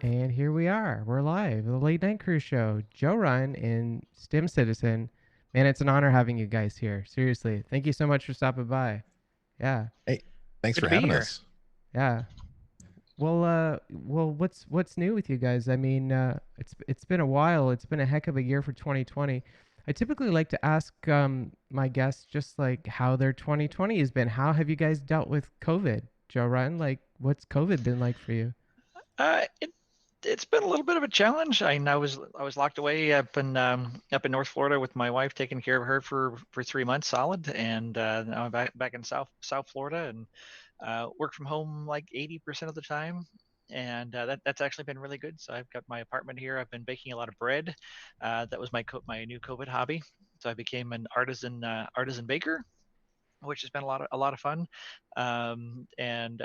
And here we are. We're live. The Late Night Cruise Show. Jorunn and Stim Citizen. Man, it's an honor having you guys here. Seriously. Thank you so much for stopping by. Yeah. Hey, thanks Good for to be having here. us. Yeah. Well, what's new with you guys? I mean, it's been a while. It's been a heck of a year for 2020. I typically like to ask my guests just like how their 2020 has been. How have you guys dealt with COVID? Jorunn, like what's COVID been like for you? It's been a little bit of a challenge. I was locked away up in North Florida with my wife, taking care of her for 3 months solid, and now I'm back in South Florida and work from home like 80% of the time. And that's actually been really good. So I've got my apartment here. I've been baking a lot of bread. That was my new COVID hobby. So I became an artisan baker, which has been a lot of fun, and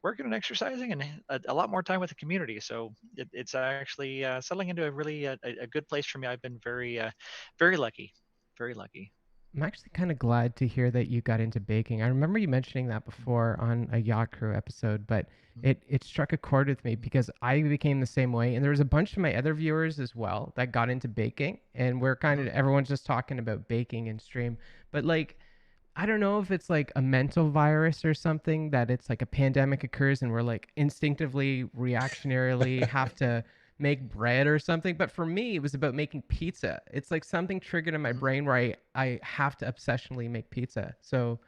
working and exercising, and a lot more time with the community. So it's actually settling into a really a good place for me. I've been very lucky, very lucky. I'm actually kind of glad to hear that you got into baking. I remember you mentioning that before on a Yacht Crew episode, but it struck a chord with me because I became the same way, and there was a bunch of my other viewers as well that got into baking, and we're kind Mm-hmm. of everyone's just talking about baking and stream, but like I don't know if it's like a mental virus or something that it's like a pandemic occurs and we're like instinctively, reactionarily have to make bread or something. But for me, it was about making pizza. It's like something triggered in my Mm-hmm. brain where I have to obsessionally make pizza. So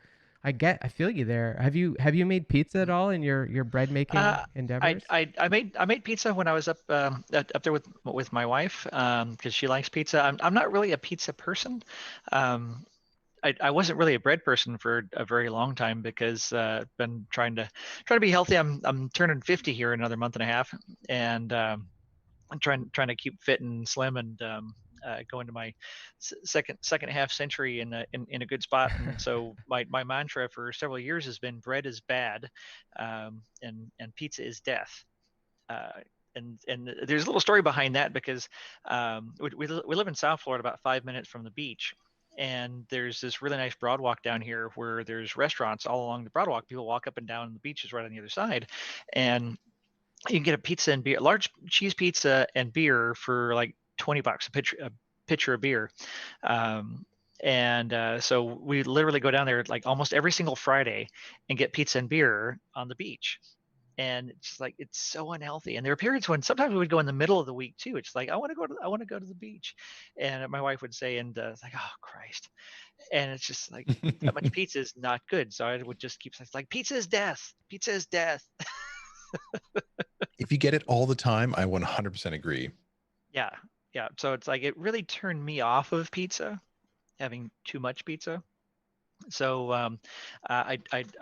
I feel you there. Have you made pizza at all in your bread making Uh, endeavors? I made pizza when I was up there with my wife, because she likes pizza. I'm not really a pizza person. Um, I wasn't really a bread person for a very long time because I've been trying to be healthy. I'm turning 50 here in another month and a half, and I'm trying to keep fit and slim, and go into my second half century in a good spot. And so my mantra for several years has been bread is bad, and pizza is death. Uh, and there's a little story behind that because we live in South Florida, about 5 minutes from the beach. And there's this really nice broad walk down here where there's restaurants all along the broad walk. People walk up and down, and the beach is right on the other side. And you can get a pizza and beer, a large cheese pizza and beer for like $20 a pitcher of beer. Um, and so we literally go down there like almost every single Friday and get pizza and beer on the beach. And it's just like it's so unhealthy. And there are periods when sometimes we would go in the middle of the week too. It's like I want to go to the beach, and my wife would say, and it's like, oh Christ. And it's just like that much pizza is not good. So I would just keep saying, like, pizza is death. Pizza is death. If you get it all the time, I 100% agree. Yeah, yeah. So it's like it really turned me off of pizza, having too much pizza. So I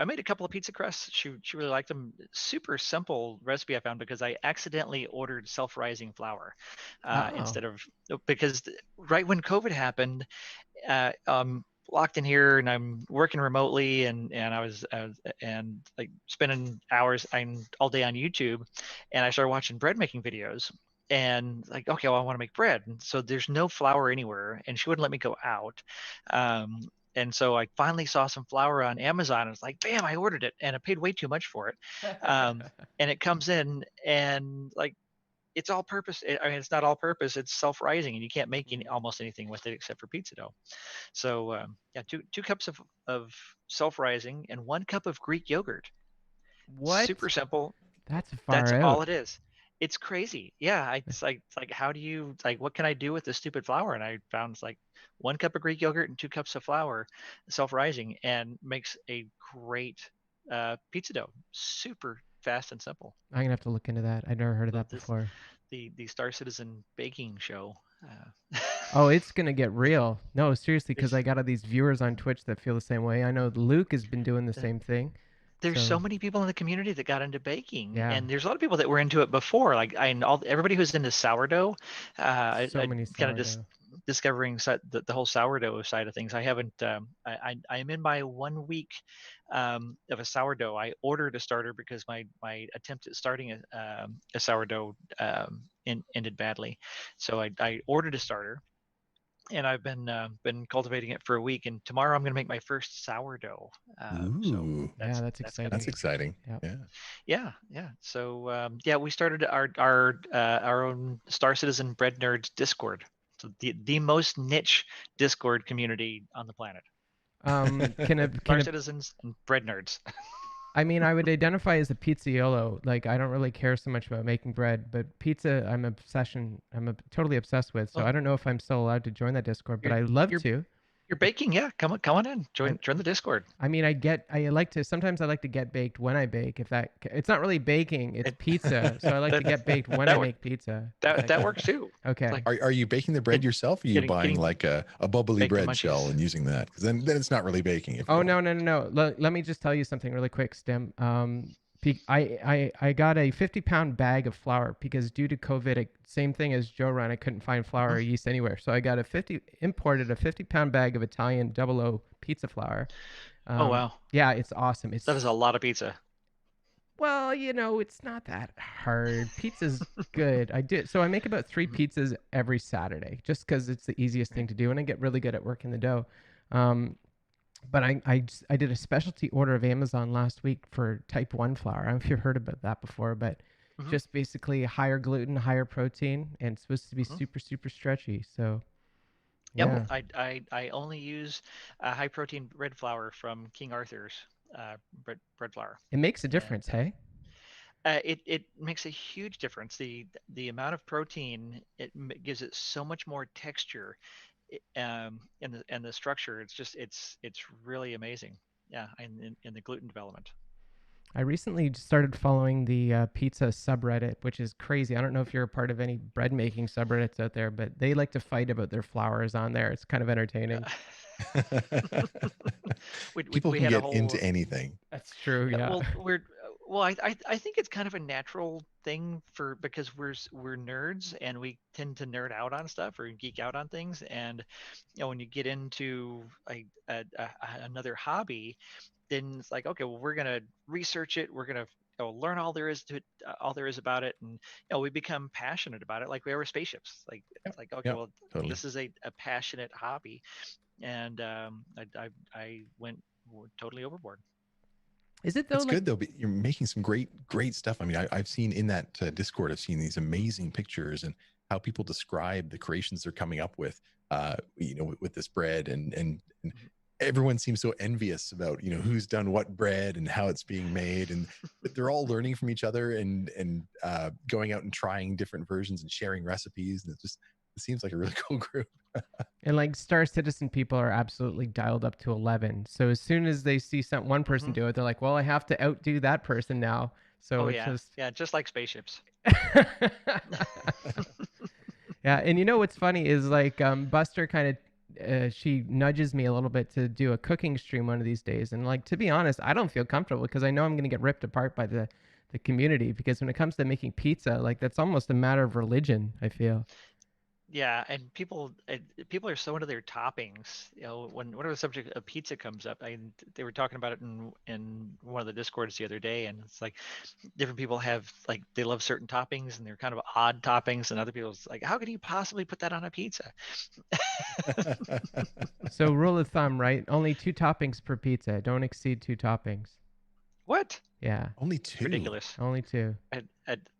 made a couple of pizza crusts. She really liked them. Super simple recipe I found because I accidentally ordered self-rising flour, Oh. instead of, because right when COVID happened, locked in here and I'm working remotely, and I was and like spending hours all day on YouTube, and I started watching bread making videos. And like, okay, well, I want to make bread. And so there's no flour anywhere, and she wouldn't let me go out. Um, and so I finally saw some flour on Amazon. I was like, bam, I ordered it, and I paid way too much for it. And it comes in, and like it's all purpose. I mean, it's not all purpose. It's self-rising, and you can't make almost anything with it except for pizza dough. So yeah, two cups of self-rising and 1 cup of Greek yogurt. Super What? simple. That's That's far all out. it is. It's crazy. Yeah, it's like how do you, like, what can I do with this stupid flour? And I found it's like 1 cup of Greek yogurt and 2 cups of flour, self-rising, and makes a great pizza dough. Super fast and simple. I'm gonna have to look into that. I've never heard of So that this before. the Star Citizen baking show. Oh, it's gonna get real. No, seriously, because there's I got all these viewers on Twitch that feel the same way. I know Luke has been doing the uh, same thing. there's so So many people in the community that got into baking, yeah, and there's a lot of people that were into it before. Like everybody who's into sourdough, so I many kind of just sourdough. discovering the whole sourdough side of things. I haven't. I am in my 1 week of a sourdough. I ordered a starter because my attempt at starting a sourdough ended badly, so I ordered a starter, and I've been cultivating it for a week. And tomorrow I'm going to make my first sourdough. So Ooh, Yeah, that's that's going to that's exciting. be exciting. Yeah. Yeah. yeah. So yeah, we started our own Star Citizen Bread Nerds Discord. So the most niche Discord community on the planet. Can Star a Citizens and Bread Nerds. I mean, I would identify as a pizzaiolo. Like, I don't really care so much about making bread, but pizza, totally obsessed with. So Well, I don't know if I'm still allowed to join that Discord, but you're I'd love you're to. you're baking, yeah. Come on in. I, Join the Discord. I mean, sometimes I like to get baked when I bake. It's not really baking, it's It, pizza. So I like to that get baked when I that work make pizza, if that that that counts. works too. It's Okay. like Are you baking the bread get, yourself, or are you buying getting like a bubbly baked the bread shell munchies. and using that? Because then it's not really baking if you Oh, don't. no, no, no, no. Let me just tell you something really quick, Stim. I got a 50-pound bag of flour because due to COVID, same thing as Jorunn, I couldn't find flour Mhm. or yeast anywhere. So I got imported a 50-pound bag of Italian double O pizza flour. Oh wow, Yeah, it's awesome. that is a lot of pizza. Well, it's not that hard. Pizza's good. So I make about three Mhm. pizzas every Saturday just because it's the easiest thing Right. to do, and I get really good at working the dough. Um, but I did a specialty order of Amazon last week for type 1 flour. I don't know if you've heard about that before, but Mhm. just basically higher gluten, higher protein, and it's supposed to be Mhm. super, super stretchy. So, Yep. yeah, I only use high protein bread flour from King Arthur's bread flour, it makes a and difference, hey? it makes a huge difference. The amount of protein gives it so much more texture, and the structure. It's really amazing. Yeah, in the gluten development. I recently just started following the pizza subreddit, which is crazy. I don't know if you're a part of any bread making subreddits out there, but they like to fight about their flours on there. It's kind of entertaining. People We can had a get whole into anything. That's true, yeah. I think it's kind of a natural thing because we're nerds and we tend to nerd out on stuff or geek out on things, and when you get into another hobby, then it's like, okay, well, we're gonna research it, we're gonna learn all there is to it, all there is about it, and we become passionate about it like we are with spaceships. Like Yep. it's like, okay, Yep. well, Totally. this is a passionate hobby, and I went totally overboard. Is it though It's like good though, but you're making some great stuff. I mean, I've seen in that Discord, I've seen these amazing pictures and how people describe the creations they're coming up with, with this bread, and Mhm. everyone seems so envious about, who's done what bread and how it's being made, and but they're all learning from each other and going out and trying different versions and sharing recipes, and it seems like a really cool group. and like Star Citizen people are absolutely dialed up to 11. So as soon as they see one person Mhm. do it, they're like, "Well, I have to outdo that person now." So Oh it's yeah, just yeah, just like spaceships. Yeah, and what's funny is like Buster kind of she nudges me a little bit to do a cooking stream one of these days, and like to be honest, I don't feel comfortable because I know I'm going to get ripped apart by the community because when it comes to making pizza, like that's almost a matter of religion, I feel. Yeah, and people are so into their toppings. Whenever the subject of pizza comes up, they were talking about it in one of the discords the other day, and it's like different people have like they love certain toppings, and they're kind of odd toppings, and other people's like, how could you possibly put that on a pizza? So rule of thumb, right? Only two toppings per pizza. Don't exceed two toppings. What? Yeah, Only It's two. ridiculous. only two.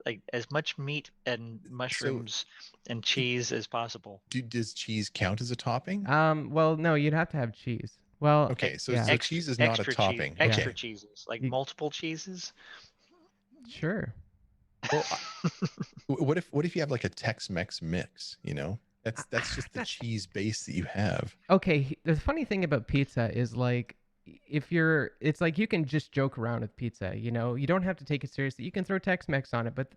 Like as much meat and So mushrooms and cheese as possible. does cheese count as a topping? Well, no, you'd have to have cheese. Well, Okay, so yeah, so cheese is not a topping. yeah. extra Okay. cheeses, like You, multiple cheeses. sure. Well, what if you have like a Tex-Mex mix? That's just the That's cheese base that you have. okay. The funny thing about pizza is like it's like you can just joke around with pizza. You don't have to take it seriously. You can throw Tex-Mex on it, but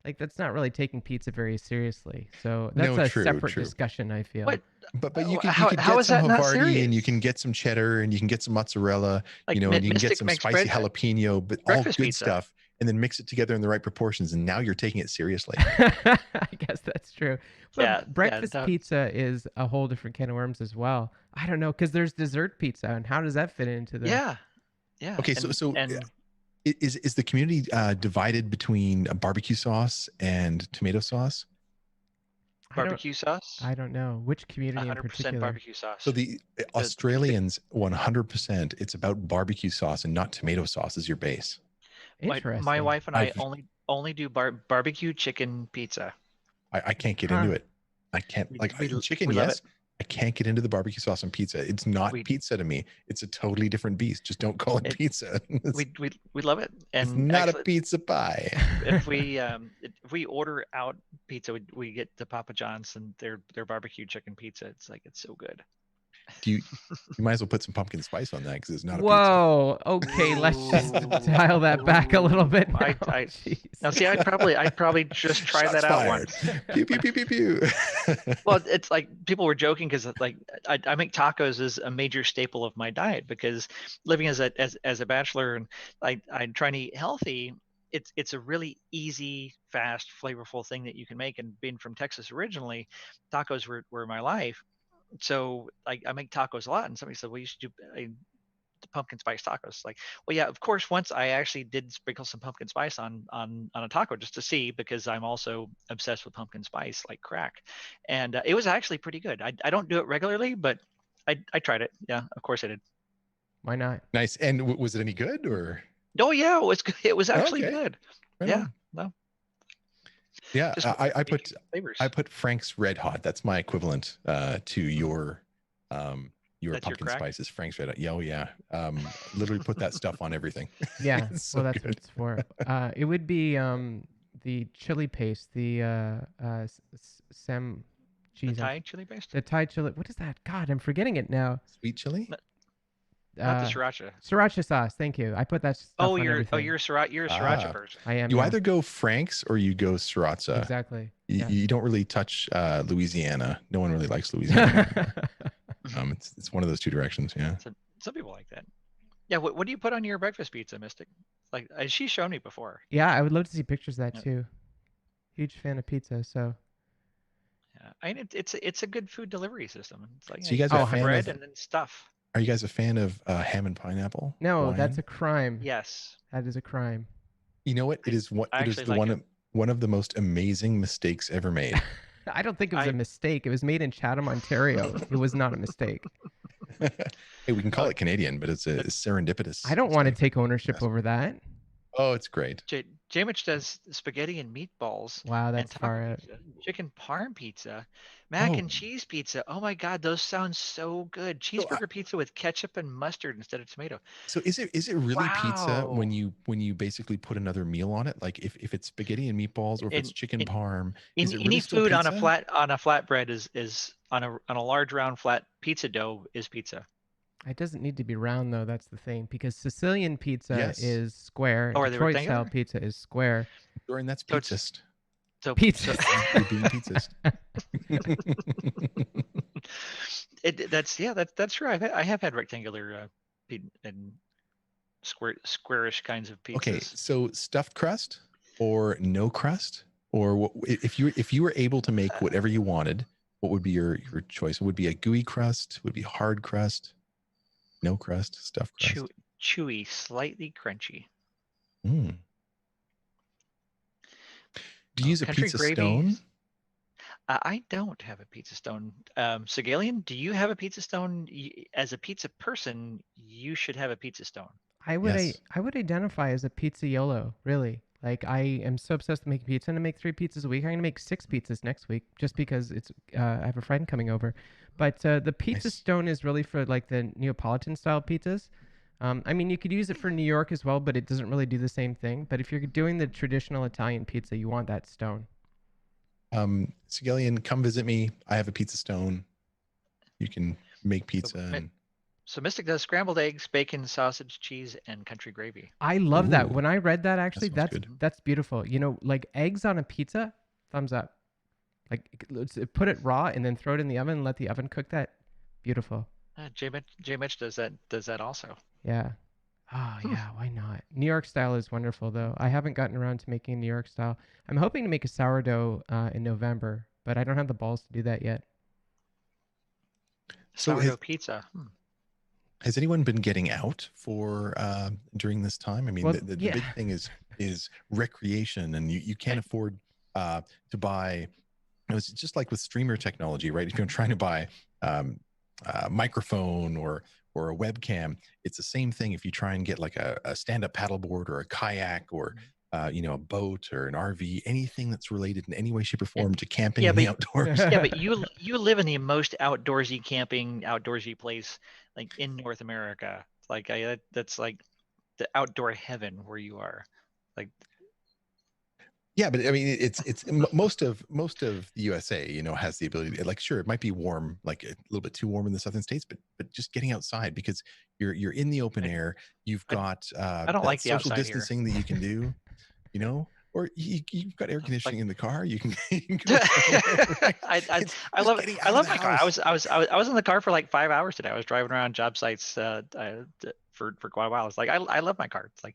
like that's not really taking pizza very seriously. So that's No, a true, separate true. discussion, I feel. What? But you could How get is some that not Havarti, and you serious? can get some cheddar, and you can get some mozzarella, Like and you can get Mystic some makes spicy bread jalapeno, but all breakfast good pizza. stuff, and then mix it together in the right proportions, and now you're taking it seriously. I guess that's true. Yeah, But yeah, breakfast pizza is a whole different can of worms as well. I don't know because there's dessert pizza, and how does that fit into the? yeah, yeah, Okay, so and is the community divided between a barbecue sauce and tomato sauce? I don't. Barbecue sauce. I don't know which community in 100% particular. barbecue sauce. So the Australians, 100%, it's about barbecue sauce and not tomato sauce as your base. My Interesting. wife and I only do barbecue chicken pizza. I can't get Huh. into it. I can't chicken. We love Yes, it. I can't get into the barbecue sauce on pizza. It's not We pizza to me. It's a totally different beast. Just don't call it it, pizza. we love it. It's And not a actually, pizza pie. if we order out pizza, we get the Papa John's and their barbecue chicken pizza. It's like it's so good. You might as well put some pumpkin spice on that because it's not a pizza. Whoa. Okay, let's just Ooh. dial that back a little bit. Now. I now see. I'd probably just try Shots that out fired. once. Pew pew pew pew pew. Well, it's like people were joking because like I make tacos as a major staple of my diet because living as a bachelor and I'm trying to eat healthy. It's a really easy, fast, flavorful thing that you can make. And being from Texas originally, tacos were my life. So I make tacos a lot. And somebody said, well, you should do the pumpkin spice tacos. Like, well, yeah, of course. Once I actually did sprinkle some pumpkin spice on a taco just to see, because I'm also obsessed with pumpkin spice like crack, and it was actually pretty good. I don't do it regularly, but I tried it. Yeah, of course I did. Why not? Nice. And was it any good or? Oh yeah, it was good. It was actually Okay. good. Right Yeah, on. no, Yeah, just flavors. I put Frank's Red Hot. That's my equivalent to your That's your pumpkin crack? spices. Frank's Red Hot. Yeah, oh yeah. Literally put that stuff on everything. Yeah. It's so Well, that's what good. it's for. It would be the chili paste, the sam. The Geez, Thai chili paste, the Thai chili. What is that? God, I'm forgetting it now. Sweet chili. not the sriracha. Sriracha sauce. Thank you. I put that stuff Oh, on everything. you're a sriracha Ah. person. I am. You Yeah. either go Frank's or you go Sriracha. Exactly. You, Yeah. you don't really touch Louisiana. No one really likes Louisiana. It's one of those two directions. Yeah. Some people like that. Yeah, what do you put on your breakfast pizza, Mystic? Like she's shown me before. Yeah, I would love to see pictures of that Yeah. too. Huge fan of pizza, so. Yeah, I mean it's a good food delivery system. It's like So you guys are get a the fan bread of- and then stuff. Are you guys a fan of ham and pineapple? No, Hawaiian? that's a crime. Yes, That is a crime. You know what? It is what I it is actually the like one of the most amazing mistakes ever made. I don't think it was I- a mistake. It was made in Chatham, Ontario. It was not a mistake. Hey, we can call it Canadian, but it's a serendipitous. I don't want to mistake. take ownership over that. Oh, it's great. J-Mitch does spaghetti and meatballs. Wow, And that's taco far out. pizza, chicken parm pizza, mac Oh. and cheese pizza. Oh my God, those sound so good. Cheeseburger pizza with ketchup and mustard instead of tomato. So is it really pizza Wow. when you basically put another meal on it? Like if it's spaghetti and meatballs or if it's chicken parm, is it really Any still food on a pizza? flatbread is on a large round flat pizza dough is pizza. It doesn't need to be round though. That's the thing, because Sicilian pizza Yes. is square. Oh, And are they Detroit style rectangular? pizza is square. Jorunn, that's So it's- pizzast. So Pizza. You're being pizzast. that's true. I have had rectangular and squarish kinds of pizzas. Okay, so stuffed crust or no crust, or if you were able to make whatever you wanted, what would be your choice? Would it be a gooey crust? Would it be hard crust? No crust, stuffed crust. Chewy, slightly crunchy. Mm. Do you use a Country pizza gravy. stone? I don't have a pizza stone. Segellion, do you have a pizza stone? As a pizza person, you should have a pizza stone. I would Yes. I would identify as a pizzaiolo, really. Like I am so obsessed with making pizza. I'm gonna make 3 pizzas a week. I'm gonna make 6 pizzas next week, just because it's I have a friend coming over. But the pizza Nice. stone is really for like the Neapolitan style pizzas. I mean, you could use it for New York as well, but it doesn't really do the same thing. But if you're doing the traditional Italian pizza, you want that stone. Segellion, come visit me. I have a pizza stone. You can make pizza. And So Mystic does scrambled eggs, bacon, sausage, cheese, and country gravy. I love that. Ooh, When I read that, actually, sounds that's good. that's beautiful. You know, like eggs on a pizza, thumbs up. Like let's put it raw and then throw it in the oven and let the oven cook that. Beautiful. J Mitch does that also. Yeah. Oh, yeah. Why not? New York style is wonderful, though. I haven't gotten around to making New York style. I'm hoping to make a sourdough in November, but I don't have the balls to do that yet. So Sourdough pizza. has anyone been getting out for during this time? I mean, Well, the yeah. big thing is recreation, and you can't afford to buy it was just like with streamer technology, right? If you're trying to buy um, a microphone or a webcam, it's the same thing. If you try and get like a stand-up paddleboard or a kayak or a boat or an RV, anything that's related in any way, shape, or form to camping Yeah, in the but outdoors. yeah, but you live in the most outdoorsy camping, outdoorsy place like in North America. Like that's like the outdoor heaven where you are. Like Yeah, but I mean, it's most of the USA, has the ability to, like, sure, it might be warm, like a little bit too warm in the southern states, but just getting outside because you're in the open I, air, you've I, got I don't that like the social outside here. distancing that you can do, or you've got air Like conditioning in the car, you can you can go somewhere, right? I It's I just love getting I out of love the my car. I house. was I was I was I was in the car for like 5 hours today. I was driving around job sites for quite a while. It's like I love my car. It's like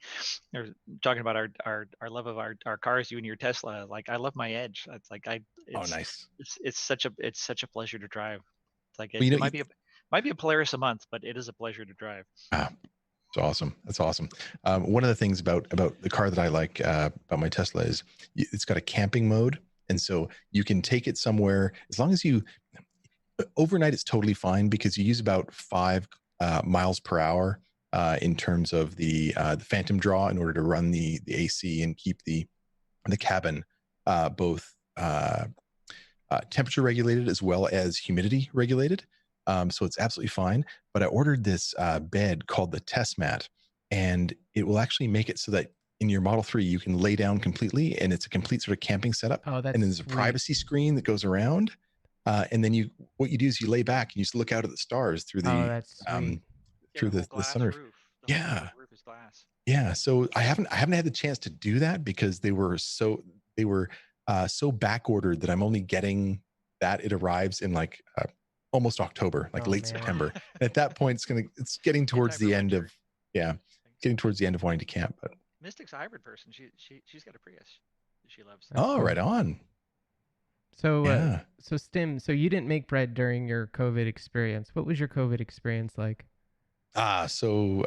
you're talking about our love of our cars, you and your Tesla. Like I love my Edge. It's like I Oh, nice. it's such a pleasure to drive. It's like Well, it might be a Polaris a month, but it is a pleasure to drive. ah, it's awesome. That's awesome. One of the things about the car that I like about my Tesla is it's got a camping mode, and so you can take it somewhere as long as you overnight. It's totally fine because you use about 5 miles per hour in terms of the phantom draw in order to run the AC and keep the cabin both temperature regulated as well as humidity regulated. So it's absolutely fine. But I ordered this bed called the Test Mat, and it will actually make it so that in your Model 3, you can lay down completely, and it's a complete sort of camping setup. Oh, And that's then there's a sweet. privacy screen that goes around. And then what you do is you lay back and you just look out at the stars through Oh, the that's sweet. um, Yeah, the whole the glass sunroof. roof. The Yeah, whole roof is glass. yeah. So I haven't had the chance to do that because they were so back ordered that I'm only getting that it arrives in like almost October, like Oh late man. September. And at that point, it's getting In towards time for the end of winter. yeah, getting towards the end of wanting to camp. But Mystic's a hybrid person. She's got a Prius that she loves. That's oh, right cool. on. So Yeah. so Stim, so you didn't make bread during your COVID experience. What was your COVID experience like? Ah, so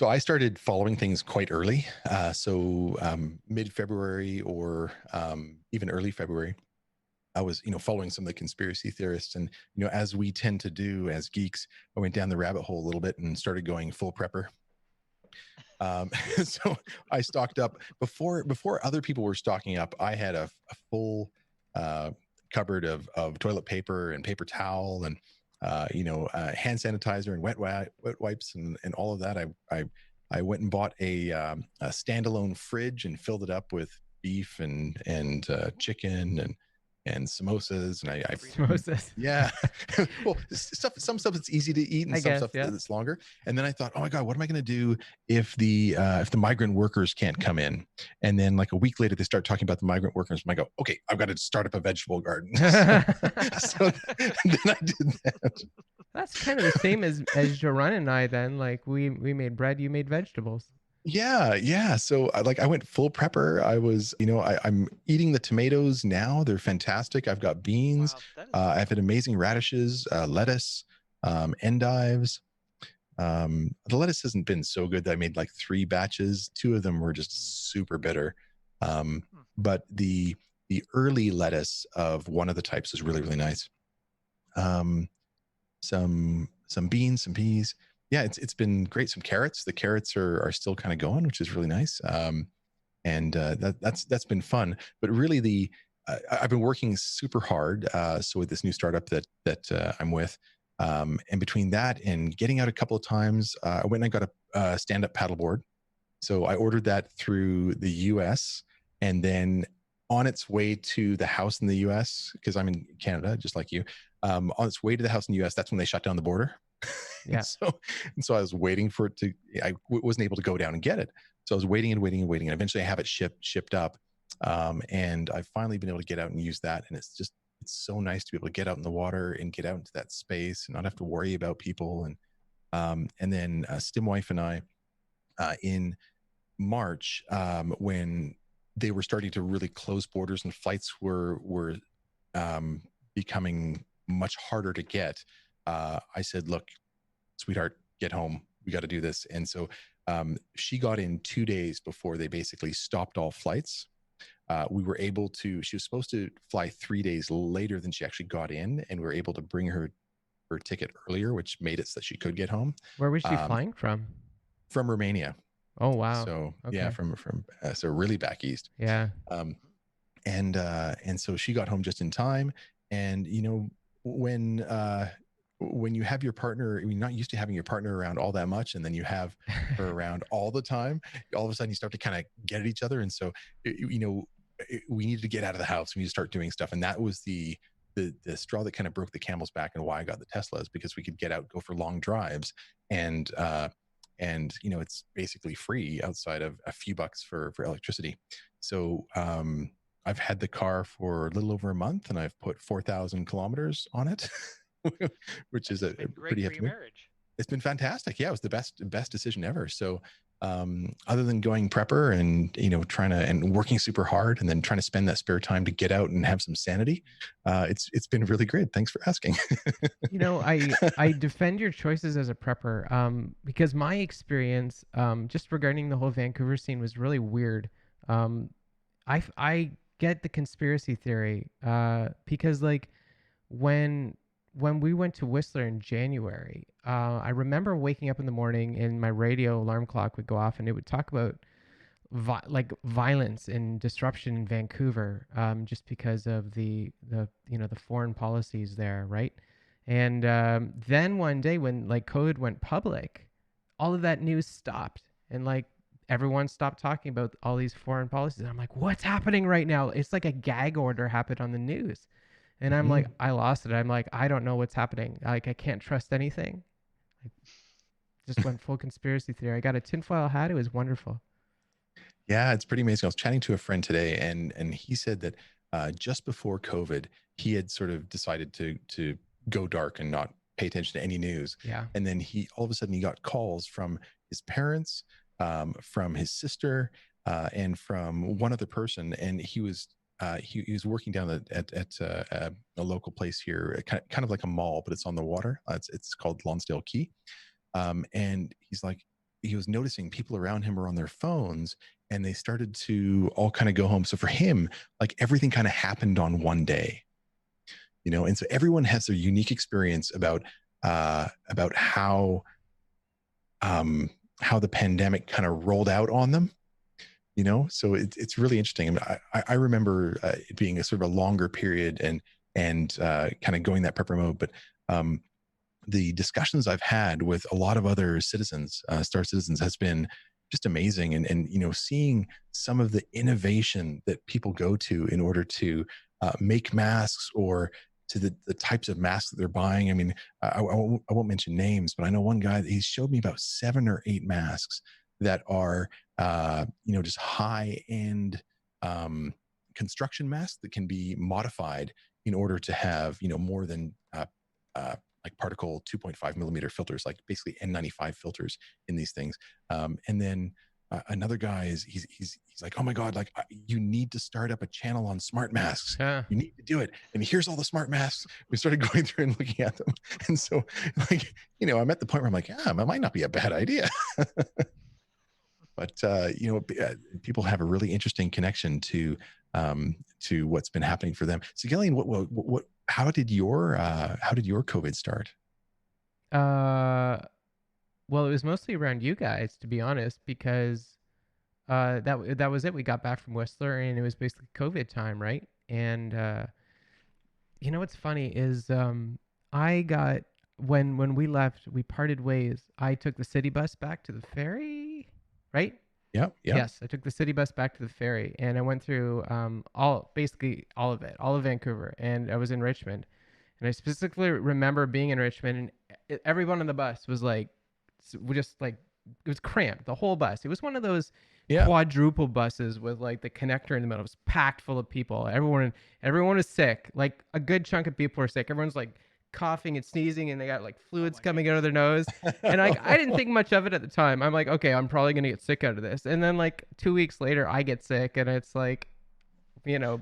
I started following things quite early. So mid February or even early February, I was, following some of the conspiracy theorists, and as we tend to do as geeks, I went down the rabbit hole a little bit and started going full prepper. So I stocked up before other people were stocking up. I had a full uh, cupboard of toilet paper and paper towel and hand sanitizer and wet wipes and all of that. I went and bought a standalone fridge and filled it up with beef and chicken and samosas and I Freezer. Moses. yeah. Well, some stuff that's easy to eat and I some guess, stuff yeah. that's longer. And then I thought, oh my god, what am I going to do if the migrant workers can't come in? And then like a week later, they start talking about the migrant workers. And I go, okay, I've got to start up a vegetable garden. So then I did that. That's kind of the same as Jorunn and I then. Like we made bread, you made vegetables. Yeah, yeah. So I went full prepper. I was, I'm eating the tomatoes now. They're fantastic. I've got beans. Wow, that is I've had amazing radishes, lettuce, endives. The lettuce hasn't been so good. I made like 3 batches. 2 of them were just super bitter. hmm. But the early lettuce of one of the types is really, really nice. Um, some beans, some peas. Yeah, it's been great. Some carrots. The carrots are still kind of going, which is really nice. And that's been fun. But really, I've been working super hard. So with this new startup that I'm with, and between that and getting out a couple of times, I went and I got a stand-up paddleboard. So I ordered that through the U.S. and then on its way to the house in the U.S. because I'm in Canada, just like you. On its way to the house in the U.S., that's when they shut down the border. and Yeah. so and so I was waiting for it to. Wasn't able to go down and get it. So I was waiting and waiting and waiting, and eventually I have it shipped up. And I've finally been able to get out and use that, and it's so nice to be able to get out in the water and get out into that space and not have to worry about people. And then Stim wife and I in March when they were starting to really close borders and flights were becoming much harder to get. I said, "Look, sweetheart, get home. We got to do this." And so she got in 2 days before they basically stopped all flights. we were able to. She was supposed to fly 3 days later than she actually got in, and we were able to bring her ticket earlier, which made it so that she could get home. Where was she flying from? From Romania. Oh wow. So yeah, Okay. from so really back east. Yeah. Um, and so she got home just in time. And when you have your partner, you're not used to having your partner around all that much, and then you have her around all the time, all of a sudden you start to kind of get at each other. And so we needed to get out of the house. We need to start doing stuff, and that was the straw that kind of broke the camel's back, and why I got the Tesla is because we could get out, go for long drives, and it's basically free outside of a few bucks for electricity. So I've had the car for a little over a month, and I've put 4,000 kilometers on it, which is a pretty hefty marriage. It's been fantastic. Yeah, it was the best decision ever. So other than going prepper and trying to and working super hard and then trying to spend that spare time to get out and have some sanity, it's been really great. Thanks for asking. I defend your choices as a prepper because my experience just regarding the whole Vancouver scene was really weird. I get the conspiracy theory because like when we went to Whistler in January, I remember waking up in the morning and my radio alarm clock would go off and it would talk about violence and disruption in Vancouver, just because of the foreign policies there, right? And then one day when like COVID went public, all of that news stopped, and like everyone stopped talking about all these foreign policies. And I'm like, what's happening right now? It's like a gag order happened on the news. And I'm like, I lost it. I'm like, I don't know what's happening. Like, I can't trust anything. I just went full conspiracy theory. I got a tinfoil hat. It was wonderful. Yeah, it's pretty amazing. I was chatting to a friend today, and he said that just before COVID, he had sort of decided to go dark and not pay attention to any news. Yeah. And then he all of a sudden he got calls from his parents, from his sister, and from one other person, and he was working down at a local place here, kind of like a mall, but it's on the water. It's called Lonsdale Quay, and he was noticing people around him were on their phones, and they started to all kind of go home. So for him, like everything kind of happened on one day, and so everyone has their unique experience about how the pandemic kind of rolled out on them. So it's really interesting. I mean, I remember it being a sort of a longer period and kind of going that prepper mode. But the discussions I've had with a lot of other citizens, Star citizens, has been just amazing. And seeing some of the innovation that people go to in order to make masks, or to the types of masks that they're buying. I mean, I won't mention names, but I know one guy, he showed me about 7 or 8 masks that are just high end construction masks that can be modified in order to have more than like particle 2.5 millimeter filters, like basically N95 filters in these things. And then another guy he's like, oh my God, like you need to start up a channel on smart masks. Yeah. You need to do it. And here's all the smart masks. We started going through and looking at them. And so like, I'm at the point where I'm like, it might not be a bad idea. But people have a really interesting connection to what's been happening for them. Segellion, what how did your COVID start? Well, it was mostly around you guys, to be honest, because that was it. We got back from Whistler, and it was basically COVID time, right? And what's funny is I got when we left, we parted ways. I took the city bus back to the ferry, right? Yeah. Yes, I took the city bus back to the ferry, and I went through basically all of it, all of Vancouver, and I was in Richmond. And I specifically remember being in Richmond, and everyone on the bus was like, just like, it was cramped, the whole bus. It was one of those quadruple buses with like the connector in the middle. It was packed full of people. Everyone was sick. Like a good chunk of people were sick. Everyone's like coughing and sneezing, and they got like fluids coming out of their nose. And I didn't think much of it at the time. I'm like, okay, I'm probably gonna get sick out of this. And then like 2 weeks later, I get sick, and it's like,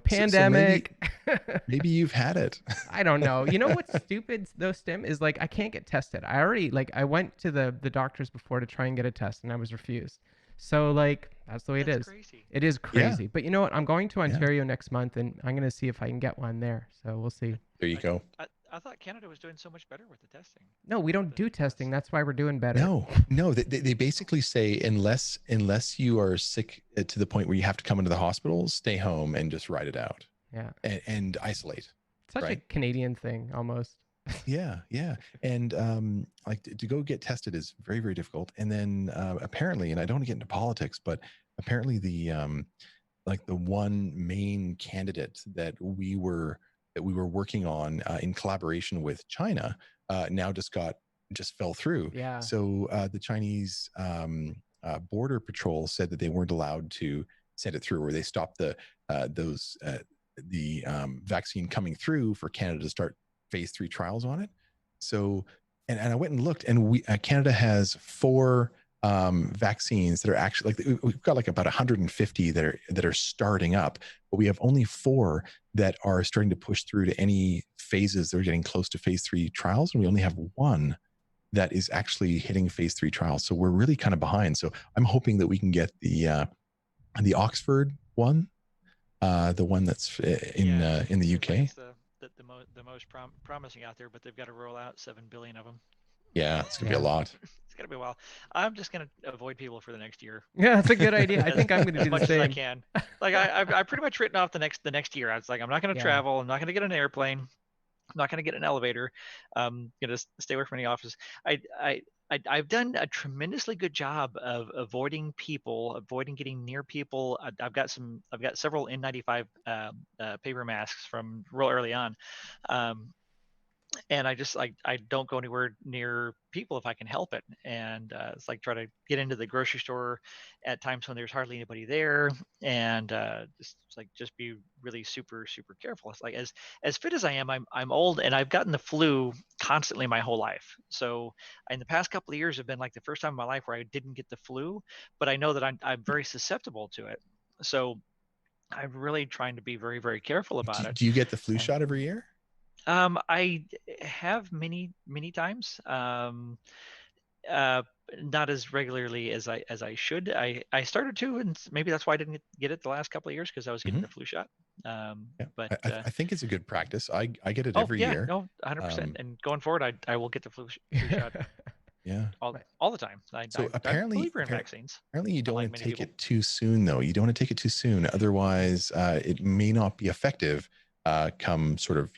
pandemic. So maybe you've had it. I don't know. You know what's stupid though, Stim, is like I can't get tested. I went to the doctors before to try and get a test, and I was refused. So like That's the way it That's is. crazy. It is Yeah, crazy. But you know what? I'm going to yeah. Ontario next month, and I'm going to see if I can get one there. So we'll see. There you I, go. I thought Canada was doing so much better with the testing, No, we don't the do testing. tests. That's why we're doing better. No, no, they basically say unless you are sick to the point where you have to come into the hospital, stay home and just ride it out Yeah. and isolate, Such a right? Canadian thing almost. Yeah, yeah. And like to go get tested is very, very difficult. And then apparently, and I don't want to get into politics, but apparently the like the one main candidate that we were working on in collaboration with China now just fell through. Yeah. So the Chinese border patrol said that they weren't allowed to send it through, or they stopped the vaccine coming through for Canada to start phase 3 trials on it. So, and I went and looked, and Canada has 4 vaccines that are actually like we've got like about 150 that are starting up, but we have only 4 that are starting to push through to any phases. They're getting close to phase 3 trials, and we only have 1 that is actually hitting phase 3 trials. So we're really kind of behind. So I'm hoping that we can get the Oxford one, the one that's in the Seems like UK. it's the most promising out there, but they've got to roll out 7 billion of them. Yeah, it's gonna be a Yeah. lot. It's gonna be a while. I'm just gonna avoid people for the next year Yeah, that's a good idea. I as think I'm going to as do the much as I same. can. Like I've pretty much written off the next year. I was like, I'm not gonna Yeah. travel. I'm not gonna get an airplane. I'm not gonna get an elevator. Gonna stay away from any office. I I. I've done a tremendously good job of avoiding people, avoiding getting near people. I've got several N95 paper masks from real early on, um, and I don't go anywhere near people if I can help it. And it's like try to get into the grocery store at times when there's hardly anybody there, and just be really super careful. It's like as fit as I am, I'm old and I've gotten the flu constantly my whole life. So in the past couple of years have been like the first time in my life where I didn't get the flu, but I know that I'm very susceptible to it. So I'm really trying to be very careful about it. Do you get the flu And shot every year? I have many times. Uh, Not as regularly as I should. I started to, and maybe that's why I didn't get it the last couple of years because I was getting Mm-hmm. the flu shot. Yeah, But I think it's a good practice. I get it oh every yeah, year. no, 100%. Um, And going forward, I will get the flu shot yeah. all the time. So I'm a believer in apparently, vaccines, you don't unlike want to many take people. it too soon, though. You don't want to take it too soon, otherwise, it may not be effective come sort of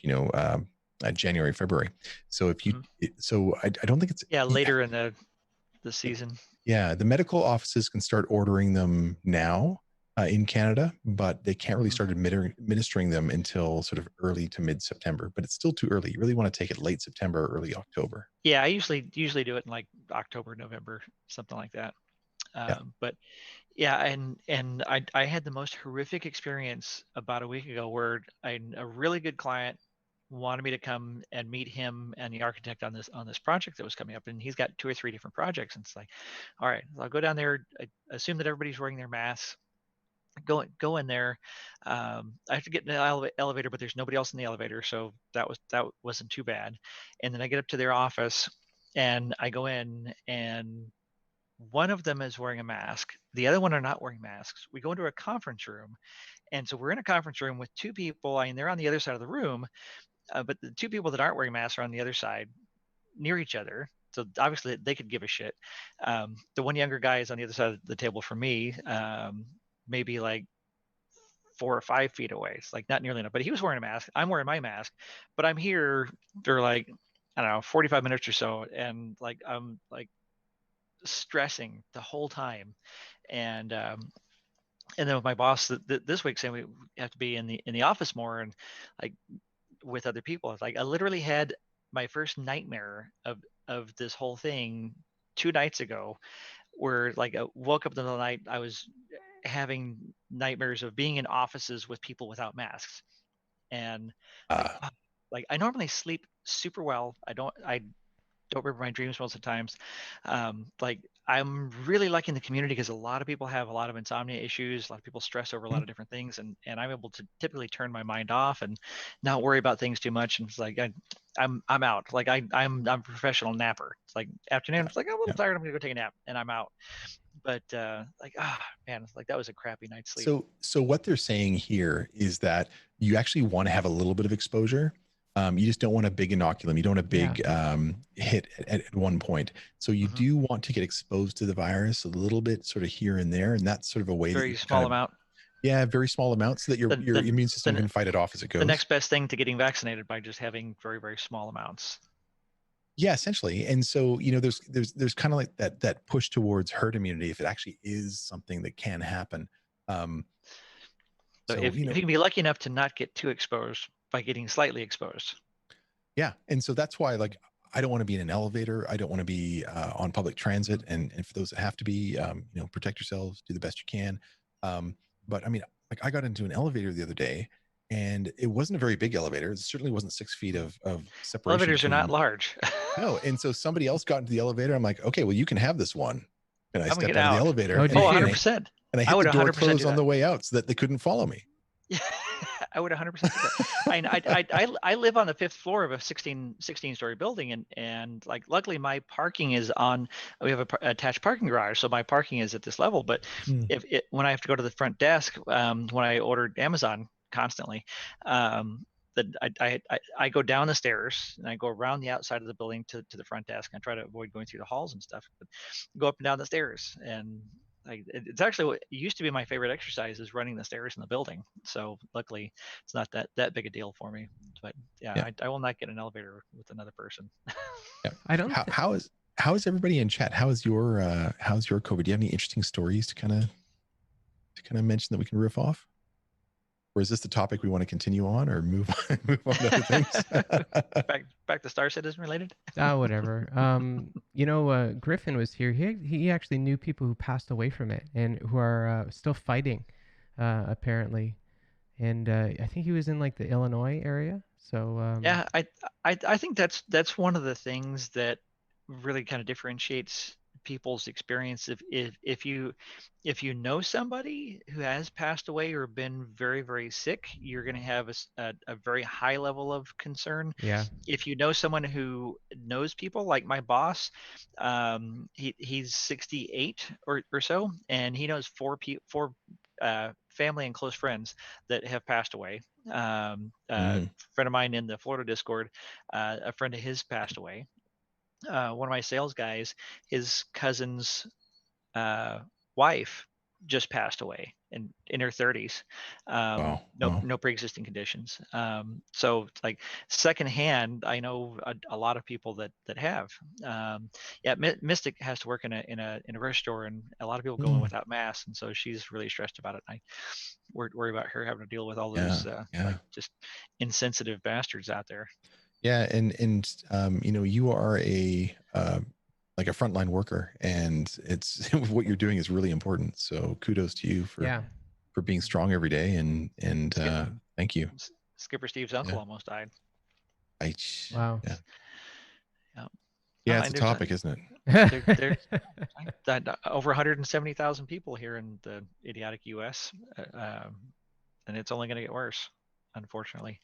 January, February. So if you, Mhm. so I don't think it's Yeah, later in the season. yeah. The medical offices can start ordering them now in Canada, but they can't really Mhm. start administering them until sort of early to mid September. But it's still too early. You really want to take it late September, early October. Yeah, I usually do it in like October, November, something like that. Yeah. But yeah, and I had the most horrific experience about a week ago where a really good client wanted me to come and meet him and the architect on this project that was coming up, and he's got 2 or 3 different projects, and it's like, all right, I'll go down there, assume that everybody's wearing their masks, go in there. I have to get in the elevator, but there's nobody else in the elevator, so that wasn't too bad. And then I get up to their office, and I go in, and one of them is wearing a mask. The other one are not wearing masks. We go into a conference room, and so we're in a conference room with 2 people, and they're on the other side of the room, but the 2 people that aren't wearing masks are on the other side, near each other. So obviously they could give a shit. The one younger guy is on the other side of the table from me, maybe like 4 or 5 feet away. It's like not nearly enough. But he was wearing a mask. I'm wearing my mask, but I'm here for like I don't know 45 minutes or so, and like I'm like stressing the whole time, and then with my boss this week saying we have to be in the office more and like with other people. It's like I literally had my first nightmare of this whole thing 2 nights ago, where like I woke up in the middle of the night, I was having nightmares of being in offices with people without masks, and like Uh, like I normally sleep super well. I don't remember my dreams most of the times. Like I'm really liking the community because a lot of people have a lot of insomnia issues. A lot of people stress over a lot of different things, and I'm able to typically turn my mind off and not worry about things too much. And it's like I'm out. I'm a professional napper. It's like afternoon. yeah, It's like I'm a little yeah. tired. I'm gonna go take a nap, and I'm out. but like, man, like that was a crappy night's sleep. So what they're saying here is that you actually want to have a little bit of exposure. You just don't want a big inoculum. You don't want a big hit at one point. So you do want to get exposed to the virus a little bit, sort of here and there, and that's sort of a way that Very you small kind of, amount. yeah, very small amounts so that your The, immune system the, can fight it off as it goes. the next best thing to getting vaccinated by just having very, very small amounts. Yeah, essentially. And so, there's kind of like that push towards herd immunity if it actually is something that can happen. So if you can be lucky enough to not get too exposed by getting slightly exposed. Yeah. And so that's why, like, I don't want to be in an elevator. I don't want to be on public transit. And for those that have to be, protect yourselves, do the best you can. But I mean, like, I got into an elevator the other day, and it wasn't a very big elevator. It certainly wasn't 6 feet of separation. Elevators are not large. No. And so somebody else got into the elevator. I'm like, okay, well, you can have this one. And I stepped out of the elevator. Oh, and 100%. And I hit the door close on the way out so that they couldn't follow me. Yeah, I would 100% do that. I live on the 5th floor of a 16-story building, and like, luckily my parking is on. We have a attached parking garage, so my parking is at this level. But when I have to go to the front desk, when I ordered Amazon constantly, I go down the stairs and I go around the outside of the building to the front desk. And I try to avoid going through the halls and stuff, but go up and down the stairs. And it's actually what used to be my favorite exercise, is running the stairs in the building. So luckily it's not that big a deal for me. But yeah. I will not get an elevator with another person. Yeah. I don't. How is everybody in chat? How's your COVID? Do you have any interesting stories to kind of mention that we can riff off? Or is this the topic we want to continue on, or move on to other things? back to Star Citizen related? Whatever. Griffin was here. He actually knew people who passed away from it and who are still fighting, apparently. And I think he was in like the Illinois area. So yeah, I think that's one of the things that really kind of differentiates people's experience. If you know somebody who has passed away or been very, very sick, you're going to have a very high level of concern. Yeah. If you know someone who knows people, like my boss, he's 68 or so, and he knows four family and close friends that have passed away. Friend of mine in the Florida Discord, a friend of his passed away. One of my sales guys, his cousin's wife just passed away in her 30s. No pre-existing conditions. So like, secondhand, I know a lot of people that have. Mystic has to work in a grocery store, and a lot of people go in without masks, and so she's really stressed about it. And I worry about her having to deal with all those like, just insensitive bastards out there. Yeah, and you are a like a frontline worker, and it's what you're doing is really important. So kudos to you for being strong every day, and thank you. Skipper Steve's uncle almost died. Wow. Yeah, it's a topic, isn't it? There's over 170,000 people here in the idiotic U.S., and it's only going to get worse, unfortunately.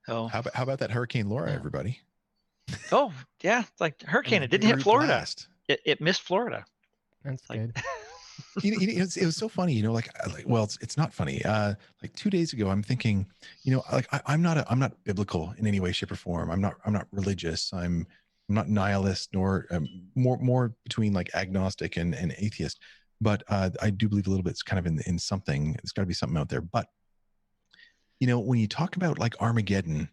So how about that Hurricane Laura, everybody? Oh yeah, like hurricane. It didn't hit Florida. It missed Florida. That's good. It was so funny, well, it's not funny. Like 2 days ago, I'm thinking, like I'm not biblical in any way, shape, or form. I'm not religious. I'm not nihilist, nor more between like agnostic and atheist. But I do believe a little bit. It's kind of in something. There's got to be something out there. But when you talk about like Armageddon,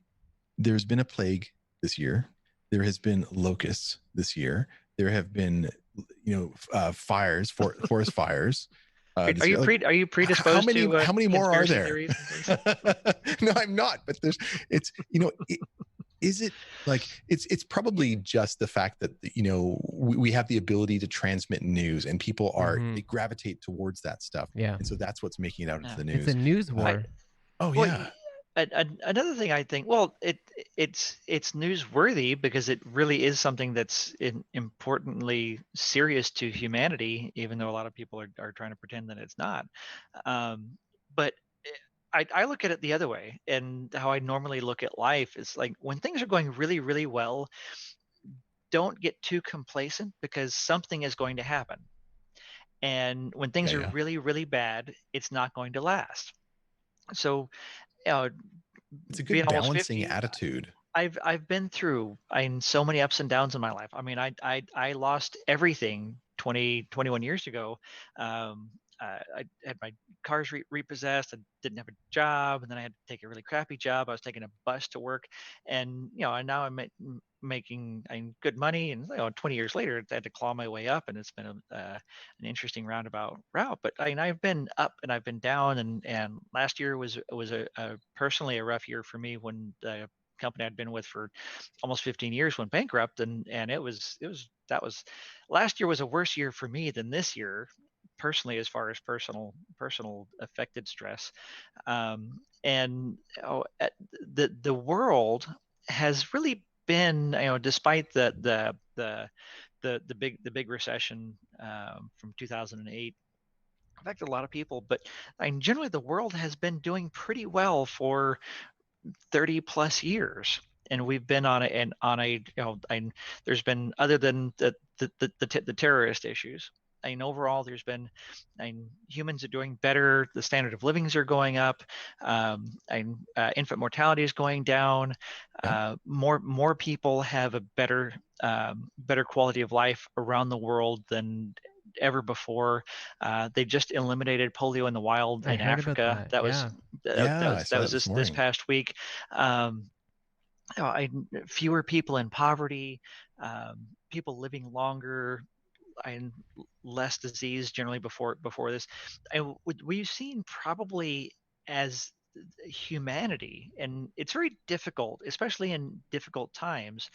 there's been a plague this year. There has been locusts this year. There have been, fires, forest fires. Are you predisposed to how many more are there? No, I'm not. But is it like it's probably just the fact that we have the ability to transmit news, and people they gravitate towards that stuff. Yeah, and so that's what's making it out into the news. It's a news war. Another thing I think, it's newsworthy because it really is something that's importantly serious to humanity, even though a lot of people are trying to pretend that it's not. But I look at it the other way, and how I normally look at life is like, when things are going really, really well, don't get too complacent, because something is going to happen. And when Yeah, things are yeah. really, really bad, it's not going to last. So, you know, It's a being good almost balancing 50, attitude. I've been through so many ups and downs in my life. I mean, I lost everything 21 years ago. Um, I had my cars repossessed. I didn't have a job, and then I had to take a really crappy job. I was taking a bus to work, and and now I'm making good money. And 20 years later, I had to claw my way up, and it's been an interesting roundabout route. But I've been up and I've been down, and last year was a personally a rough year for me when the company I'd been with for almost 15 years went bankrupt, and it was last year was a worse year for me than this year personally, as far as personal affected stress. And the world has really been, despite the big recession from 2008 affected a lot of people, but generally the world has been doing pretty well for 30 plus years, and we've been there's been, other than the terrorist issues, overall there's been, humans are doing better, the standard of livings are going up, infant mortality is going down, Yeah. more people have a better quality of life around the world than ever before. They just eliminated polio in the wild I in heard about Africa. that. That was Yeah. Yeah, I that saw was that this this morning. past week. Um, Fewer people in poverty, people living longer, and less disease generally before this. And we've seen probably as humanity, and it's very difficult, especially in difficult times,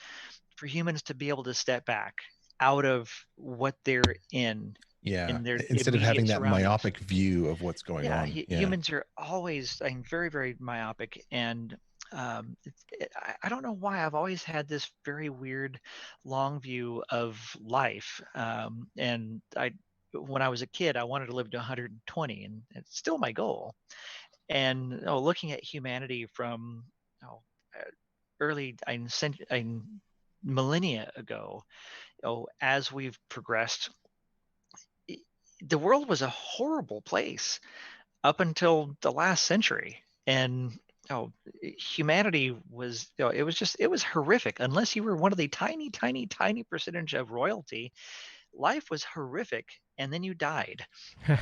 for humans to be able to step back out of what they're Yeah. in their Instead of immediate having that surroundings. myopic view of what's going Yeah, on. Yeah. humans are always, very, very myopic, and I don't know why I've always had this very weird, long view of life. And when I was a kid, I wanted to live to 120, and it's still my goal. And looking at humanity from early millennia ago, as we've progressed, the world was a horrible place up until the last century. And humanity was, it was horrific. Unless you were one of the tiny, tiny, tiny percentage of royalty, life was horrific, and then you died.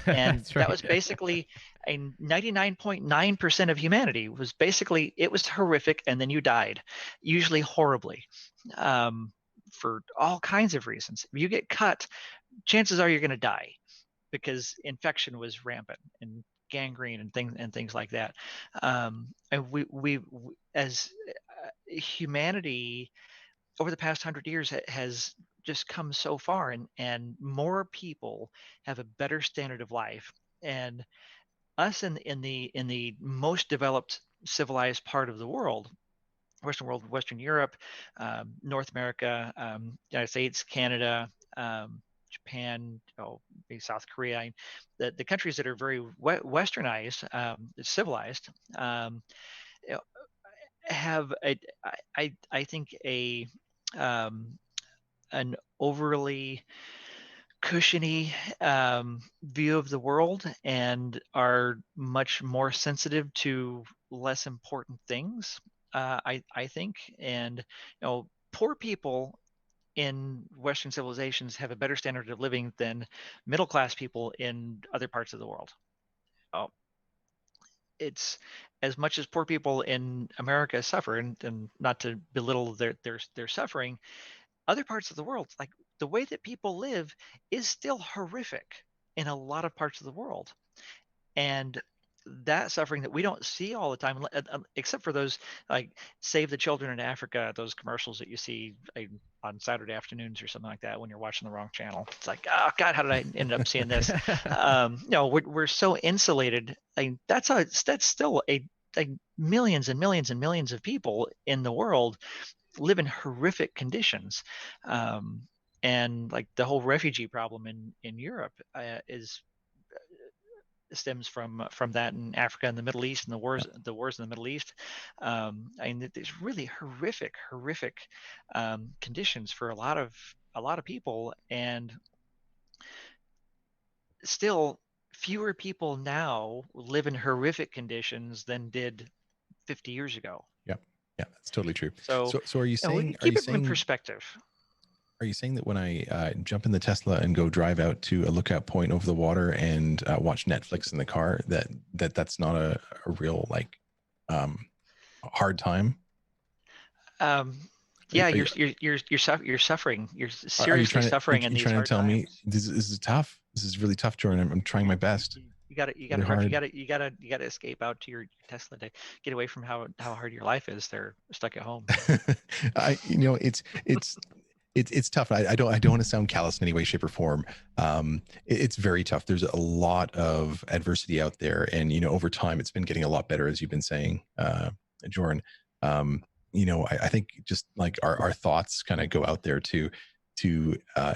And That's that right. was basically a 99.9% of humanity was basically, it was horrific, and then you died, usually horribly, um, for all kinds of reasons. If you get cut, chances are you're going to die, because infection was rampant, and gangrene and things like that. And we as humanity over the past 100 years has just come so far, and more people have a better standard of life. And us in the most developed civilized part of the world, Western world, Western Europe, North America, United States, Canada, Japan, South Korea, the countries that are very westernized, civilized, um, you know, have I think um, an overly cushiony view of the world, and are much more sensitive to less important things. I think, and poor people in Western civilizations have a better standard of living than middle class people in other parts of the world. Oh, it's, as much as poor people in America suffer, and not to belittle their suffering, other parts of the world, like the way that people live, is still horrific in a lot of parts of the world. And that suffering that we don't see all the time, except for those, like Save the Children in Africa, those commercials that you see on Saturday afternoons or something like that when you're watching the wrong channel. It's like, oh God, how did I end up seeing this? We're so insulated. That's still like millions and millions and millions of people in the world live in horrific conditions. Um, and like the whole refugee problem in Europe is stems from that in Africa and the Middle East, and the wars in the Middle East. I mean, there's really horrific conditions for a lot of people, and still, fewer people now live in horrific conditions than did 50 years ago. Yeah, yeah, that's totally true. So, So are you saying keep it in perspective. are you saying that when I jump in the Tesla and go drive out to a lookout point over the water and watch Netflix in the car, that's not a real like hard time? Um, Are you, yeah, are you, you're suffering. You're are you seriously trying to suffering in you these trying to hard tell me times. this is tough? This is really tough, Jordan. I'm trying my best. You got to you got Really to drive. hard. You got to escape out to your Tesla to get away from how hard your life is. They're stuck at home. It's tough. I don't want to sound callous in any way, shape, or form. It's very tough. There's a lot of adversity out there, and over time, it's been getting a lot better, as you've been saying, Jordan. Um, I think just like our thoughts kind of go out there to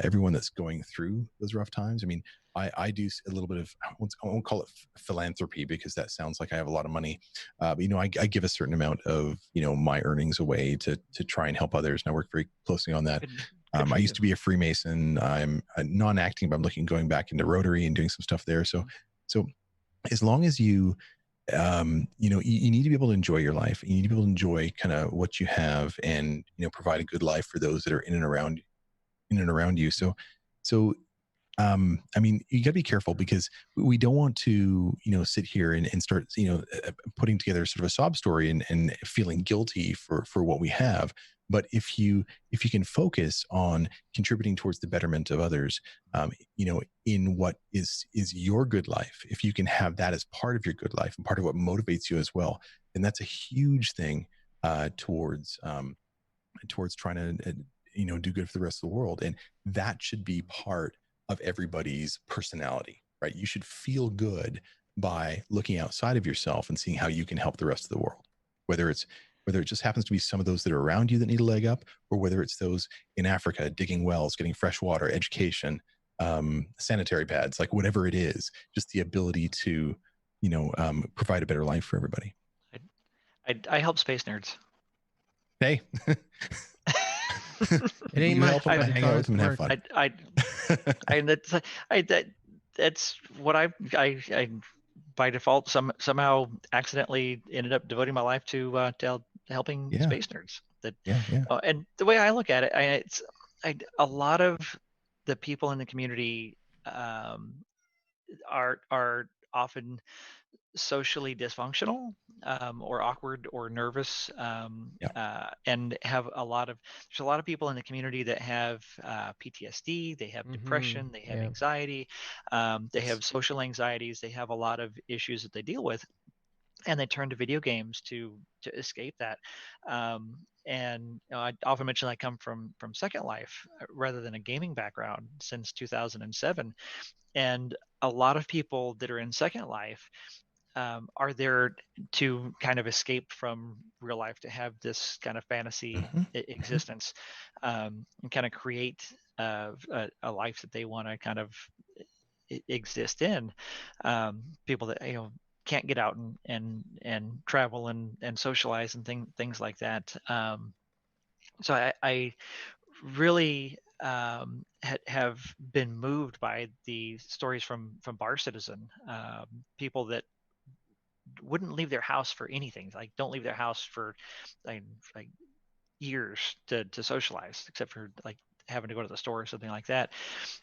everyone that's going through those rough times. I mean, I do a little bit of I won't call it philanthropy because that sounds like I have a lot of money, but I give a certain amount of my earnings away to try and help others, and I work very closely on that. Good I for used you. to be a Freemason. I'm non-acting, but I'm looking going back into Rotary and doing some stuff there. So as long as you need to be able to enjoy your life. You need to be able to enjoy kind of what you have, and provide a good life for those that are in and around you. So I mean, you got to be careful because we don't want to sit here and start putting together sort of a sob story and feeling guilty for what we have. But if you can focus on contributing towards the betterment of others, in what is your good life, if you can have that as part of your good life and part of what motivates you as well, then that's a huge thing towards trying to do good for the rest of the world. And that should be part of everybody's personality, right? You should feel good by looking outside of yourself and seeing how you can help the rest of the world, whether it just happens to be some of those that are around you that need a leg up, or whether it's those in Africa digging wells, getting fresh water, education, sanitary pads, like whatever it is, just the ability to provide a better life for everybody. I help space nerds. Hey, It ain't you help much, them, but it's hang out with honest them, and have work. fun. That's what I by default somehow accidentally ended up devoting my life to helping Yeah, space nerds. That yeah, yeah. And the way I look at it, a lot of the people in the community um, are often socially dysfunctional, or awkward or nervous, Yeah. and there's a lot of people in the community that have PTSD, they have Mm-hmm. depression, they have Yeah. anxiety, they Yes. have social anxieties, they have a lot of issues that they deal with, and they turn to video games to escape that. And I often mention I come from Second Life rather than a gaming background since 2007, and a lot of people that are in Second Life are there to kind of escape from real life, to have this kind of fantasy Mm-hmm. Mm-hmm. existence, and kind of create a life that they want to kind of exist in. People that can't get out and travel and socialize and things like that. So I really have been moved by the stories from Bar Citizen, people that wouldn't leave their house for anything, like don't leave their house for like, like years to socialize, except for like having to go to the store or something like that,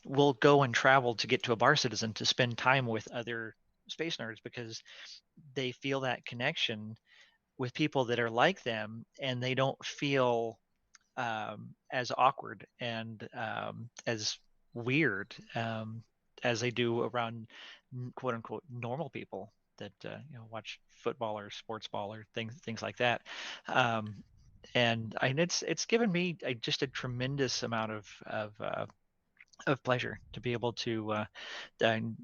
will go and travel to get to a Bar Citizen to spend time with other space nerds because they feel that connection with people that are like them, and they don't feel as awkward and as weird as they do around quote unquote normal people that watch football or sports ball or things like that. Um, and it's given me just a tremendous amount of pleasure to be able to uh, To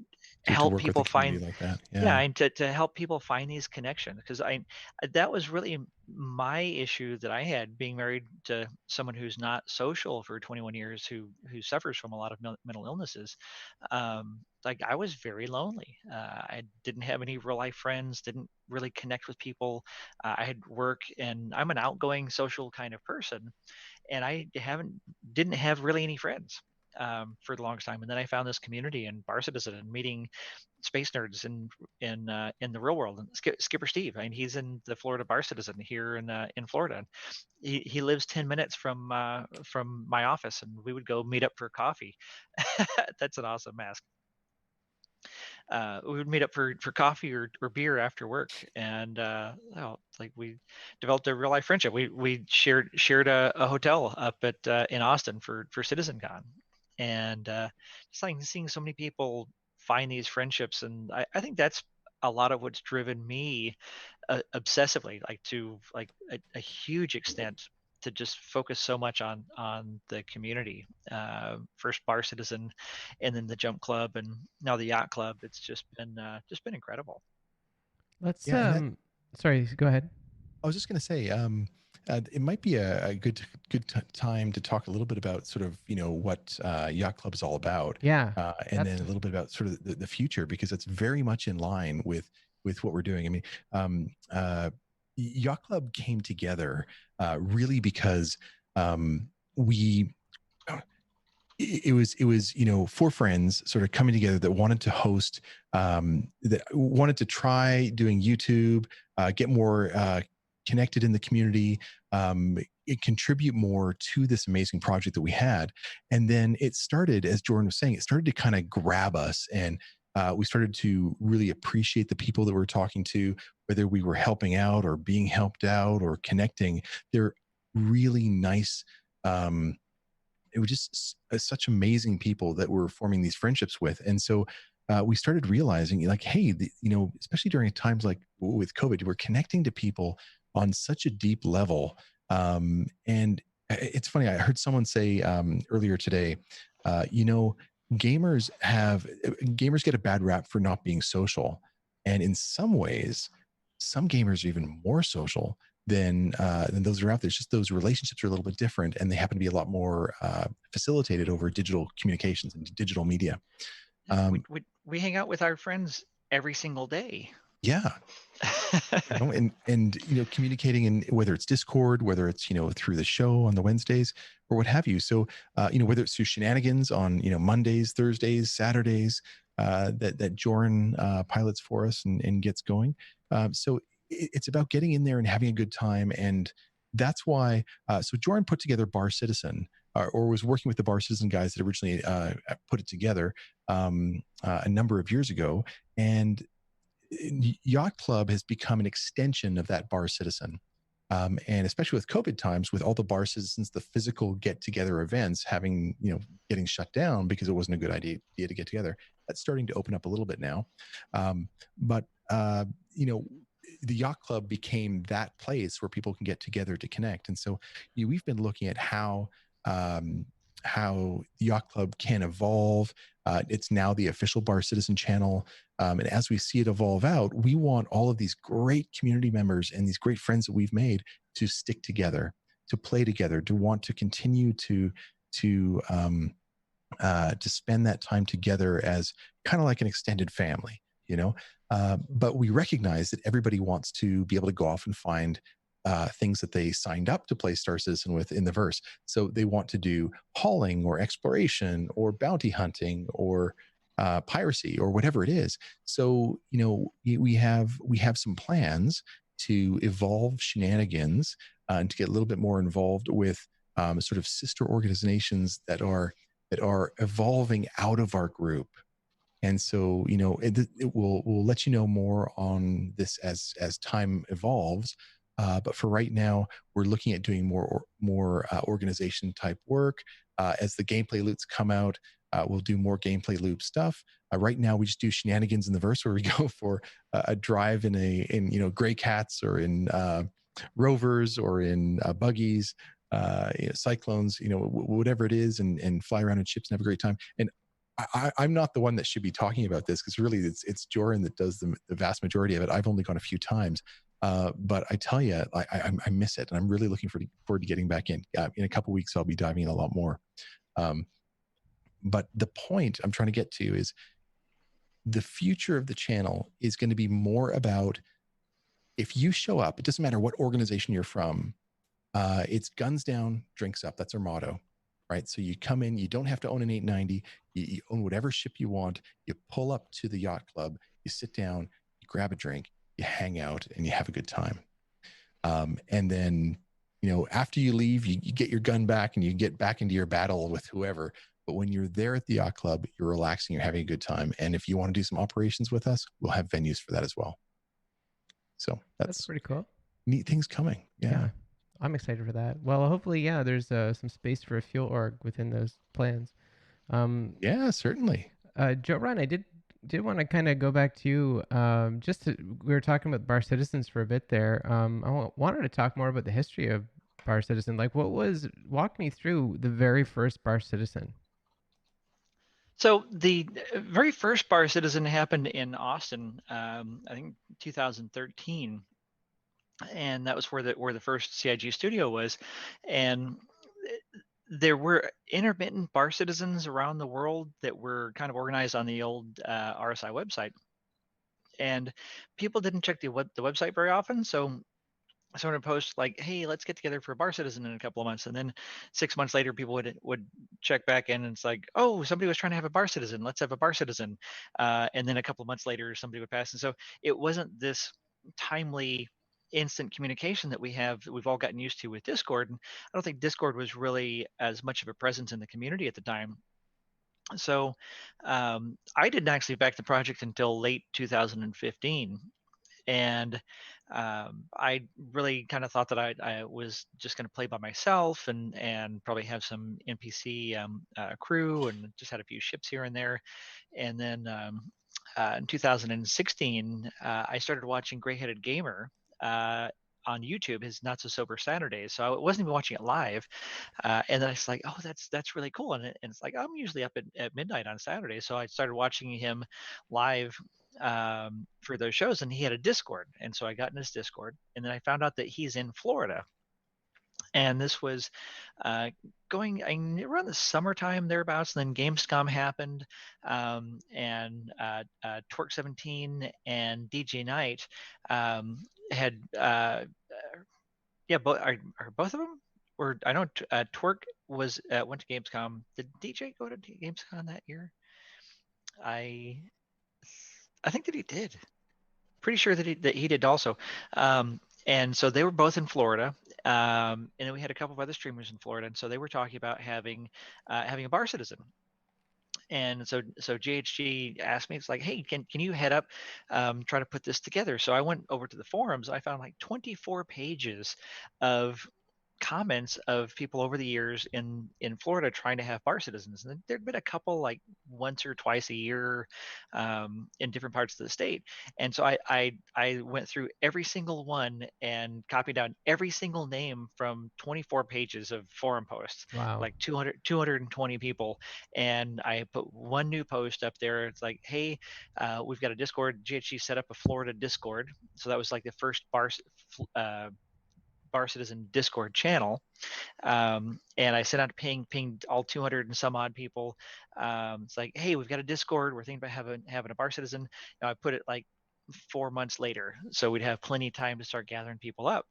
help work with a people community find, like that. yeah, Yeah. and to help people find these connections, because I that was really my issue that I had being married to someone who's not social for 21 years, who suffers from a lot of mental illnesses. Like I was very lonely. I didn't have any real life friends, didn't really connect with people. I had work, and I'm an outgoing social kind of person, and I haven't didn't have really any friends. for the longest time, and then I found this community in Bar Citizen and meeting space nerds in the real world. And Skipper Steve, I mean, he's in the Florida Bar Citizen here in Florida. He lives 10 minutes from my office, and we would go meet up for coffee. That's an awesome mask. We would meet up for coffee or beer after work, and like we developed a real life friendship. We shared a hotel up at in Austin for CitizenCon, and just like seeing so many people find these friendships, and I think that's a lot of what's driven me obsessively, like to like a huge extent, to just focus so much on the community. First Bar Citizen, and then the Jump Club, and now the Yacht Club. It's just been incredible. Let's Yeah, and that sorry, go ahead. I was just going to say, it might be a good time to talk a little bit about sort of what Yacht Club is all about, Yeah, and that's then a little bit about sort of the future, because it's very much in line with what we're doing. I mean, Yacht Club came together really because we it was four friends sort of coming together that wanted to host, that wanted to try doing YouTube, get more connected in the community, contribute more to this amazing project that we had. And then it started, as Jorunn was saying, it started to kind of grab us, and we started to really appreciate the people that we were talking to, whether we were helping out or being helped out or connecting. They're really nice. It was just such amazing people that we're forming these friendships with. And so we started realizing, like, hey, especially during times like with COVID, we're connecting to people on such a deep level. And it's funny, I heard someone say earlier today, gamers get a bad rap for not being social. And in some ways, some gamers are even more social than those are out there. It's just those relationships are a little bit different, and they happen to be a lot more facilitated over digital communications and digital media. We hang out with our friends every single day. Yeah. And communicating in, whether it's Discord, whether it's through the show on the Wednesdays or what have you. So whether it's through shenanigans on Mondays, Thursdays, Saturdays, that Jorunn pilots for us and gets going. So it's about getting in there and having a good time. And that's why, so Jorunn put together Bar Citizen, or was working with the Bar Citizen guys that originally put it together a number of years ago. And Yacht Club has become an extension of that Bar Citizen. And especially with COVID times, with all the Bar Citizens, the physical get together events having, getting shut down because it wasn't a good idea to get together. That's starting to open up a little bit now. But the Yacht Club became that place where people can get together to connect. And so we've been looking at how the Yacht Club can evolve. It's now the official Bar Citizen channel. And as we see it evolve out, we want all of these great community members and these great friends that we've made to stick together, to play together, to want to continue to spend that time together as kind of like an extended family, but we recognize that everybody wants to be able to go off and find things that they signed up to play Star Citizen with in the verse. So they want to do hauling or exploration or bounty hunting or piracy or whatever it is. So we have some plans to evolve shenanigans and to get a little bit more involved with sort of sister organizations that are evolving out of our group. And so we'll let you know more on this as time evolves. But for right now, we're looking at doing more organization type work. As the gameplay loops come out, we'll do more gameplay loop stuff. Right now, we just do shenanigans in the verse, where we go for a drive in gray cats, or in rovers, or in buggies, cyclones, whatever it is, and fly around in ships and have a great time. And I'm not the one that should be talking about this, because really it's Jorunn that does the vast majority of it. I've only gone a few times. But I tell you, I miss it, and I'm really looking forward to getting back in. In a couple of weeks, I'll be diving in a lot more. But the point I'm trying to get to is the future of the channel is going to be more about, if you show up, it doesn't matter what organization you're from, it's guns down, drinks up. That's our motto. right? So you come in, you don't have to own an 890. You own whatever ship you want. You pull up to the yacht club, you sit down, you grab a drink, you hang out, and you have a good time. And then, after you leave, you get your gun back and you get back into your battle with whoever. But when you're there at the yacht club, you're relaxing, you're having a good time. And if you want to do some operations with us, we'll have venues for that as well. So That's that's pretty cool. neat things coming. Yeah. I'm excited for that. Well, hopefully, yeah, there's some space for a fuel org within those plans. Yeah, certainly. Jorunn, I did want to kind of go back to you. We were talking about Bar Citizens for a bit there. Wanted to talk more about the history of Bar Citizen. Like, walk me through the very first Bar Citizen. So the very first Bar Citizen happened in Austin, I think 2013, and that was where the first CIG studio was, and there were intermittent Bar Citizens around the world that were kind of organized on the old RSI website, and people didn't check the website very often, so someone would post like, "Hey, let's get together for a Bar Citizen in a couple of months," and then 6 months later, people would check back in, and it's like, "Oh, somebody was trying to have a Bar Citizen. Let's have a Bar Citizen," and then a couple of months later, somebody would pass, and so it wasn't this timely, instant communication that we've all gotten used to with Discord. And I don't think Discord was really as much of a presence in the community at the time. So I didn't actually back the project until late 2015, and I really kind of thought that I was just going to play by myself and probably have some NPC crew and just had a few ships here and there. And then in 2016, I started watching Gray Headed Gamer. On YouTube, his Not So Sober Saturdays. So I wasn't even watching it live, and then I was like, "Oh, that's really cool." And it's like I'm usually up at midnight on Saturday, so I started watching him live for those shows, and he had a Discord, and so I got in his Discord, and then I found out that he's in Florida, and this was going around the summertime thereabouts. And then Gamescom happened, and Twerk 17 and DJ Knight had yeah, are both of them? Or I know Twerk was went to Gamescom. Did DJ go to Gamescom that year? I think that he did. Pretty sure that he did also. And so they were both in Florida, and then we had a couple of other streamers in Florida, and so they were talking about having a Bar Citizen. And so GHG asked me, it's like, "Hey, can you head up, try to put this together?" So I went over to the forums. I found like 24 pages of comments of people over the years in Florida trying to have Bar Citizens, and there'd been a couple like once or twice a year in different parts of the state. And so I went through every single one and copied down every single name from 24 pages of forum posts, Wow. like 220 people, and I put one new post up there. It's like, "Hey, we've got a Discord. GHG set up a Florida Discord," so that was like the first Bar Citizen Discord channel, and I sent out a pinged all 200 and some odd people. It's like, "Hey, we've got a Discord. We're thinking about having a Bar Citizen." I put it like 4 months later, so we'd have plenty of time to start gathering people up.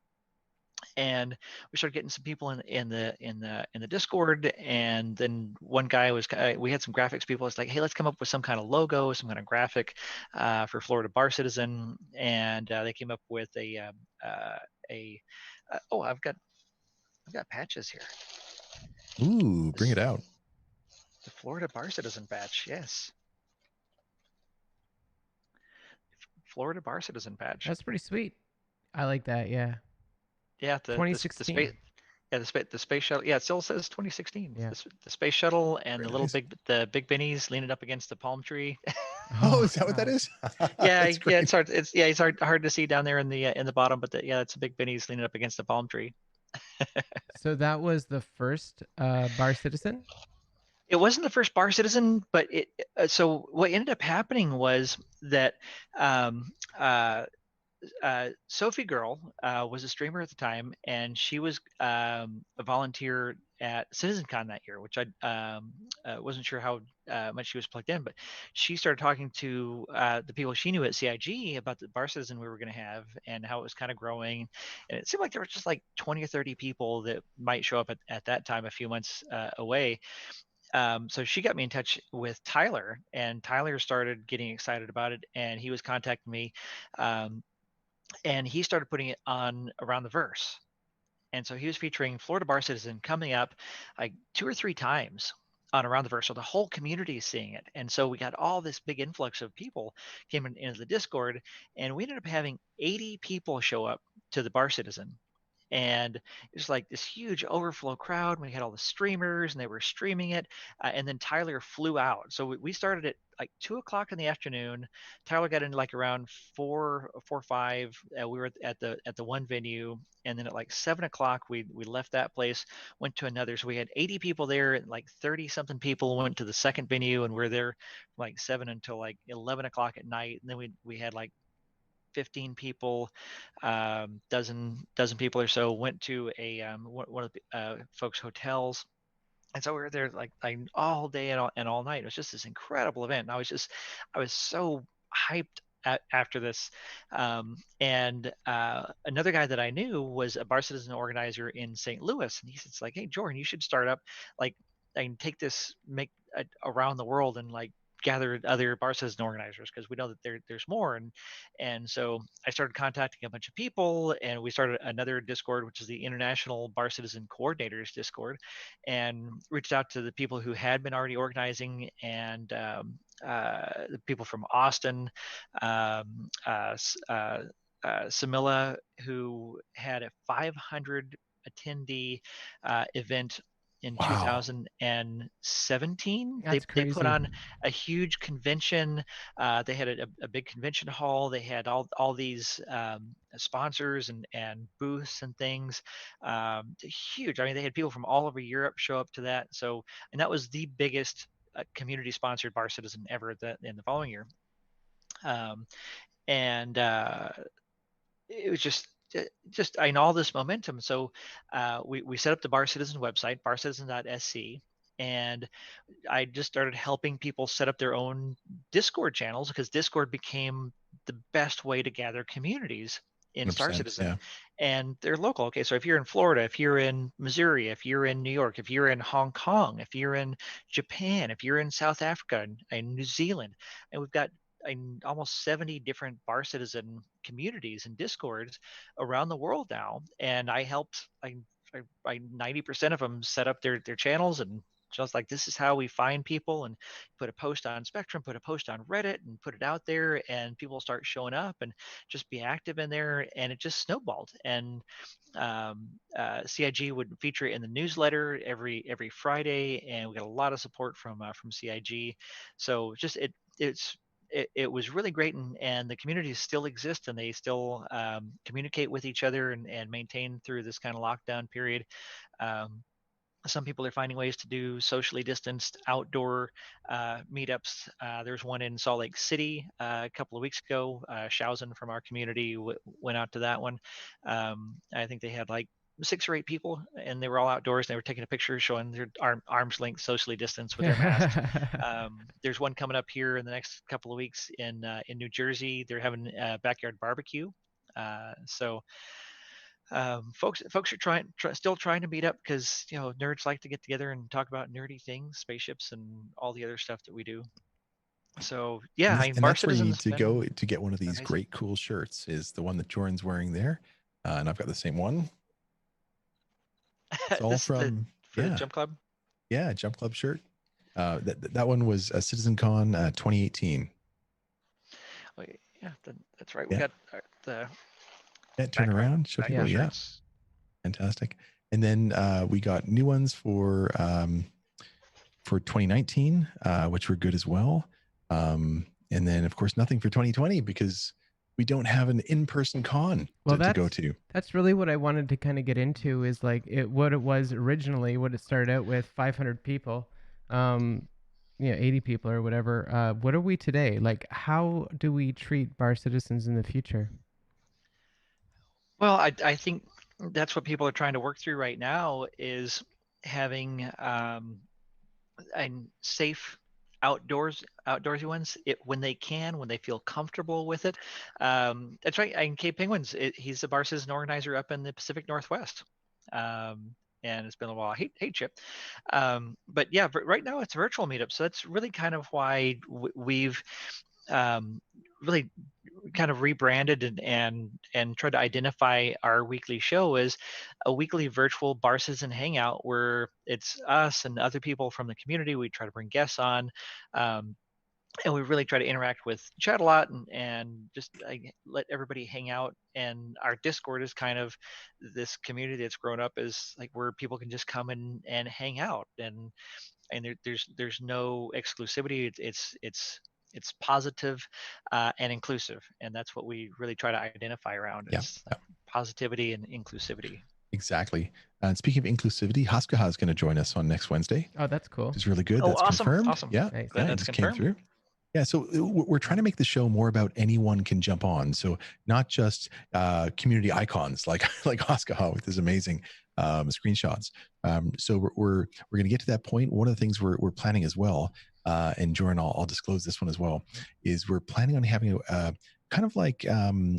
And we started getting some people in the Discord, and then one guy we had some graphics people. It's like, "Hey, let's come up with some kind of logo, some kind of graphic for Florida Bar Citizen," and they came up with oh, I've got patches here. Ooh, bring it out. The Florida Bar Citizen patch, yes. Florida Bar Citizen patch. That's pretty sweet. I like that. Yeah. Yeah, the 2016. space. Yeah, the space shuttle. Yeah, it still says 2016. Yeah. The space shuttle and Very the little nice. big bennies leaning up against the palm tree. Oh, is that what that God. is? Yeah, That's great. it's hard. It's hard to see down there in the bottom, but yeah, it's a big bennies leaning up against the palm tree. So that was the first Bar Citizen? It wasn't the first Bar Citizen, but so what ended up happening was that um, uh, Sophie Girl was a streamer at the time, and she was a volunteer at CitizenCon that year, which I wasn't sure how much she was plugged in, but she started talking to the people she knew at CIG about the bar citizen we were going to have and how it was kind of growing. And it seemed like there was just like 20 or 30 people that might show up at that time, a few months away. So she got me in touch with Tyler, and Tyler started getting excited about it, and he was contacting me. And he started putting it on Around the Verse. And so he was featuring Florida Bar Citizen coming up like 2 or 3 times on Around the Verse. So the whole community is seeing it. And so we got all this big influx of people came into the Discord, and we ended up having 80 people show up to the Bar Citizen. And it was like this huge overflow crowd. We had all the streamers, and they were streaming it. And then Tyler flew out. So we started at like 2 o'clock in the afternoon. Tyler got in like around 4 or 5. We were at the one venue, and then at like 7 o'clock we left that place, went to another. So we had 80 people there, and like 30 something people went to the second venue, and we're there from like 7 until like 11 o'clock at night. And then we had like 15 people, dozen people or so went to a one of the folks' hotels. And so we were there like all day and all night. It was just this incredible event. And I was so hyped after this. And another guy that I knew was a bar citizen organizer in St. Louis. And he said, like, hey, Jordan, you should start up like, and take this, make around the world and like gather other bar citizen organizers, because we know that there's more. And so I started contacting a bunch of people, and we started another Discord, which is the International Bar Citizen Coordinators Discord, and reached out to the people who had been already organizing, and the people from Austin, Samila, who had a 500 attendee event in Wow. 2017. That's They put crazy. on a huge convention. They had a big convention hall. They had all these sponsors and booths and things. Huge. I mean, they had people from all over Europe show up to that. So, and that was the biggest community sponsored bar citizen ever in the following year. And it was just in all this momentum. So we set up the Bar Citizen website, barcitizen.sc, and I just started helping people set up their own Discord channels, because Discord became the best way to gather communities in Star 100%. Citizen, Yeah. and they're local. Okay, so if you're in Florida, if you're in Missouri, if you're in New York, if you're in Hong Kong, if you're in Japan, if you're in South Africa and New Zealand, and we've got almost 70 different Bar Citizen communities and Discords around the world now, and I helped 90% of them set up their channels, and just like, this is how we find people, and put a post on Spectrum, put a post on Reddit, and put it out there, and people start showing up and just be active in there, and it just snowballed. And CIG would feature it in the newsletter every Friday, and we got a lot of support from CIG. So just it was really great, and the communities still exist, and they still communicate with each other and maintain through this kind of lockdown period. Um, some people are finding ways to do socially distanced outdoor meetups. There's one in Salt Lake City a couple of weeks ago. Shausen from our community went out to that one. I think they had like 6 or 8 people, and they were all outdoors. And they were taking a picture showing their arms length socially distanced with their masks. There's one coming up here in the next couple of weeks in New Jersey. They're having a backyard barbecue. So folks are still trying to meet up, because nerds like to get together and talk about nerdy things, spaceships, and all the other stuff that we do. So yeah, I mean, And Bar that's where you need Citizen's to been go to get one of these amazing. great, cool shirts. Is the one that Jorunn's wearing there, and I've got the same one. It's all This is from for the yeah, Jump Club. yeah, Jump Club shirt. That one was CitizenCon 2018. Wait, yeah, that's right. We Yeah, got the yeah. Turn background around, show people. Yeah. Yeah, shirts. fantastic. And then we got new ones for 2019, which were good as well. And then, of course, nothing for 2020 because we don't have an in-person con Well, to go to. that's really what I wanted to kind of get into, is like what it was originally, what it started out with, 500 people, 80 people or whatever. What are we today? Like, how do we treat bar citizens in the future? Well, I think that's what people are trying to work through right now is having and safe outdoorsy ones when they can, when they feel comfortable with it. That's right. And Cape Penguins, he's the bar citizen organizer up in the Pacific Northwest. And it's been a while. Hey Chip. But yeah, right now it's virtual meetup. So that's really kind of why we've really kind of rebranded and tried to identify our weekly show as a weekly virtual bar citizen hangout where it's us and other people from the community. We try to bring guests on, and we really try to interact with chat a lot and just let everybody hang out. And our Discord is kind of this community that's grown up as like where people can just come and hang out, and there's no exclusivity. It's positive and inclusive, and that's what we really try to identify around Yeah, is like positivity and inclusivity. exactly. And speaking of inclusivity, Haskaha is going to join us on next Wednesday, Oh, that's which cool. is really good. Oh, That's awesome, confirmed. awesome. Yeah, Nice. Glad yeah, it that's just came confirmed. through. Yeah, so we're trying to make the show more about anyone can jump on. So not just community icons like like Haskaha with his amazing screenshots. So we're going to get to that point. One of the things we're planning as well, and Jorunn, I'll disclose this one as well, is we're planning on having a kind of like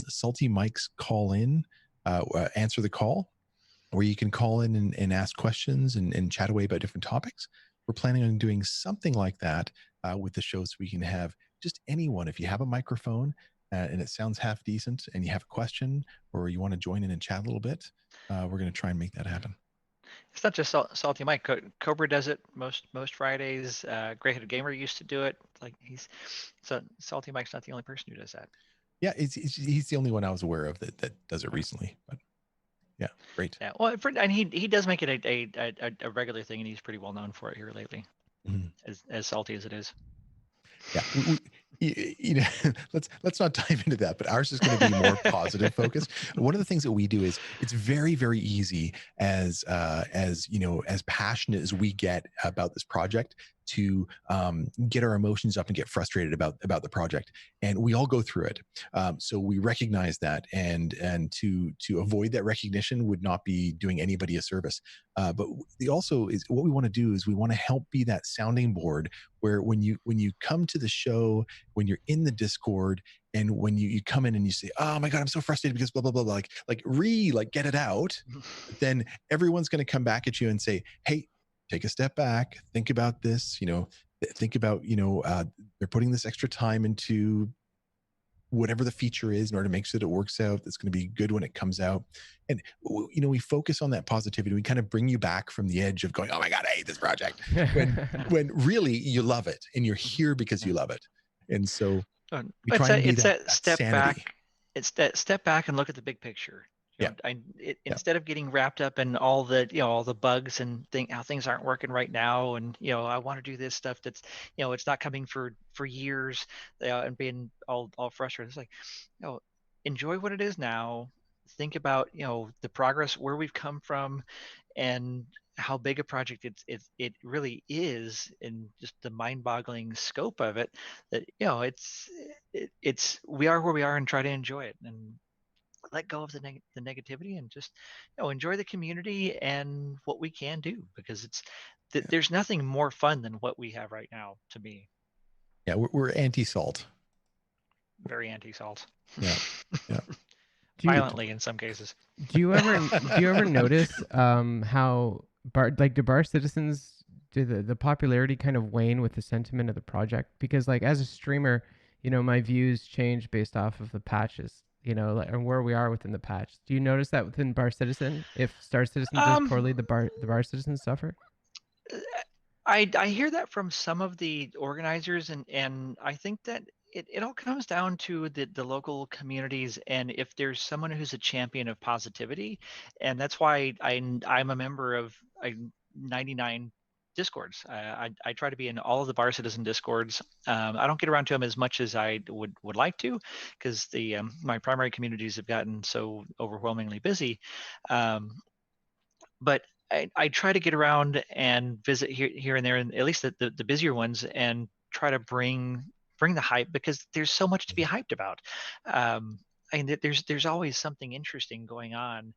Salty Mike's call in, answer the call, where you can call in and ask questions and chat away about different topics. We're planning on doing something like that with the show so we can have just anyone, if you have a microphone and it sounds half decent and you have a question or you want to join in and chat a little bit, we're going to try and make that happen. It's not just Salty Mike. Cobra does it most Fridays. Greyheaded Gamer used to do it. Like so Salty Mike's not the only person who does that. Yeah, he's the only one I was aware of that does it recently. But yeah, great. Yeah, well, and he does make it a regular thing, and he's pretty well known for it here lately, as salty as it is. Yeah, you know, let's not dive into that, but ours is going to be more positive focused. One of the things that we do is it's very easy as you know, as passionate as we get about this project to get our emotions up and get frustrated about the project, and we all go through it. So we recognize that, and to avoid that recognition would not be doing anybody a service. But the also is what we want to do is we want to help be that sounding board where when you come to the show, when you're in the Discord, and when you come in and you say, oh my God, I'm so frustrated because blah blah blah, like get it out, then everyone's going to come back at you and say, hey, take a step back, think about this, you know, think about, you know, they're putting this extra time into whatever the feature is in order to make sure that it works out, that's going to be good when it comes out. And you know, we focus on that positivity. We kind of bring you back from the edge of going, oh my God, I hate this project, when really you love it and you're here because you love it. And so we try and be that step sanity. back. It's that step back and look at the big picture. You Yeah. know, instead of getting wrapped up in all the, you know, all the bugs and how things aren't working right now, and you know, I want to do this stuff that's, you know, it's not coming for years, and being all frustrated. It's like, you know, enjoy what it is now. Think about, you know, the progress, where we've come from, and how big a project it really is, and just the mind-boggling scope of it. That, you know, it's we are where we are, and try to enjoy it and let go of the negativity, and just, you know, enjoy the community and what we can do, because there's nothing more fun than what we have right now, to me. Yeah, we're anti-salt. Very anti-salt. Yeah. Violently in some cases. Do you ever notice how do bar citizens, do the popularity kind of wane with the sentiment of the project? Because like as a streamer, you know, my views change based off of the patches, you know, like, and where we are within the patch. Do you notice that within Bar Citizen? If Star Citizen does poorly, the bar citizens suffer? I hear that from some of the organizers, and I think that it all comes down to the local communities, and if there's someone who's a champion of positivity. And that's why I'm a member of 99 discords. I try to be in all of the bar citizen discords. I don't get around to them as much as I would like to, because the my primary communities have gotten so overwhelmingly busy. But I try to get around and visit here and there, and at least the busier ones, and try to bring the hype, because there's so much to be hyped about. there's always something interesting going on,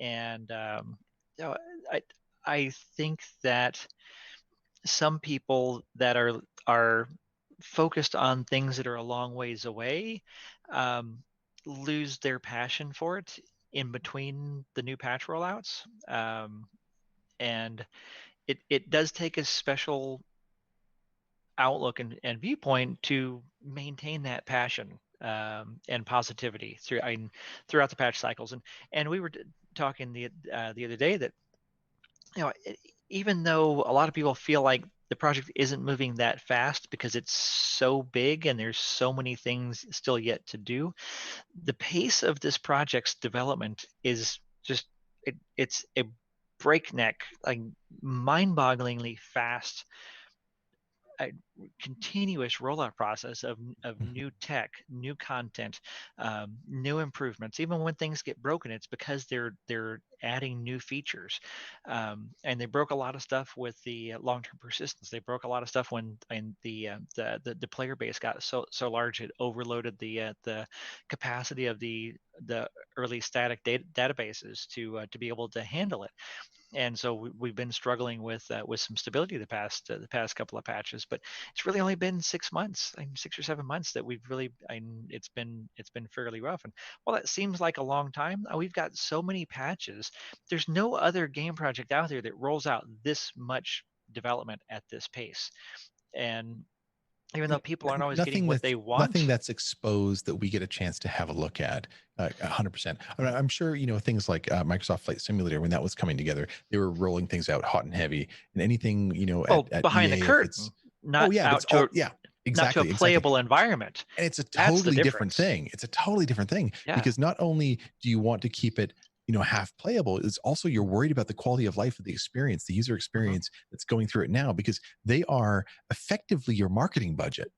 and you know, I I think that some people that are focused on things that are a long ways away um, lose their passion for it in between the new patch rollouts, and it does take a special outlook and viewpoint to maintain that passion and positivity throughout the patch cycles. And we were talking the other day that even though a lot of people feel like the project isn't moving that fast because it's so big and there's so many things still yet to do, the pace of this project's development is just it's a breakneck, like mind-bogglingly fast, a continuous rollout process of new tech, new content, new improvements. Even when things get broken, it's because they're adding new features, and they broke a lot of stuff with the long-term persistence. They broke a lot of stuff when the player base got so large it overloaded the capacity of the early static databases to be able to handle it. And so we've been struggling with some stability the past couple of patches, but it's really only been 6 months, 6 or 7 months that we've really, it's been fairly rough. And while that seems like a long time, we've got so many patches. There's no other game project out there that rolls out this much development at this pace. And even though And people aren't always getting nothing what that's they nothing want, that's exposed that we get a chance to have a look at 100%. I'm sure things like Microsoft Flight Simulator, when that was coming together, they were rolling things out hot and heavy, and anything well, at behind the EA, if it's curtain, oh not yeah, but it's out to all yeah, not to a exactly. playable environment. And it's a That's the totally different difference. thing. It's a totally different thing, Yeah. because not only do you want to keep it half playable, it's also you're worried about the quality of life of the experience, the user Mhm. experience that's going through it now, because they are effectively your marketing budget,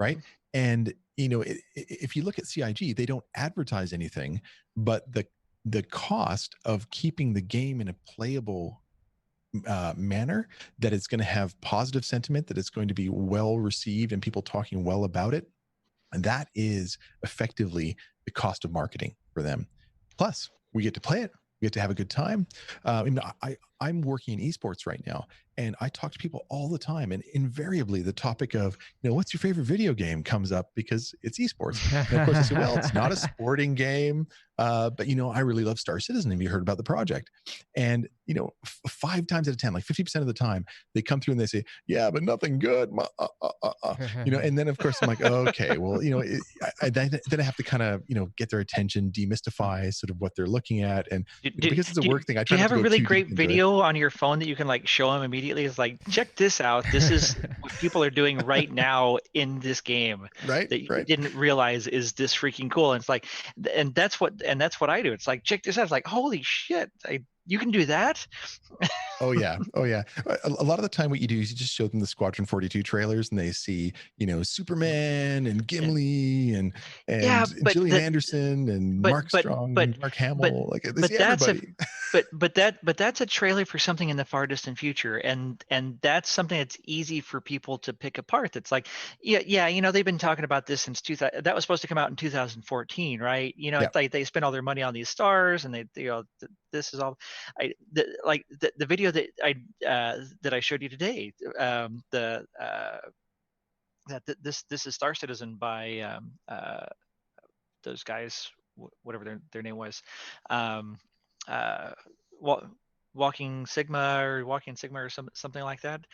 right? And if you look at CIG, they don't advertise anything, but the cost of keeping the game in a playable manner, that it's going to have positive sentiment, that it's going to be well received and people talking well about it, and that is effectively the cost of marketing for them. Plus, we get to play it. We get to have a good time. I'm working in esports right now, and I talk to people all the time, and invariably the topic of, what's your favorite video game comes up, because it's esports. And of course, I say, well, it's not a sporting game, but I really love Star Citizen. Have you heard about the project? And 5 times out of 10, like 50% of the time, they come through and they say, yeah, but nothing good. And then of course I'm like, oh, okay, well, then I have to kind of, get their attention, demystify sort of what they're looking at. And because it's a work thing, I Do try you not have to a go really too deep great into it. video on your phone that you can like show them immediately? It's like, check this out. This is what people are doing right now in this game Right. that you Right. didn't realize is this freaking cool. And it's like, and that's what I do. It's like, check this out. It's like, holy shit, you can do that. Oh yeah. Oh yeah. A lot of the time what you do is you just show them the Squadron 42 trailers, and they see, Superman and And Gimli and yeah, Gillian Anderson and but Mark but Strong but and Mark but Hamill. Like, they but see that's a everybody. but that's a trailer for something in the far distant future, and that's something that's easy for people to pick apart. That's like, yeah, they've been talking about this since 2000. That was supposed to come out in 2014, right? Yeah. It's like they spent all their money on these stars, and this is all. The video that I showed you today, the this is Star Citizen by those guys, whatever their name was, um, uh, Walking Sigma or something like that.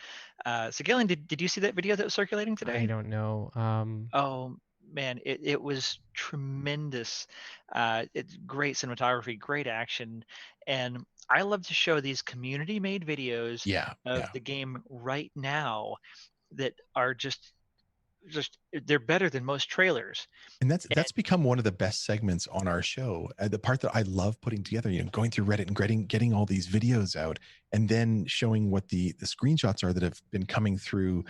Segellion, did you see that video that was circulating I today? don't know. Oh man, it was tremendous. It's great cinematography, great action, and I love to show these community-made videos Yeah. of Yeah. the game right now that are just they're better than most trailers. And that's become one of the best segments on our show. The part that I love putting together, going through Reddit and getting all these videos out, and then showing what the screenshots are that have been coming through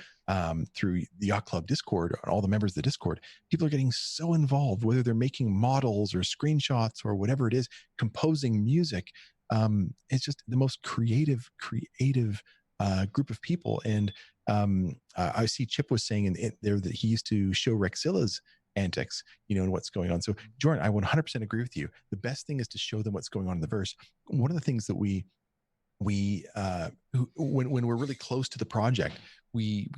through the Yacht Club Discord, and all the members of the Discord. People are getting so involved, whether they're making models or screenshots or whatever it is, composing music. It's just the most creative group of people. And I see Chip was saying in there that he used to show Rexillas, antics, and what's going on. So Jorunn, I 100% agree with you. The best thing is to show them what's going on in the verse. One of the things that we when we're really close to the project, we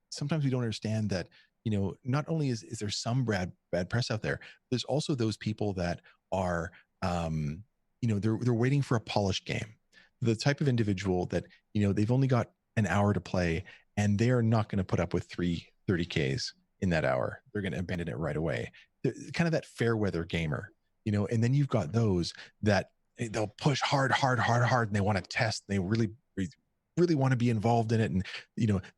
sometimes we don't understand that, not only is there some bad press out there, there's also those people that are, they're waiting for a polished game. The type of individual that, they've only got an hour to play, and they are not going to put up with 30Ks in that hour. They're going to abandon it right away. They're kind of that fair weather gamer, and then you've got those that they'll push hard, and they want to test. They really want to be involved in it, and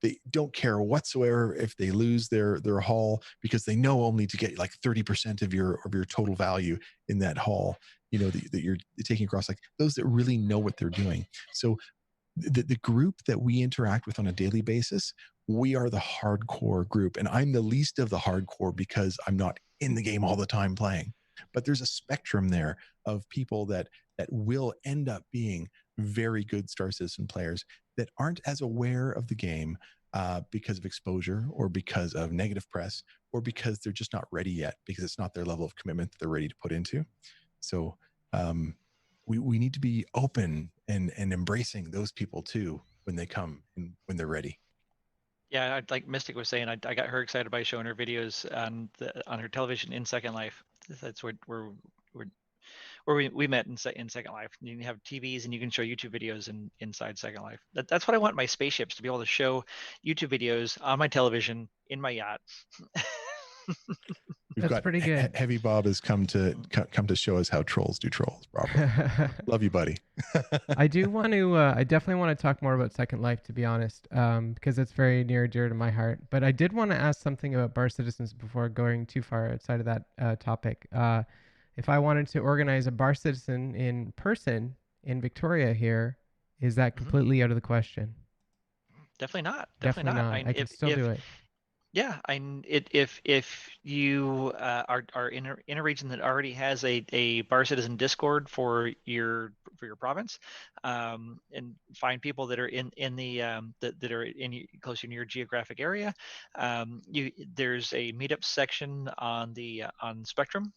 they don't care whatsoever if they lose their haul, because they know only to get like 30% of your total value in that haul, that you're taking across. Like those that really know what they're doing. So the group that we interact with on a daily basis, we are the hardcore group, and I'm the least of the hardcore because I'm not in the game all the time playing. But there's a spectrum there of people that will end up being very good Star Citizen players that aren't as aware of the game because of exposure, or because of negative press, or because they're just not ready yet, because it's not their level of commitment that they're ready to put into. So we need to be open and embracing those people too when they come and when they're ready. Yeah, like Mystic was saying, I got her excited by showing her videos on her television in Second Life. That's where we met in Second Life. You can have TVs and you can show YouTube videos inside Second Life. That's what I want my spaceships to be able to show, YouTube videos on my television in my yacht. We've got pretty good. Heavy Bob has come to show us how trolls do trolls properly. Love you, buddy. I do want to. I definitely want to talk more about Second Life, to be honest, because it's very near and dear to my heart. But I did want to ask something about bar citizens before going too far outside of that topic. If I wanted to organize a bar citizen in person in Victoria here, is that completely out of the question? Definitely not. Definitely not. I can still do it. Yeah, if you are in a region that already has a bar citizen Discord for your province, and find people that are in the that are in close in your geographic area, there's a meetup section on Spectrum.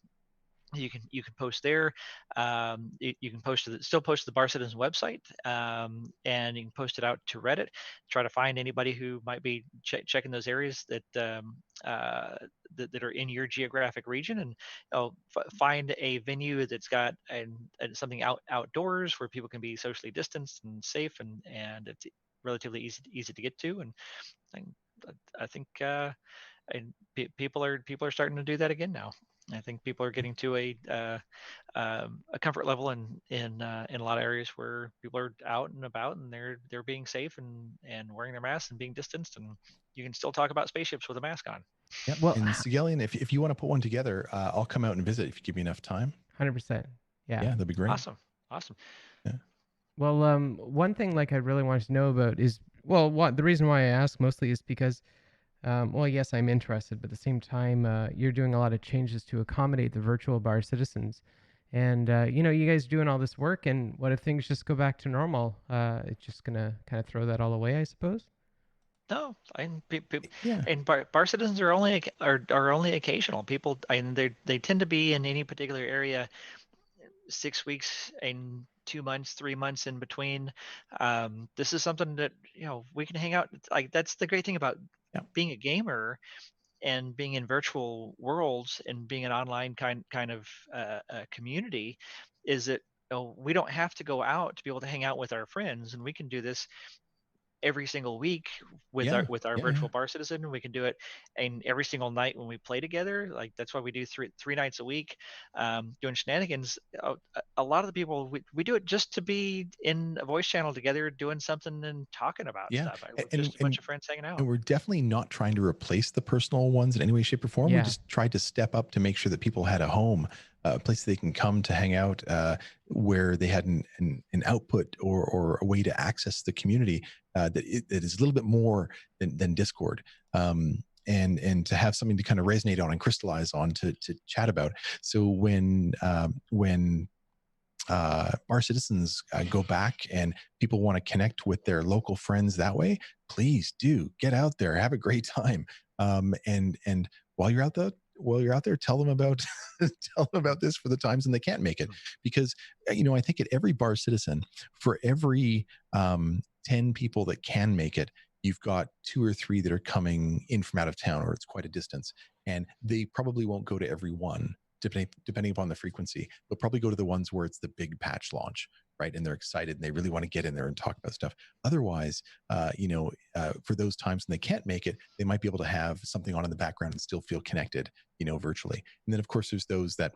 You can post there. You can still post to the Bar Citizens website, and you can post it out to Reddit. Try to find anybody who might be checking those areas that are in your geographic region, and find a venue that's got something outdoors where people can be socially distanced and safe, and it's relatively easy to get to. And I think and people are starting to do that again now. I think people are getting to a comfort level in a lot of areas where people are out and about, and they're being safe and wearing their masks and being distanced, and you can still talk about spaceships with a mask on. Yep. Well, And Segellion, if you want to put one together, I'll come out and visit if you give me enough time. 100%. Yeah. Yeah, that'd be great. Awesome. Yeah. Well, one thing like I really wanted to know about is, well, the reason why I ask mostly is because, well, yes, I'm interested, but at the same time, you're doing a lot of changes to accommodate the virtual bar citizens. And, you guys doing all this work, and what if things just go back to normal? It's just going to kind of throw that all away, I suppose? No, Yeah. and bar citizens are only occasional. People, and they tend to be in any particular area 6 weeks and 2 months, 3 months in between. This is something that we can hang out. Like that's the great thing about being a gamer and being in virtual worlds and being an online kind of community, is that we don't have to go out to be able to hang out with our friends, and we can do this every single week with our virtual bar citizen. We can do it, and every single night when we play together. Like that's why we do three nights a week, doing shenanigans. A lot of the people, we do it just to be in a voice channel together doing something and talking about stuff. Just a bunch of friends hanging out. And we're definitely not trying to replace the personal ones in any way, shape, or form. Yeah. We just tried to step up to make sure that people had a home, a place they can come to hang out, where they had an output or a way to access the community that is a little bit more than Discord. And to have something to kind of resonate on and crystallize on to chat about. So when bar citizens go back and people want to connect with their local friends that way, please do get out there, have a great time. And while you're out while you're out there, tell them about tell them about this for the times when they can't make it, because I think at every bar citizen, for every 10 people that can make it, you've got 2 or 3 that are coming in from out of town, or it's quite a distance, and they probably won't go to every one. Depending upon the frequency, they'll probably go to the ones where it's the big patch launch, right? And they're excited and they really want to get in there and talk about stuff. Otherwise, for those times when they can't make it, they might be able to have something on in the background and still feel connected, virtually. And then, of course, there's those that,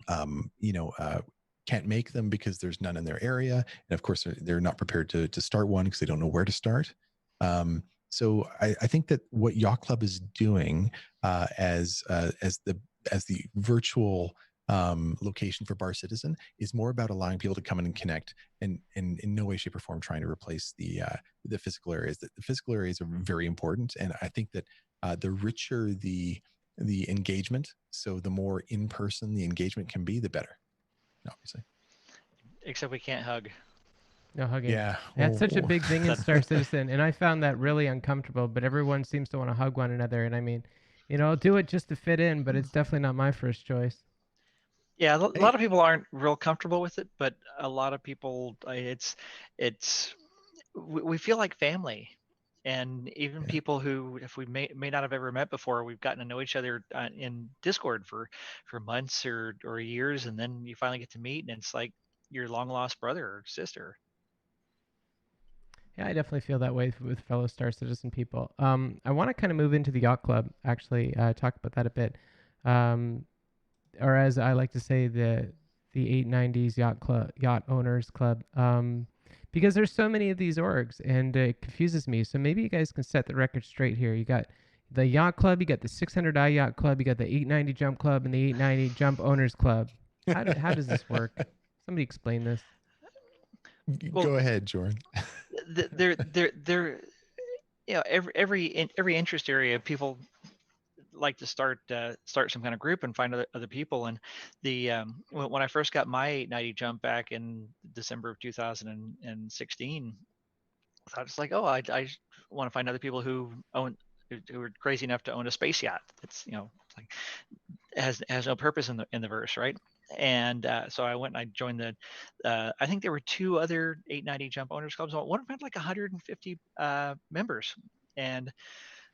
um, you know, uh, can't make them because there's none in their area, and of course they're not prepared to start one because they don't know where to start. So I think that what Yacht Club is doing, as the virtual location for Bar Citizen, is more about allowing people to come in and connect, and in no way, shape, or form trying to replace the physical areas. The physical areas are very important, and I think that the richer the engagement, so the more in person the engagement can be, the better. Obviously. Except we can't hug. No hugging. Yeah. That's such a Oh. big thing in Star Citizen, and I found that really uncomfortable. But everyone seems to want to hug one another, and I mean, I'll do it just to fit in, but it's definitely not my first choice. Yeah, a Hey. lot of people aren't real comfortable with it, but a lot of people, it's we feel like family. And even Yeah. people who, if we may not have ever met before, we've gotten to know each other in Discord for months or years, and then you finally get to meet, and it's like your long lost brother or sister. Yeah, I definitely feel that way with fellow Star Citizen people. I want to kind of move into the Yacht Club, actually, talk about that a bit. Um, or as I like to say, the 890s Yacht Owners Club. Because there's so many of these orgs, and it confuses me. So maybe you guys can set the record straight here. You got the Yacht Club, you got the 600i Yacht Club, you got the 890 Jump Club, and the 890 Jump Owners Club. How does this work? Somebody explain this. Well, Go ahead, Jorunn. they're every interest area, people like to start some kind of group and find other people. And the when I first got my 890 jump back in December of 2016, I thought it's like, oh, I want to find other people who are crazy enough to own a space yacht. That's like has no purpose in the verse, right? And so I went and I joined I think there were 2 other 890 jump owners clubs. One of them had like 150 members, and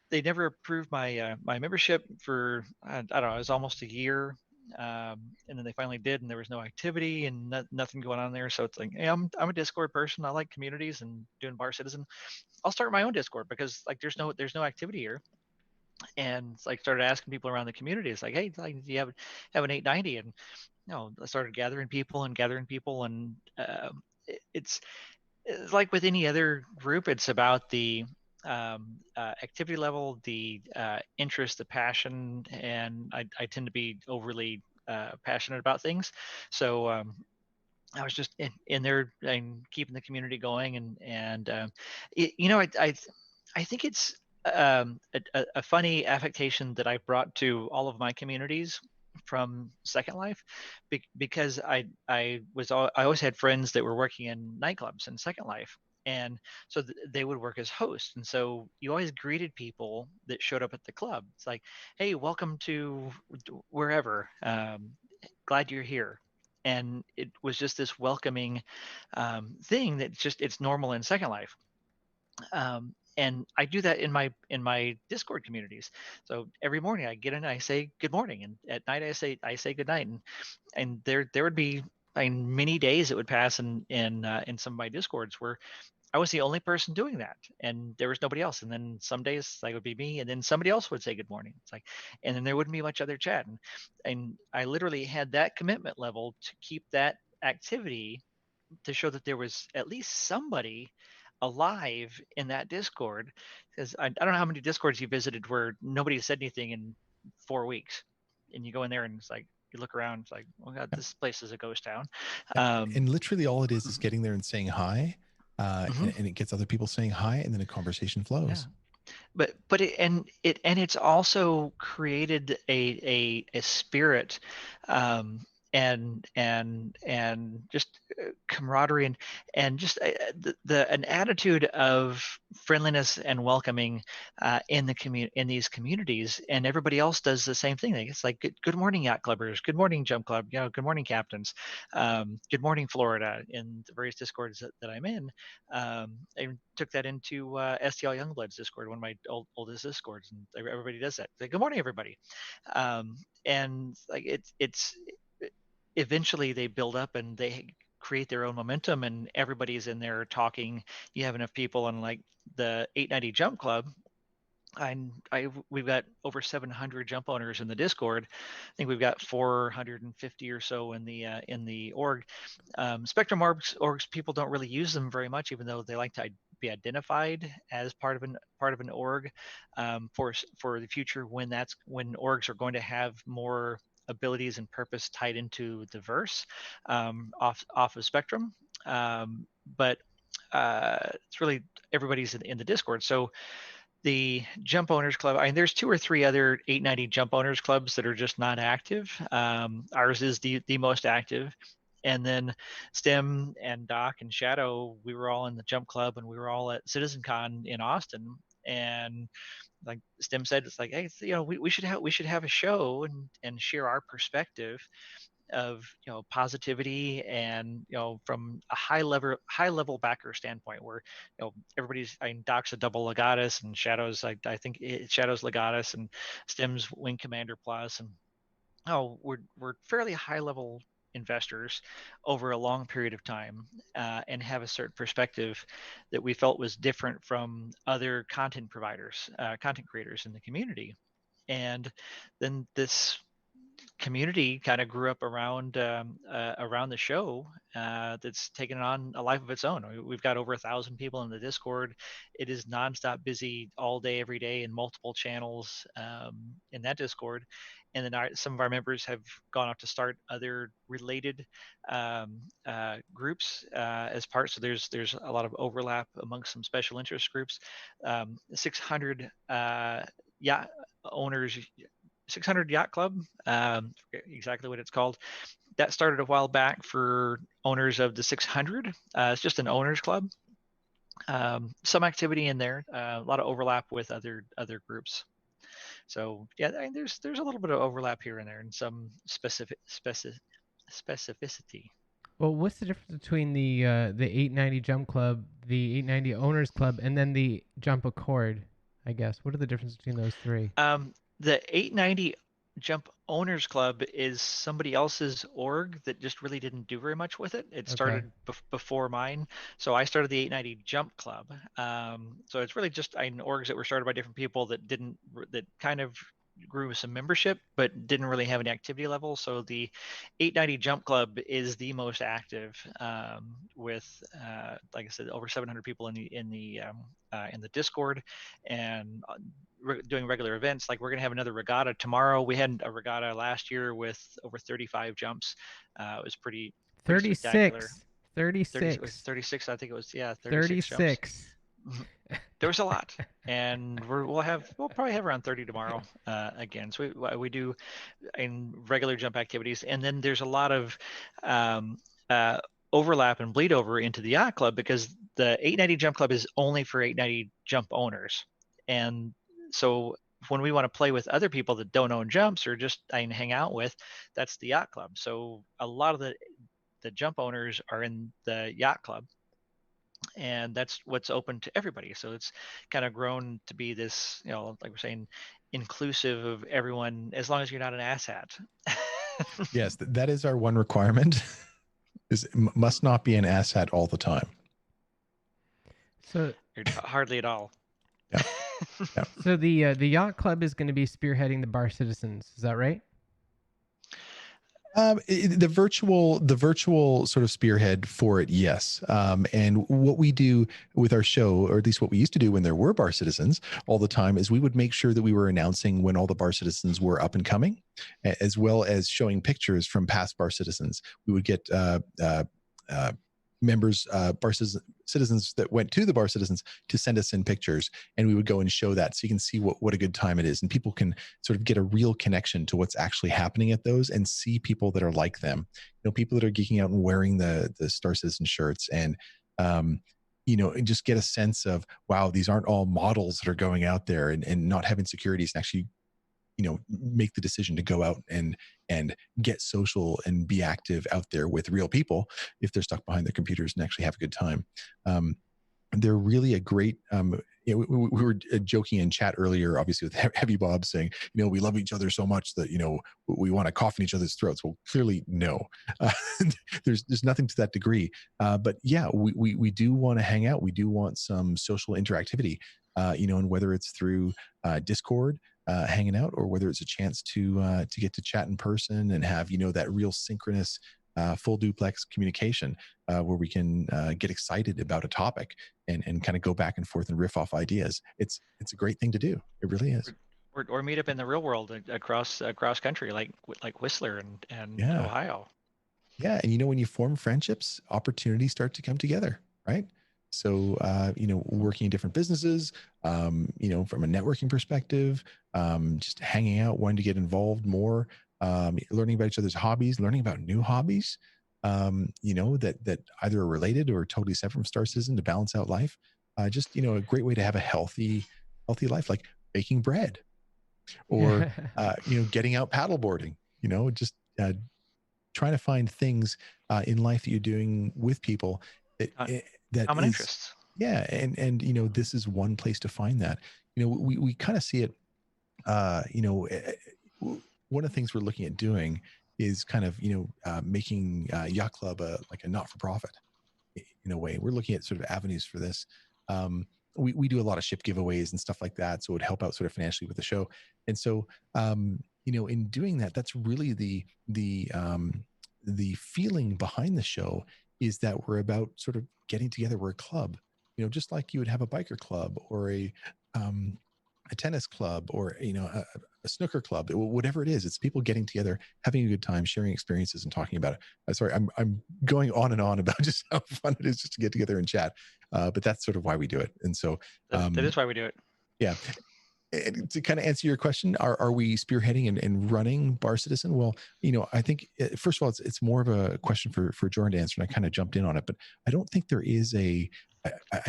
they never approved my membership for I don't know, it was almost a year. And then they finally did, and there was no activity and nothing going on there. So it's like, hey, I'm a Discord person. I like communities and doing Bar Citizen. I'll start my own Discord because like there's no activity here. And it's like started asking people around the community. It's like, hey, like, do you have an 890? And I started gathering people, and it's like with any other group, it's about the activity level, the interest, the passion, and I tend to be overly passionate about things. So I was just in there and keeping the community going, I think it's a funny affectation that I brought to all of my communities from Second Life, because I always had friends that were working in nightclubs in Second Life, and so they would work as hosts, and so you always greeted people that showed up at the club. It's like, hey, welcome to wherever. Glad you're here. And it was just this welcoming thing that it's normal in Second Life. And I do that in my Discord communities. So every morning I get in, I say good morning, and at night I say good night. And there would be, I mean, many days it would pass in some of my Discords where I was the only person doing that, and there was nobody else. And then some days like, it would be me, and then somebody else would say good morning. It's like, and then there wouldn't be much other chat. And I literally had that commitment level to keep that activity, to show that there was at least somebody alive in that Discord. Because I don't know how many Discords you visited where nobody said anything in 4 weeks, and you go in there and it's like, you look around, it's like, oh god, this place is a ghost town. And literally all it is getting there and saying hi, Mhm. and it gets other people saying hi, and then a conversation flows. Yeah, but it's also created a spirit, um, and just camaraderie and just an attitude of friendliness and welcoming in these communities, and everybody else does the same thing. It's like good morning, yacht clubbers, good morning, jump club, good morning, captains, good morning, Florida, in the various discords that I'm in. I took that into STL Youngblood's Discord, one of my oldest discords, and everybody does that. Like, good morning, everybody. And like it's eventually they build up and they create their own momentum, and everybody's in there talking. You have enough people on like the 890 Jump Club. We've got over 700 jump owners in the Discord. I think we've got 450 or so in the org. Spectrum orgs, people don't really use them very much, even though they like to be identified as part of an org for the future, when orgs are going to have more abilities and purpose tied into the verse off of Spectrum. But it's really everybody's in the Discord. So the Jump Owners Club, I mean, there's 2 or 3 other 890 Jump Owners Clubs that are just not active. Ours is the most active. And then Stim and Doc and Shadow, we were all in the Jump Club, and we were all at CitizenCon in Austin. And like Stim said, it's like, hey, we should have a show and share our perspective of positivity, and from a high level backer standpoint, where everybody's, I mean, Doc's a double legatus, and Shadow's, I think Shadow's legatus, and Stim's Wing Commander plus, and we're fairly high level investors over a long period of time, and have a certain perspective that we felt was different from other content providers, content creators in the community. And then this community kind of grew up around the show, that's taken on a life of its own. We've got over 1,000 people in the Discord. It is nonstop busy all day, every day, in multiple channels in that Discord. And then some of our members have gone off to start other related groups as part. So there's a lot of overlap amongst some special interest groups. 600 yacht owners 600 Yacht Club, exactly what it's called. That started a while back for owners of the 600. It's just an owners club. Some activity in there, a lot of overlap with other groups. So yeah, I mean, there's a little bit of overlap here and there, and some specificity. Well, what's the difference between the 890 Jump Club, the 890 Owners Club, and then the Jump Accord? I guess. What are the differences between those 3? The 890 Jump Owners Club is somebody else's org that just really didn't do very much with it. It started before mine. So I started the 890 Jump Club. So it's really just orgs that were started by different people that kind of grew with some membership, but didn't really have any activity level. So the 890 Jump Club is the most active, with, like I said, over 700 people in the Discord, and doing regular events. Like, we're going to have another regatta tomorrow. We had a regatta last year with over 35 jumps. It was pretty spectacular. 36. 36, I think it was. Yeah, 36 jumps. There was a lot, and we'll probably have around 30 tomorrow again. So we do in regular jump activities, and then there's a lot of overlap and bleed over into the Yacht Club, because the 890 Jump Club is only for 890 jump owners. And so when we want to play with other people that don't own jumps or just hang out with, that's the Yacht Club. So a lot of the jump owners are in the Yacht Club, and that's what's open to everybody. So it's kind of grown to be this, like we're saying, inclusive of everyone, as long as you're not an asshat. Yes, that is our one requirement. Is must not be an asshat all the time. So hardly at all. Yeah. Yeah. So the Yacht Club is going to be spearheading the Bar Citizens. Is that right? The virtual sort of spearhead for it, yes. And what we do with our show, or at least what we used to do when there were Bar Citizens all the time, is we would make sure that we were announcing when all the Bar Citizens were up and coming, as well as showing pictures from past Bar Citizens. We would get members, citizens that went to the bar citizens to send us in pictures, and we would go and show that, so you can see what a good time it is, and people can sort of get a real connection to what's actually happening at those, and see people that are like them, people that are geeking out and wearing the Star Citizen shirts, and um, and just get a sense of, wow, these aren't all models that are going out there and not having securities, and actually make the decision to go out and get social and be active out there with real people, if they're stuck behind their computers, and actually have a good time. um, they're really a great we were joking in chat earlier, obviously, with Heavy Bob saying, we love each other so much that we want to cough in each other's throats. Well, clearly no. uh, there's nothing to that degree. But yeah, we do want to hang out. We do want some social interactivity, and whether it's through Discord, hanging out, or whether it's a chance to get to chat in person and have that real synchronous full duplex communication, where we can get excited about a topic and kind of go back and forth and riff off ideas. It's a great thing to do. It really is. Or meet up in the real world across country, like Whistler and Yeah. Ohio. Yeah. And when you form friendships, opportunities start to come together, right? So, working in different businesses, from a networking perspective, just hanging out, wanting to get involved more, learning about each other's hobbies, learning about new hobbies, that either are related or totally separate from Star Citizen, to balance out life. Just, a great way to have a healthy life, like baking bread, or, getting out paddleboarding, just trying to find things in life that you're doing with people that Common is, interests. yeah. And this is one place to find that. We kind of see it, one of the things we're looking at doing is kind of making Yacht Club like a not-for-profit, in a way. We're looking at sort of avenues for this. We do a lot of ship giveaways and stuff like that, so it would help out sort of financially with the show. And so, in doing that, that's really the feeling behind the show, is that we're about sort of getting together. We're a club, just like you would have a biker club, or a tennis club, or a snooker club, whatever it is. It's people getting together, having a good time, sharing experiences, and talking about it. Sorry, I'm going on and on about just how fun it is just to get together and chat, but that's sort of why we do it. And so, That is why we do it. yeah. And to kind of answer your question, are we spearheading and running Bar Citizen? Well, I think, first of all, it's more of a question for Jordan to answer, and I kind of jumped in on it, but I don't think there is I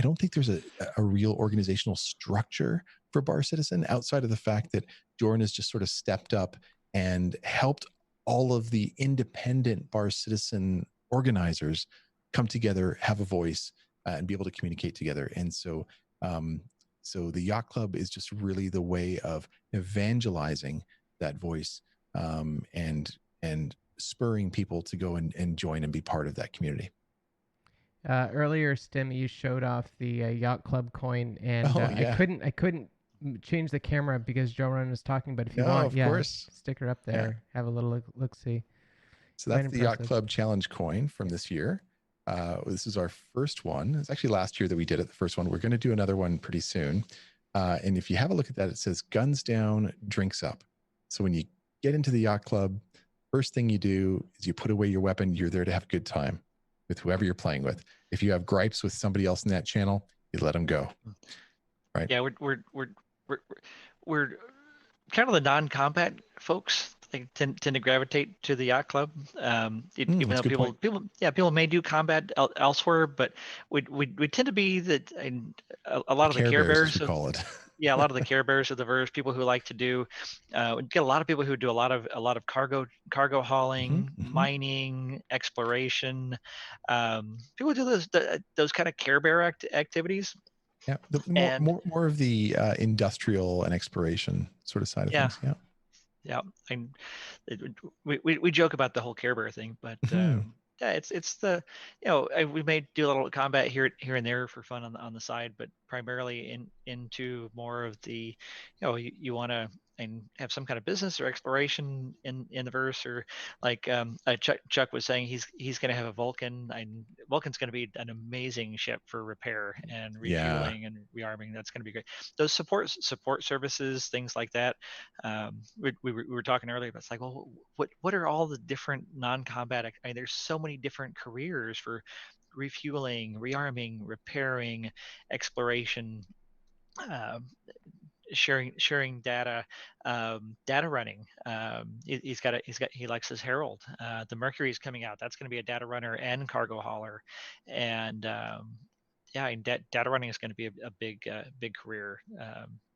don't think there's a real organizational structure for Bar Citizen, outside of the fact that Jordan has just sort of stepped up and helped all of the independent Bar Citizen organizers come together, have a voice, and be able to communicate together. And so, so the Yacht Club is just really the way of evangelizing that voice, and spurring people to go and join and be part of that community. Earlier, Stim, you showed off the Yacht Club coin, and Oh I yeah. couldn't change the camera because Jorunn was talking. But if you No, want, of yeah, course. stick her up Yeah. there. Have a little look see. So Quite that's the Yacht impressive. Club Challenge coin from this year. This is our first one. It's actually last year that we did it, the first one. We're going to do another one pretty soon. And if you have a look at that, it says guns down, drinks up. So when you get into the Yacht Club, first thing you do is you put away your weapon. You're there to have a good time with whoever you're playing with. If you have gripes with somebody else in that channel, you let them go. Right. Yeah, we're kind of the non-combat folks. They tend to gravitate to the Yacht Club. Even That's though a good point. people may do combat elsewhere, but we tend to be a The lot of the Care Care Bears, as Bears we of call it. yeah, a lot of the Care Bears of the verse, people who like to do we get a lot of people who do a lot of cargo hauling, mining, exploration. People do those kind of Care Bear activities. Yeah, the And more of the industrial and exploration sort of side of yeah, things. Yeah. yeah, and we joke about the whole Care Bear thing, but yeah, it's the we may do a little combat here and there for fun on the side, but primarily into more of the you want to and have some kind of business or exploration in the verse, or like Chuck was saying, he's going to have a Vulcan, and Vulcan's going to be an amazing ship for repair and Yeah. refueling and rearming. That's going to be great. Those support services, things like that. We were talking earlier, but it's like, well, what are all the different non-combat? I mean, there's so many different careers for refueling, rearming, repairing, exploration, um, sharing data, data running. He likes his Herald. The Mercury is coming out. That's going to be a data runner and cargo hauler, and yeah, and data running is going to be a big career.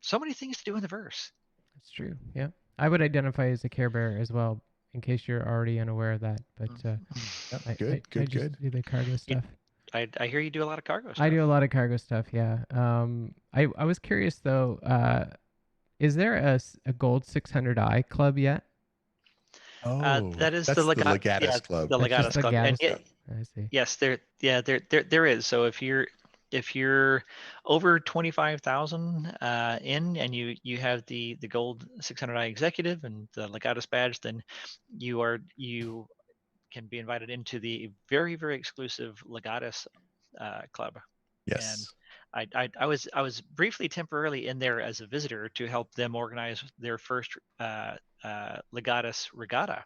So many things to do in the verse. That's true. Yeah. I would identify as a Care Bear as well, in case you're already unaware of that. But Yep, I good, just good. do the cargo You, stuff. I hear you do a lot of cargo I stuff. do a lot of cargo stuff. Yeah. I was curious though. Is there a gold 600i club yet? Oh, That is the that's the legat, yeah, Legatus Club. the That's just Legatus the Club, and Gaddis. yeah, I see. yes, there is. So if you're over 25,000 in, and you have the gold 600i executive and the Legatus badge, then you can be invited into the very exclusive Legatus club. And Yes. I was briefly temporarily in there as a visitor to help them organize their first Legatus regatta,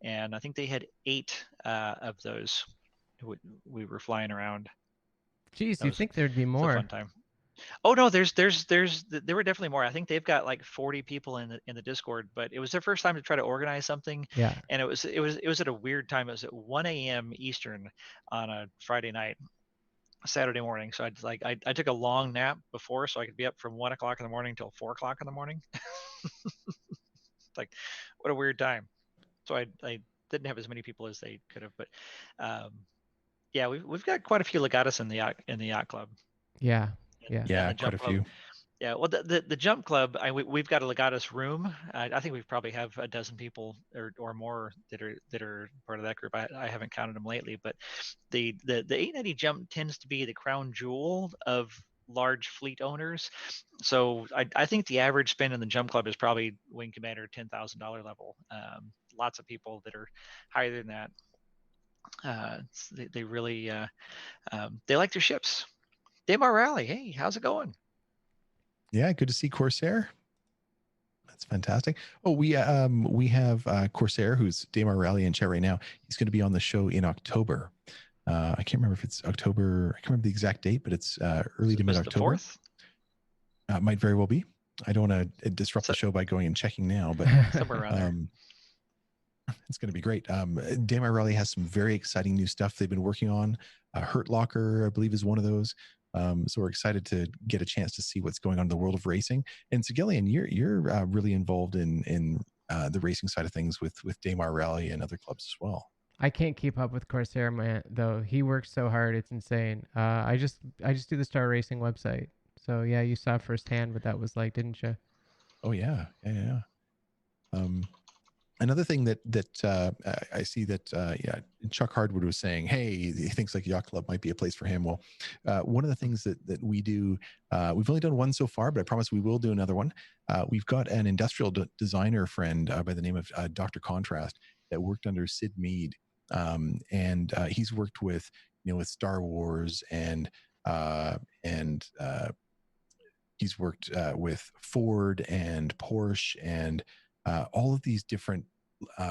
and I think they had 8 of those. We were flying around. Geez, That you was think there'd be a more? fun time. Oh no, there were definitely more. I think they've got like 40 people in the Discord, but it was their first time to try to organize something, Yeah. and it was at a weird time. It was at 1 a.m. Eastern on a Friday night, Saturday morning. So I took a long nap before, so I could be up from 1 o'clock in the morning till 4 o'clock in the morning. Like, what a weird time. So I didn't have as many people as they could have, but um, yeah, we've got quite a few legatus in the yacht club Yeah. and, Yeah. and Yeah, the quite jump a club. few. Yeah, well, the jump club, we've got a legatus room. I think we probably have a dozen people or more that are part of that group. I haven't counted them lately, but the 890 jump tends to be the crown jewel of large fleet owners. So I think the average spend in the jump club is probably wing commander $10,000 level. Lots of people that are higher than that. They really they like their ships. Daymar Rally, hey, how's it going? Yeah, good to see Corsair. That's fantastic. Oh, we have Corsair, who's Damar Rally in chat right now. He's going to be on the show in October. I can't remember if it's October. I can't remember the exact date, but it's early to mid Was it the October. 4th? Might very well be. I don't want to disrupt So, the show by going and checking now, but somewhere around there. it's going to be great. Damar Rally has some very exciting new stuff they've been working on. Hurt Locker, I believe, is one of those. So we're excited to get a chance to see what's going on in the world of racing. And Segellion, you're really involved in the racing side of things with Damar Rally and other clubs as well. I can't keep up with Corsair, man. Though he works so hard, it's insane. I just do the Star Racing website. So yeah, you saw firsthand what that was like, didn't you? Oh yeah. Another thing that I see that Chuck Hardwood was saying, hey, he thinks like Yacht Club might be a place for him. Well, one of the things that we do, we've only done one so far, but I promise we will do another one. We've got an industrial designer friend by the name of Dr. Contrast that worked under Sid Mead, and he's worked with with Star Wars and he's worked with Ford and Porsche and all of these different,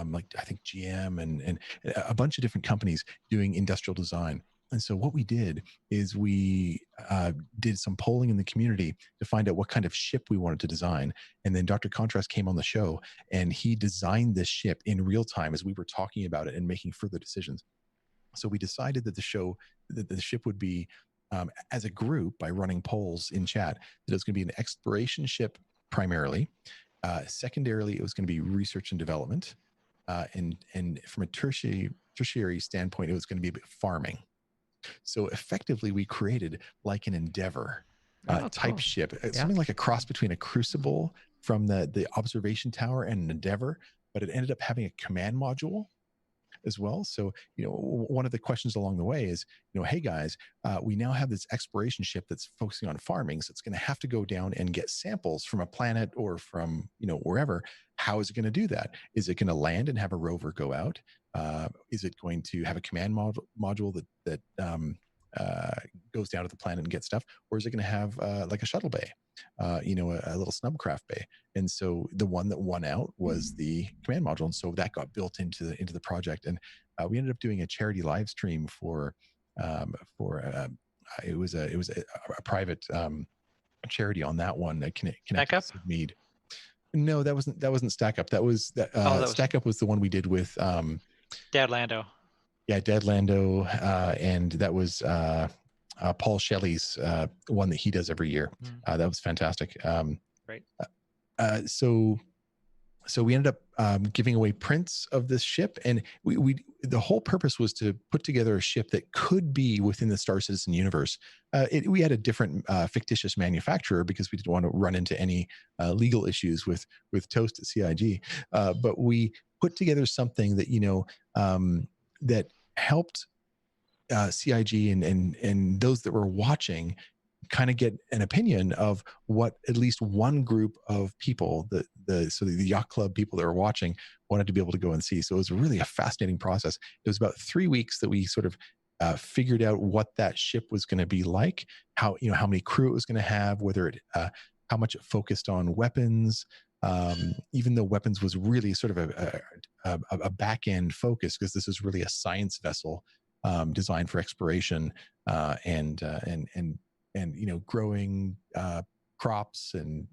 like I think GM and a bunch of different companies doing industrial design. And so what we did is we did some polling in the community to find out what kind of ship we wanted to design. And then Dr. Contrast came on the show and he designed this ship in real time as we were talking about it and making further decisions. So we decided that the ship would be, as a group, by running polls in chat, that it was going to be an exploration ship primarily. Secondarily, it was going to be research and development, and from a tertiary standpoint, it was going to be a bit farming. So effectively, we created like an Endeavor type Cool. ship, Yeah. something like a cross between a Crucible from the observation tower and an Endeavor, but it ended up having a command module as well. So, one of the questions along the way is, hey guys, we now have this exploration ship that's focusing on farming. So it's going to have to go down and get samples from a planet or from, wherever. How is it going to do that? Is it going to land and have a rover go out? Is it going to have a command module that goes down to the planet and gets stuff? Or is it going to have like a shuttle bay, a little snubcraft bay? And so the one that won out was the command module. And so that got built into the project. And we ended up doing a charity live stream for for it was a private charity on that one that Stack connected up. to Sid Mead. No, that wasn't Stack Up. That was Oh, that was Stack Up was the one we did with Dad Lando. yeah, Dad Lando, and that was Paul Shelley's one that he does every year. That was fantastic. Right. So we ended up giving away prints of this ship, and we the whole purpose was to put together a ship that could be within the Star Citizen universe. We had a different fictitious manufacturer because we didn't want to run into any legal issues with Toast at CIG, but we put together something that that helped CIG and those that were watching kind of get an opinion of what at least one group of people, the Yacht Club people that were watching, wanted to be able to go and see. So it was really a fascinating process. It was about 3 weeks that we sort of figured out what that ship was going to be like, how many crew it was going to have, whether it how much it focused on weapons. Even though weapons was really sort of a back end focus, because this is really a science vessel designed for exploration and growing crops and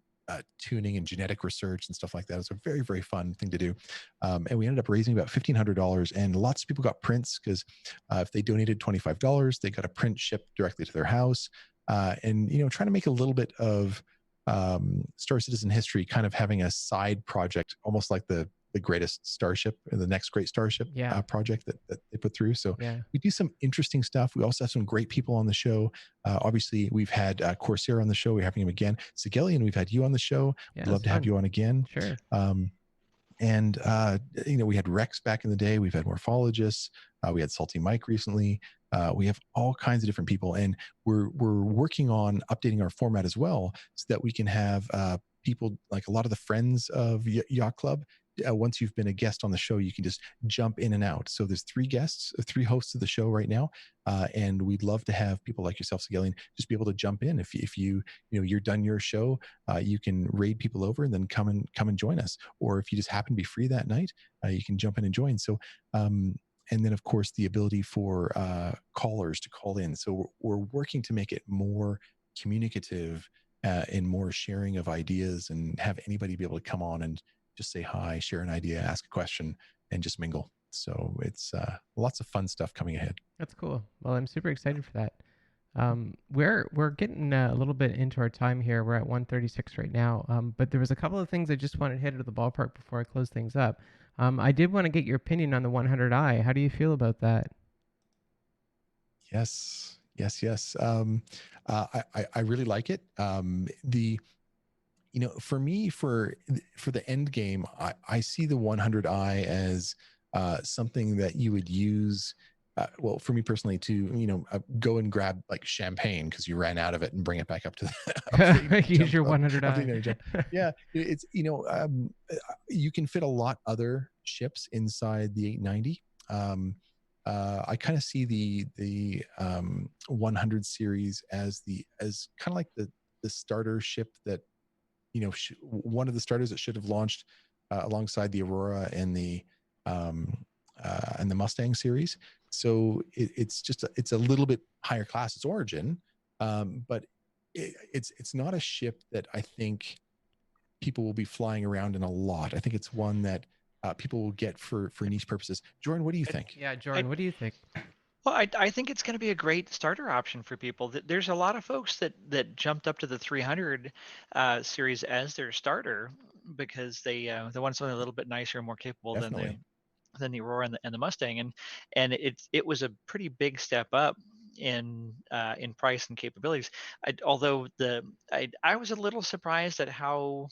tuning and genetic research and stuff like that. It was a very, very fun thing to do. And we ended up raising about $1,500, and lots of people got prints because if they donated $25, they got a print shipped directly to their house. And trying to make a little bit of Star Citizen history, kind of having a side project, almost like the greatest starship and the next great starship project that they put through. So we do some interesting stuff. We also have some great people on the show. Obviously, we've had Corsair on the show. We're having him again. Segellion, we've had you on the show. We'd love to have you on again. Sure. And we had Rex back in the day. We've had morphologists. We had Salty Mike recently. We have all kinds of different people, and we're working on updating our format as well, so that we can have people like a lot of the friends of Yacht Club. Once you've been a guest on the show, you can just jump in and out. So there's 3 hosts of the show right now, and we'd love to have people like yourself, Segellion, just be able to jump in. If you're done your show, you can raid people over and then come and join us. Or if you just happen to be free that night, you can jump in and join. So and then of course the ability for callers to call in. So we're working to make it more communicative and more sharing of ideas, and have anybody be able to come on and just say hi, share an idea, ask a question, and just mingle. So it's lots of fun stuff coming ahead. That's cool. Well, I'm super excited for that. We're getting a little bit into our time here. We're at 1:36 right now. But there was a couple of things I just wanted to hit out of the ballpark before I close things up. I did want to get your opinion on the 100i. How do you feel about that? Yes. I really like it. For me, for the end game, I see the 100i as something that you would use. Well, for me personally, to go and grab like champagne because you ran out of it and bring it back up to the use your 100i. Yeah, it's you can fit a lot other ships inside the 890. I kind of see the 100 series as kind of like the starter ship that one of the starters that should have launched alongside the Aurora and the Mustang series. So it's a little bit higher class. It's Origin, but it's not a ship that I think people will be flying around in a lot. I think it's one that people will get for niche purposes. Jorunn, what do you think? Yeah, Jorunn, what do you think? Well, I think it's going to be a great starter option for people. There's a lot of folks that jumped up to the 300 series as their starter because they want something a little bit nicer and more capable Definitely. than the Aurora and the Mustang, and it was a pretty big step up in price and capabilities. I was a little surprised at how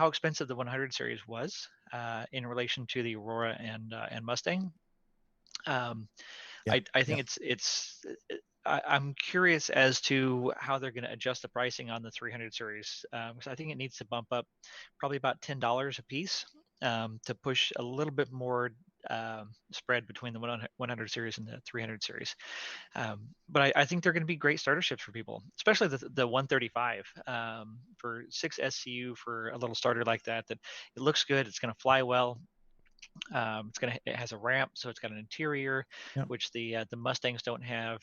expensive the 100 series was in relation to the Aurora and Mustang. I think I'm curious as to how they're going to adjust the pricing on the 300 series because I think it needs to bump up probably about $10 a piece to push a little bit more spread between the 100 series and the 300 series. But I think they're going to be great starter ships for people, especially the 135 for 6 SCU for a little starter like that. That it looks good. It's going to fly well. It has a ramp, so it's got an interior, Yep. which the Mustangs don't have.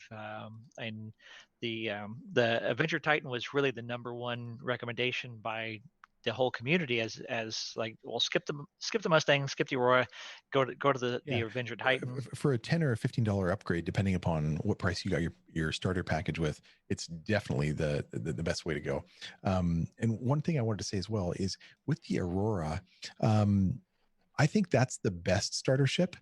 And the Avenger Titan was really the number one recommendation by the whole community as like, well, skip the Mustang, skip the Aurora, go to the Yeah. Avenger Titan. For a $10 or a $15 upgrade, depending upon what price you got your starter package with, it's definitely the best way to go. And one thing I wanted to say as well is with the Aurora, I think that's the best starter ship,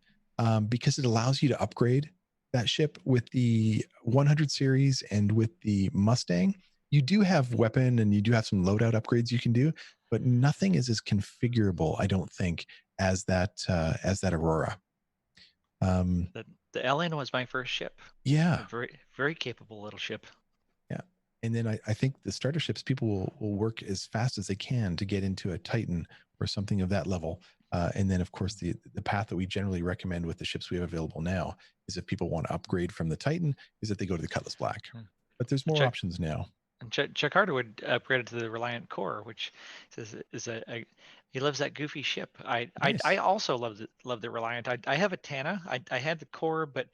because it allows you to upgrade that ship. With the 100 series and with the Mustang, you do have weapon and you do have some loadout upgrades you can do, but nothing is as configurable, I don't think, as that Aurora. The LN was my first ship. Yeah. A very, very capable little ship. Yeah. And then I think the starter ships, people will work as fast as they can to get into a Titan or something of that level. And then, of course, the path that we generally recommend with the ships we have available now is, if people want to upgrade from the Titan, is that they go to the Cutlass Black. But there's more options now. And Chuck Carter would upgrade it to the Reliant Core, which is he loves that goofy ship. Nice. I also love the Reliant. I have a Tana. I had the Core, but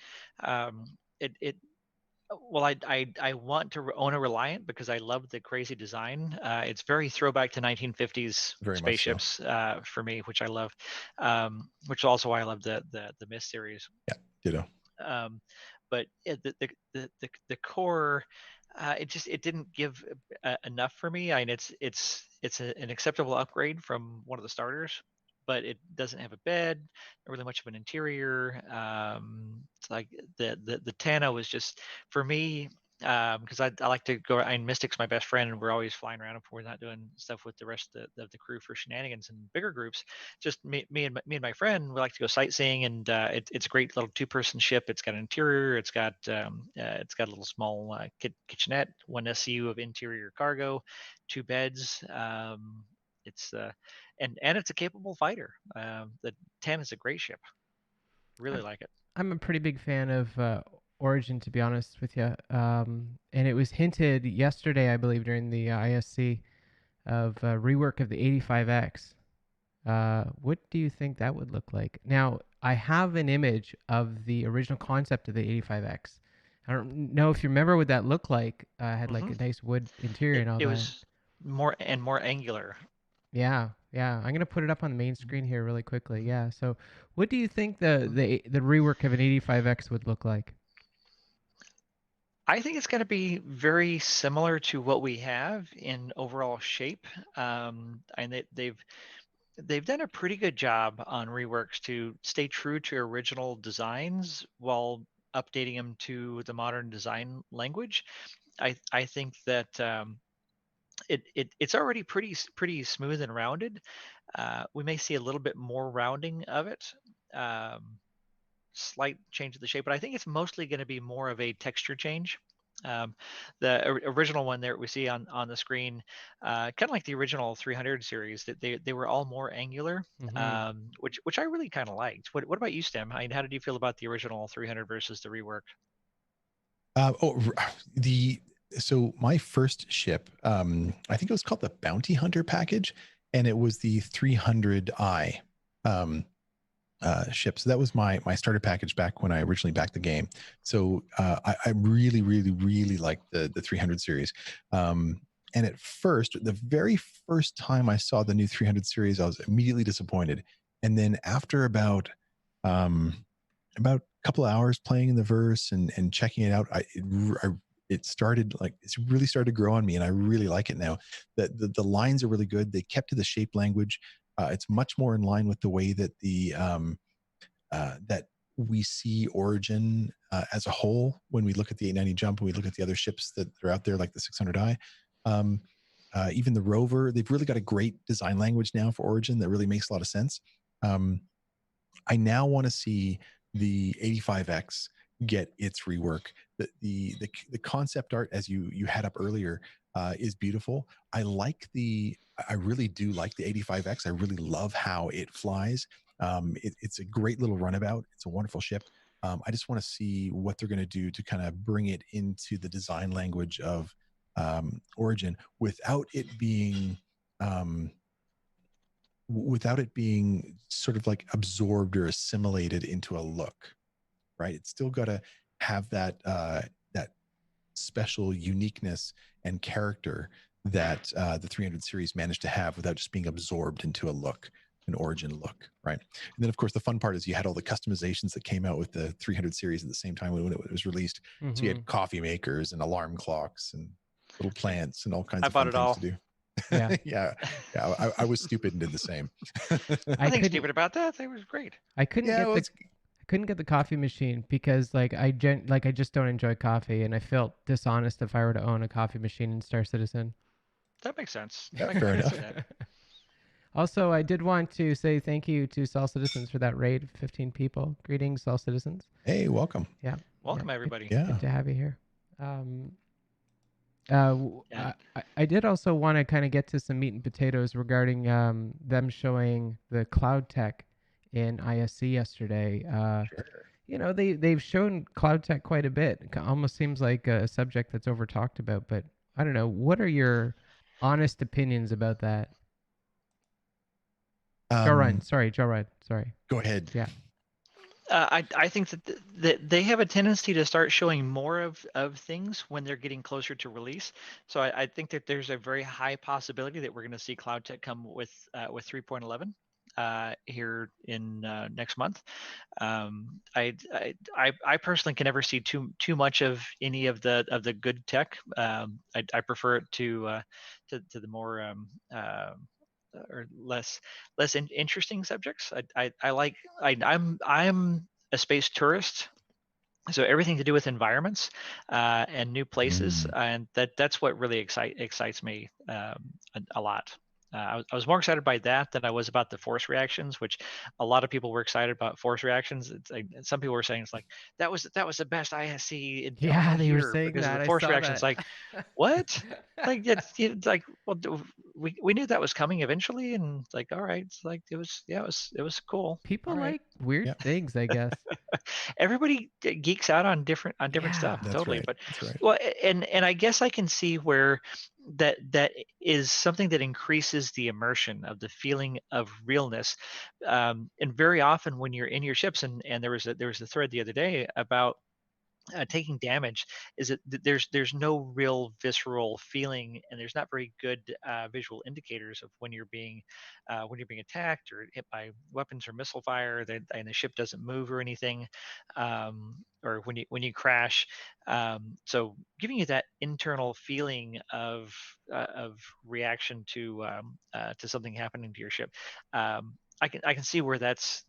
well, I want to own a Reliant because I love the crazy design. It's very throwback to 1950s Very spaceships so. For me, which I love. Which is also why I love the Mist series. Yeah, ditto. But the Core, it didn't give enough for me. I mean, it's an acceptable upgrade from one of the starters, but it doesn't have a bed, not really much of an interior. It's like the Tana was just, for me, because I like to go. I mean, Mystic's my best friend, and we're always flying around if we're not doing stuff with the rest of the crew for shenanigans and bigger groups. Just me and my friend, we like to go sightseeing, and it's a great little 2-person ship. It's got an interior. It's got a little small kitchenette, 1 SCU of interior cargo, 2 beds. It's and it's a capable fighter. The 10 is a great ship. Really like it. I'm a pretty big fan of Origin, to be honest with you. And it was hinted yesterday, I believe, during the ISC, of a rework of the 85X. What do you think that would look like? Now, I have an image of the original concept of the 85X. I don't know if you remember what that looked like. Had like a nice wood interior and all It that. was more angular. Yeah, yeah. I'm gonna put it up on the main screen here really quickly. Yeah. So, what do you think the rework of an 85X would look like? I think it's going to be very similar to what we have in overall shape, and they've done a pretty good job on reworks to stay true to original designs while updating them to the modern design language. I think that it's already pretty smooth and rounded. We may see a little bit more rounding of it. Slight change of the shape, but I think it's mostly going to be more of a texture change. The original one there we see on the screen, kind of like the original 300 series, that they were all more angular, which I really kind of liked. What about you, Stim? I mean, how did you feel about the original 300 versus the rework? So my first ship, I think it was called the Bounty Hunter package, and it was the 300i ship. So that was my starter package back when I originally backed the game. So I really, really, really liked the 300 series. And at first, the very first time I saw the new 300 series, I was immediately disappointed. And then after about a couple of hours playing in the verse and checking it out, it's really started to grow on me, and I really like it now. The lines are really good. They kept to the shape language. It's much more in line with the way that that we see Origin as a whole when we look at the 890 Jump and we look at the other ships that are out there, like the 600i. Even the Rover, they've really got a great design language now for Origin that really makes a lot of sense. I now want to see the 85X get its rework. The concept art, as you had up earlier, is beautiful. I really do like the 85X. I really love how it flies. It's a great little runabout. It's a wonderful ship. I just want to see what they're going to do to kind of bring it into the design language of Origin without it being without it being sort of like absorbed or assimilated into a look, right? It's still got to have that special uniqueness and character that the 300 series managed to have without just being absorbed into a look, an origin look, right? And then, of course, the fun part is you had all the customizations that came out with the 300 series at the same time when it was released. So you had coffee makers and alarm clocks and little plants and all kinds I of bought fun it things all. to do. Yeah. yeah. I was stupid and did the same. Nothing couldn't stupid about that. That was great. I couldn't Yeah, get well, the it's, I couldn't get the coffee machine because like I just don't enjoy coffee, and I felt dishonest if I were to own a coffee machine in Star Citizen. That makes sense. yeah, I fair can see enough. that. Also, I did want to say thank you to Sol Citizens for that raid of 15 people. Greetings, Sol Citizens. Hey, welcome. Yeah. Welcome, Yeah. everybody. Yeah. Good to have you here. And I did also want to kind of get to some meat and potatoes regarding them showing the cloud tech in ISC yesterday. They've shown cloud tech quite a bit. It almost seems like a subject that's over talked about, but I don't know. What are your honest opinions about that? Um, Jorunn. Sorry. go ahead. Yeah. I think that they have a tendency to start showing more of things when they're getting closer to release. So I think that there's a very high possibility that we're going to see Cloud Tech come with 3.11 here in next month. I personally can never see too much of any of the good tech. I prefer it to the more or less interesting subjects. I like I'm a space tourist, so everything to do with environments and new places, Mm. and that's what really excites me a lot. I was more excited by that than I was about the force reactions, which a lot of people were excited about force reactions. It's like, some people were saying it's like that was the best ISC Yeah, all they were year saying because of that. the I force saw reactions. that. Like, what? Like, it's like, well, we knew that was coming eventually, and like, all right, it's like, it was cool. All People right. like weird Yeah, things, I guess. Everybody geeks out on different Yeah. stuff, that's totally. right. But That's right. well, and I guess I can see where that is something that increases the immersion of the feeling of realness. And very often when you're in your ships, and there was a thread the other day about taking damage, is that there's no real visceral feeling, and there's not very good visual indicators of when you're being attacked or hit by weapons or missile fire, and the ship doesn't move or anything, or when you crash. So giving you that internal feeling of reaction to something happening to your ship, I can see where that's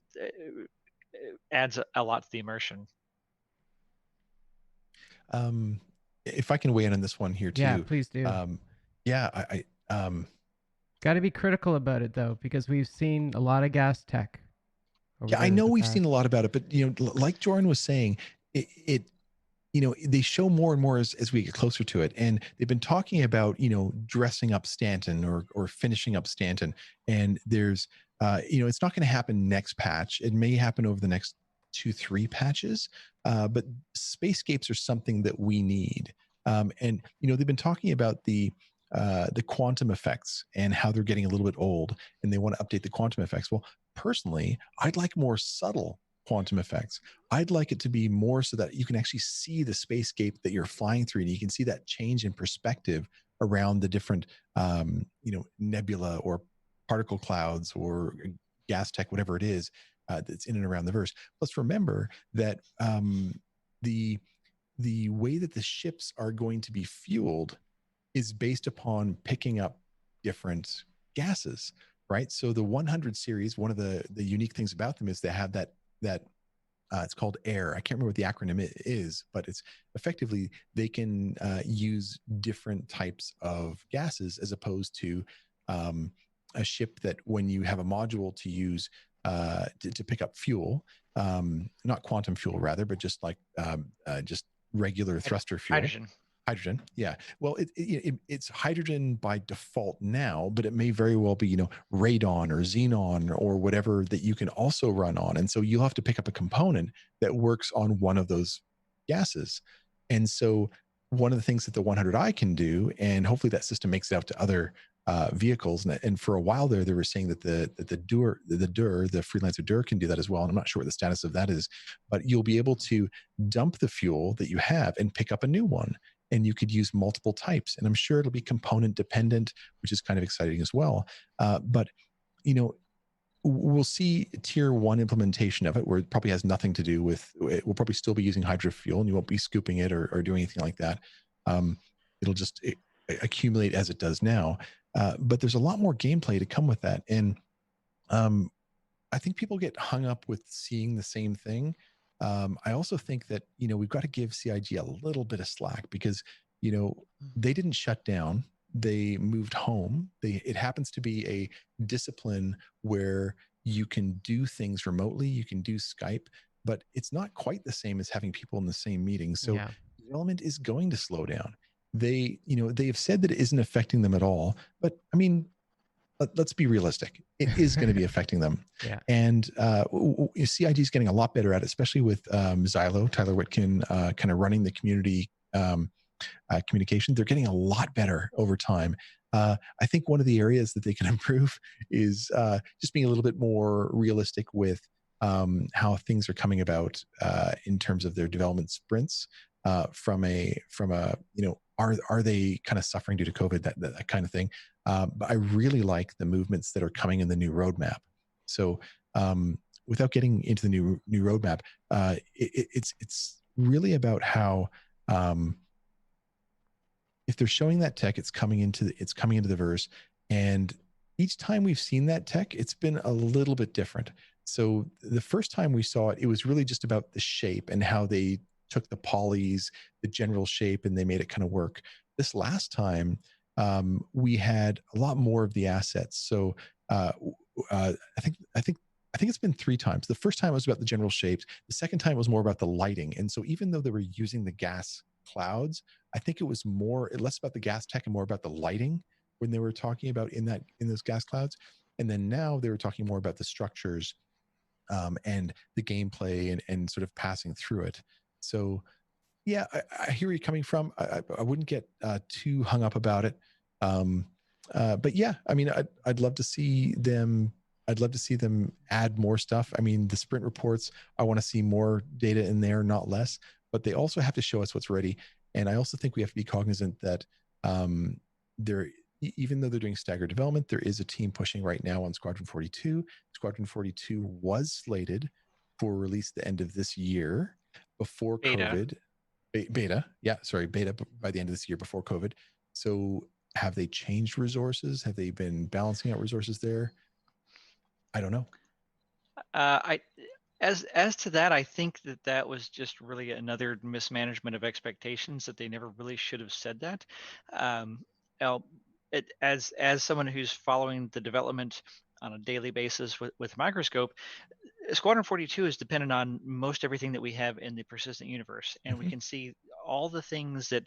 adds a lot to the immersion. If I can weigh in on this one here Yeah, too. please do. Um, yeah, Got to be critical about it though, because we've seen a lot of gas tech over yeah, I know the we've past. seen a lot about it, but like Jordan was saying, it they show more and more as we get closer to it, and they've been talking about dressing up Stanton or finishing up Stanton, and there's it's not going to happen next patch. It may happen over the next 2-3 patches, but spacescapes are something that we need. And they've been talking about the quantum effects and how they're getting a little bit old, and they want to update the quantum effects. Well, personally, I'd like more subtle quantum effects. I'd like it to be more so that you can actually see the spacescape that you're flying through, and you can see that change in perspective around the different, nebula or particle clouds or gas tech, whatever it is that's in and around the verse. Let's remember that the way that the ships are going to be fueled is based upon picking up different gases, right? So the 100 series, one of the unique things about them is they have that it's called air. I can't remember what the acronym is, but it's effectively they can use different types of gases as opposed to a ship that when you have a module to use to pick up fuel, not quantum fuel rather, but just like just regular thruster fuel. Hydrogen. Hydrogen, yeah. Well, it's hydrogen by default now, but it may very well be, radon or xenon or whatever that you can also run on. And so you'll have to pick up a component that works on one of those gases. And so one of the things that the 100i can do, and hopefully that system makes it out to other vehicles, and for a while there, they were saying that the freelancer Dur can do that as well. And I'm not sure what the status of that is, but you'll be able to dump the fuel that you have and pick up a new one, and you could use multiple types. And I'm sure it'll be component dependent, which is kind of exciting as well. But you know, we'll see tier one implementation of it where it probably has nothing to do with it. Will probably still be using hydro fuel, and you won't be scooping it or doing anything like that. It'll just accumulate as it does now. But there's a lot more gameplay to come with that. And I think people get hung up with seeing the same thing. I also think that, we've got to give CIG a little bit of slack because, they didn't shut down. They moved home. It happens to be a discipline where you can do things remotely. You can do Skype, but it's not quite the same as having people in the same meeting. So Yeah. development is going to slow down. They have said that it isn't affecting them at all, but I mean, let's be realistic. It is going to be affecting them. Yeah. And CIG is getting a lot better at it, especially with Xylo, Tyler Witkin, kind of running the community communication. They're getting a lot better over time. I think one of the areas that they can improve is just being a little bit more realistic with how things are coming about in terms of their development sprints. From a are they kind of suffering due to COVID, that kind of thing. But I really like the movements that are coming in the new roadmap. So without getting into the new roadmap, it's really about how if they're showing that tech, it's coming into the verse, and each time we've seen that tech, it's been a little bit different. So the first time we saw it, it was really just about the shape and how they took the polys, the general shape, and they made it kind of work. This last time, we had a lot more of the assets. So I think it's been 3 times. The first time was about the general shapes. The second time was more about the lighting. And so even though they were using the gas clouds, I think it was less about the gas tech and more about the lighting when they were talking about in those gas clouds. And then now they were talking more about the structures and the gameplay and sort of passing through it. So yeah, I hear where you're coming from. I wouldn't get too hung up about it. But yeah, I mean, I'd love to see them. I'd love to see them add more stuff. I mean, the sprint reports, I want to see more data in there, not less. But they also have to show us what's ready. And I also think we have to be cognizant that even though they're doing staggered development, there is a team pushing right now on Squadron 42. Squadron 42 was slated for release the end of this year before COVID. Beta, yeah, sorry, beta by the end of this year before COVID. So have they changed resources? Have they been balancing out resources there? I don't know. As to that, I think that was just really another mismanagement of expectations, that they never really should have said that. As someone who's following the development on a daily basis with Microscope, Squadron 42 is dependent on most everything that we have in the persistent universe, and we can see all the things that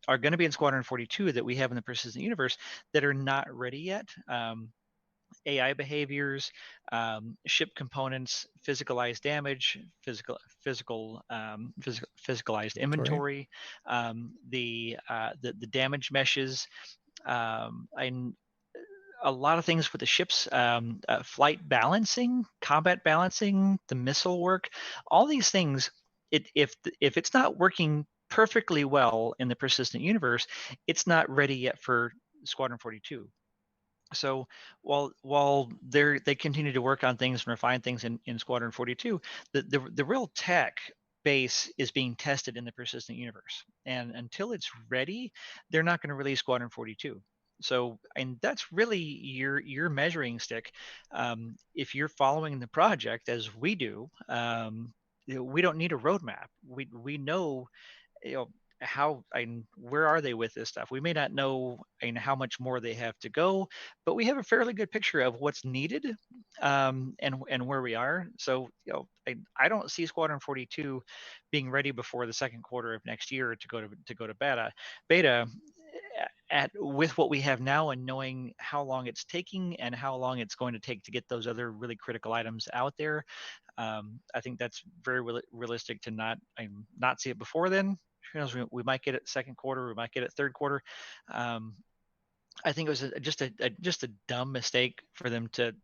are going to be in Squadron 42 that we have in the persistent universe that are not ready yet. AI behaviors, ship components, physicalized damage, physicalized inventory, the damage meshes, and a lot of things with the ships, flight balancing, combat balancing, the missile work, all these things. If it's not working perfectly well in the persistent universe, it's not ready yet for Squadron 42. So while they continue to work on things and refine things in Squadron 42, the real tech base is being tested in the persistent universe, and until it's ready, they're not going to release Squadron 42. So, and that's really your measuring stick. If you're following the project as we do, we don't need a roadmap. We know, how and where are they with this stuff. We may not know how much more they have to go, but we have a fairly good picture of what's needed, and where we are. So I don't see Squadron 42 being ready before the second quarter of next year to go to beta at with what we have now, and knowing how long it's taking and how long it's going to take to get those other really critical items out there. I think that's very realistic to not see it before then. Who knows? We might get it second quarter. We might get it third quarter. I think it was just a dumb mistake for them to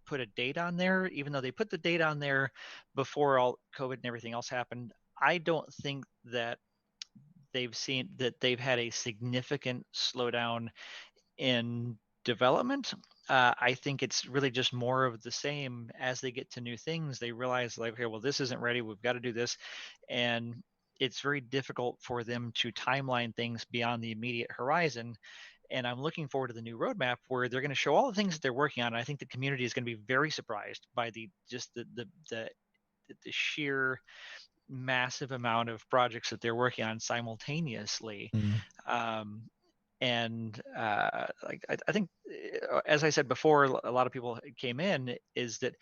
put a date on there, even though they put the date on there before all COVID and everything else happened. I don't think that they've had a significant slowdown in development. I think it's really just more of the same. As they get to new things, they realize, like, okay, well, this isn't ready. We've got to do this, and it's very difficult for them to timeline things beyond the immediate horizon. And I'm looking forward to the new roadmap where they're going to show all the things that they're working on. And I think the community is going to be very surprised by the sheer massive amount of projects that they're working on simultaneously. Mm. Um, and like I think, as I said before, a lot of people came in, is that,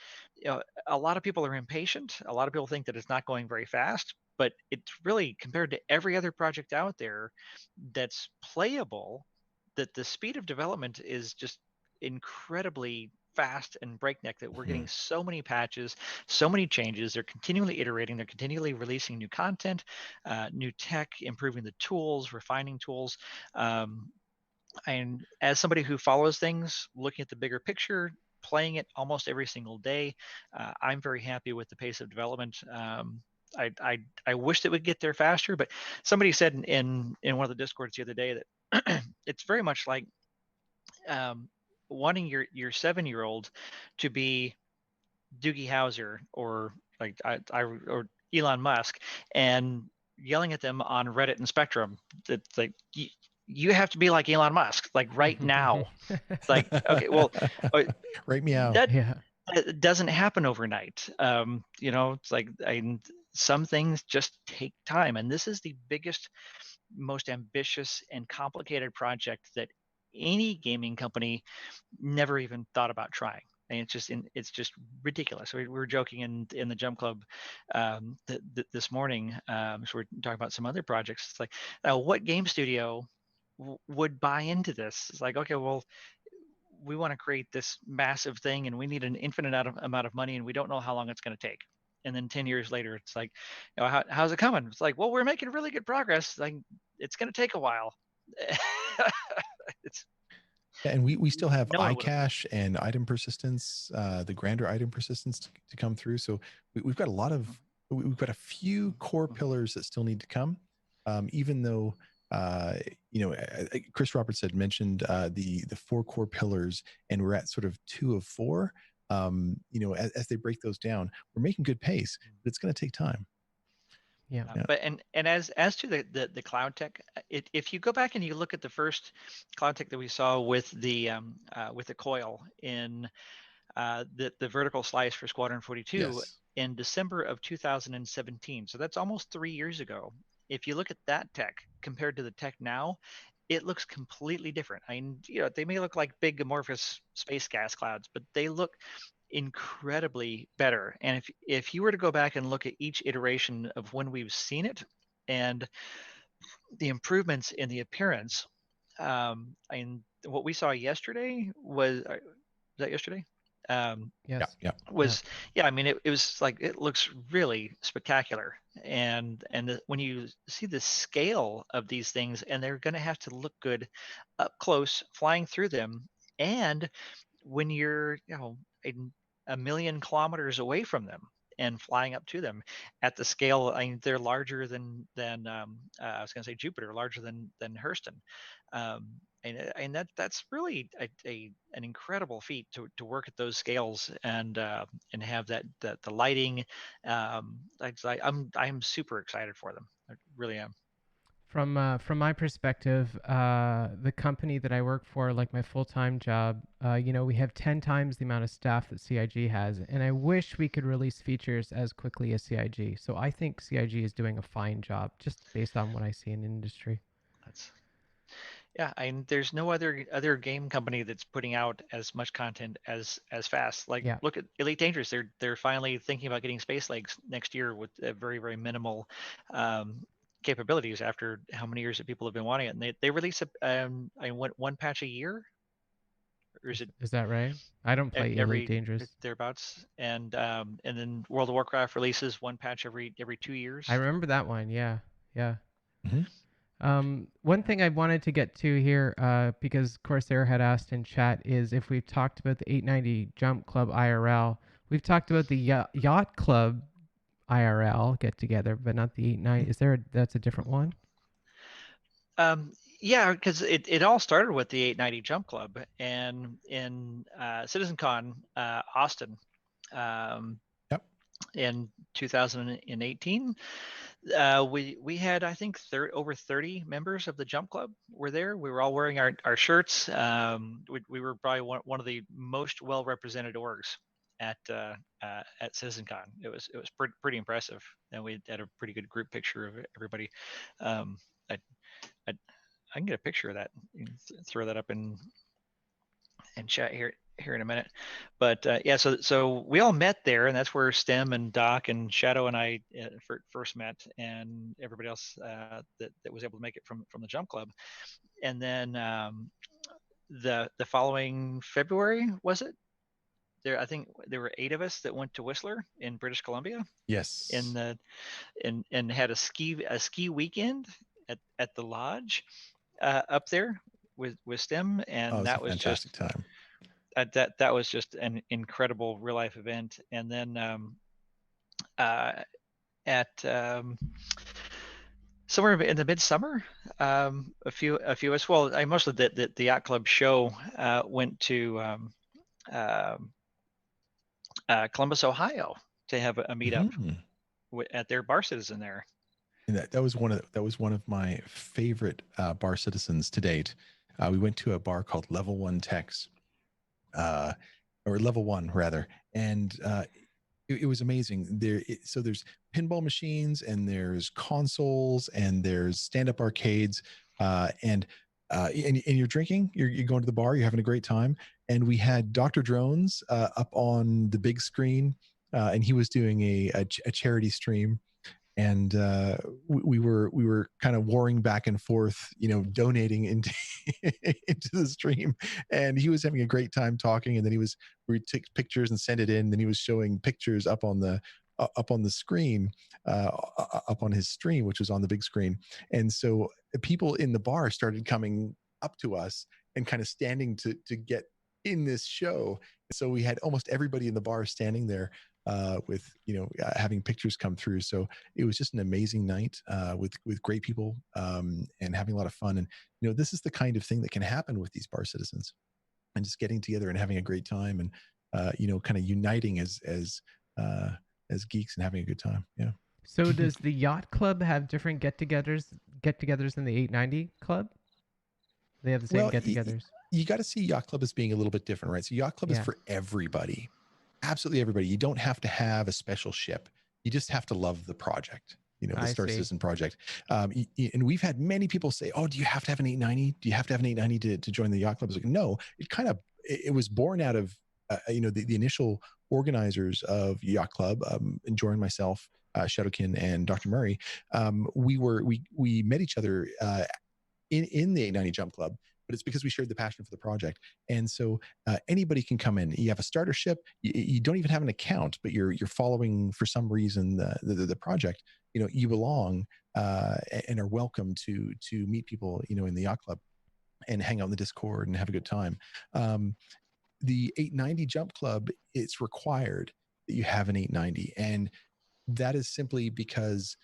a lot of people are impatient. A lot of people think that it's not going very fast, but it's really, compared to every other project out there that's playable, that the speed of development is just incredibly fast and breakneck, that we're getting Mhm. so many patches, so many changes. They're continually iterating, they're continually releasing new content, new tech, improving the tools, refining tools. um, and as somebody who follows things, looking at the bigger picture, playing it almost every single day, I'm very happy with the pace of development. I wish that we'd get there faster, but somebody said in one of the discords the other day that it's very much like, um, wanting your 7-year-old to be Doogie Howser, or like or Elon Musk, and yelling at them on Reddit and Spectrum. It's like, you have to be like Elon Musk, like right now. It's like, okay, well, uh, Right meow. that Yeah. doesn't happen overnight. It's like, some things just take time, and this is the biggest, most ambitious and complicated project that any gaming company never even thought about trying. And it's just ridiculous. We were joking in the Jump Club, this morning. So we're talking about some other projects. It's like, what game studio would buy into this? It's like, okay, well, we want to create this massive thing, and we need an infinite amount of money, and we don't know how long it's going to take. And then 10 years later, it's like, how's it coming? It's like, well, we're making really good progress. Like, it's going to take a while. It's Yeah, and we still have No one would have. iCache and item persistence, the grander item persistence to come through. So we've got a lot of, we've got a few core pillars that still need to come. Even though, Chris Roberts had mentioned the four core pillars, and we're at sort of 2 of 4. As they break those down, we're making good pace, but it's going to take time. Yeah. Yeah. But and as to the cloud tech, if you go back and you look at the first cloud tech that we saw with the coil in, the vertical slice for Squadron 42 Yes. in December of 2017, so that's almost 3 years ago. If you look at that tech compared to the tech now, it looks completely different. I mean, they may look like big amorphous space gas clouds, but they look incredibly better. And if you were to go back and look at each iteration of when we've seen it, and the improvements in the appearance, and what we saw yesterday was that yesterday? Um, Yeah. Yes. Yeah. Yeah. was Yeah, I mean, it was like, it looks really spectacular. And when you see the scale of these things, and they're going to have to look good up close flying through them, and when you're, a million kilometers away from them and flying up to them at the scale, I mean, they're larger than I was going to say Jupiter, larger than Hurston. um, and that's really an incredible feat to work at those scales, and have that the lighting. I'm super excited for them. I really am. From my perspective, the company that I work for, like my full-time job, we have 10 times the amount of staff that CIG has, and I wish we could release features as quickly as CIG. So I think CIG is doing a fine job, just based on what I see in the industry. That's Yeah, and there's no other game company that's putting out as much content as fast. Like, Yeah. look at Elite Dangerous. They're finally thinking about getting space legs next year with a very, very minimal, um, capabilities, after how many years that people have been wanting it. And they release one patch a year, or is it Is that right? I don't play Elite every Dangerous. thereabouts? And then World of Warcraft releases one patch every 2 years. I remember that one. Yeah. Yeah. Mhm. One thing I wanted to get to here, because Corsair had asked in chat, is if we've talked about the 890 Jump Club IRL. We've talked about the Yacht Club IRL get together, but not the 890. Is there? That's a different one. Yeah, because it all started with the 890 Jump Club, and in CitizenCon Austin Yep. in 2018, we had, I think, over 30 members of the Jump Club were there. We were all wearing our shirts. We were probably one of the most well represented orgs at CitizenCon. It was pretty impressive, and we had a pretty good group picture of everybody. I, I I can get a picture of that. Throw that up in chat here in a minute. But yeah, so we all met there, and that's where Stim and Doc and Shadow and I first met, and everybody else that was able to make it from the Jump Club. And then the following February, was it? I think there were 8 of us that went to Whistler in British Columbia. Yes. And had a ski weekend at the lodge up there with Stim, and that was fantastic time. That was just an incredible real life event. And then at somewhere in the midsummer, a few of us, well, I mostly the Yacht Club show went to Columbus, Ohio, to have a meetup at their Bar Citizen there. And that was one of my favorite Bar Citizens to date. We went to a bar called Level 1 Techs, or Level 1 rather, and it was amazing. So there's pinball machines, and there's consoles, and there's stand-up arcades, and you're drinking, you're going to the bar, you're having a great time. And we had Dr. Drones up on the big screen, and he was doing a charity stream, and we were kind of warring back and forth, donating into into the stream. And he was having a great time talking, and then we took pictures and sent it in. Then he was showing pictures up on the screen, up on his stream, which was on the big screen. And so people in the bar started coming up to us and kind of standing to get in this show. So we had almost everybody in the bar standing there, with having pictures come through. So it was just an amazing night, with great people, and having a lot of fun. And this is the kind of thing that can happen with these Bar Citizens, and just getting together and having a great time, and kind of uniting as geeks and having a good time. Yeah. So does the Yacht Club have different get-togethers than the 890 Club? They have the same get-togethers. You got to see Yacht Club as being a little bit different, right? So Yacht Club is for everybody. Absolutely everybody. You don't have to have a special ship. You just have to love the project, the Star Citizen project. And we've had many people say, "Oh, do you have to have an 890? Do you have to have an 890 to join the Yacht Club?" I was like, no. It was born out of the initial organizers of Yacht Club, and Jorunn, myself, Shadowkin, and Dr. Murray. We met each other in the 890 Jump Club, but it's because we shared the passion for the project. And so anybody can come in. You have a starter ship. You don't even have an account, but you're following for some reason the project. You belong, and are welcome to meet people in the Yacht Club and hang out in the Discord and have a good time. The 890 Jump Club, it's required that you have an 890, and that is simply because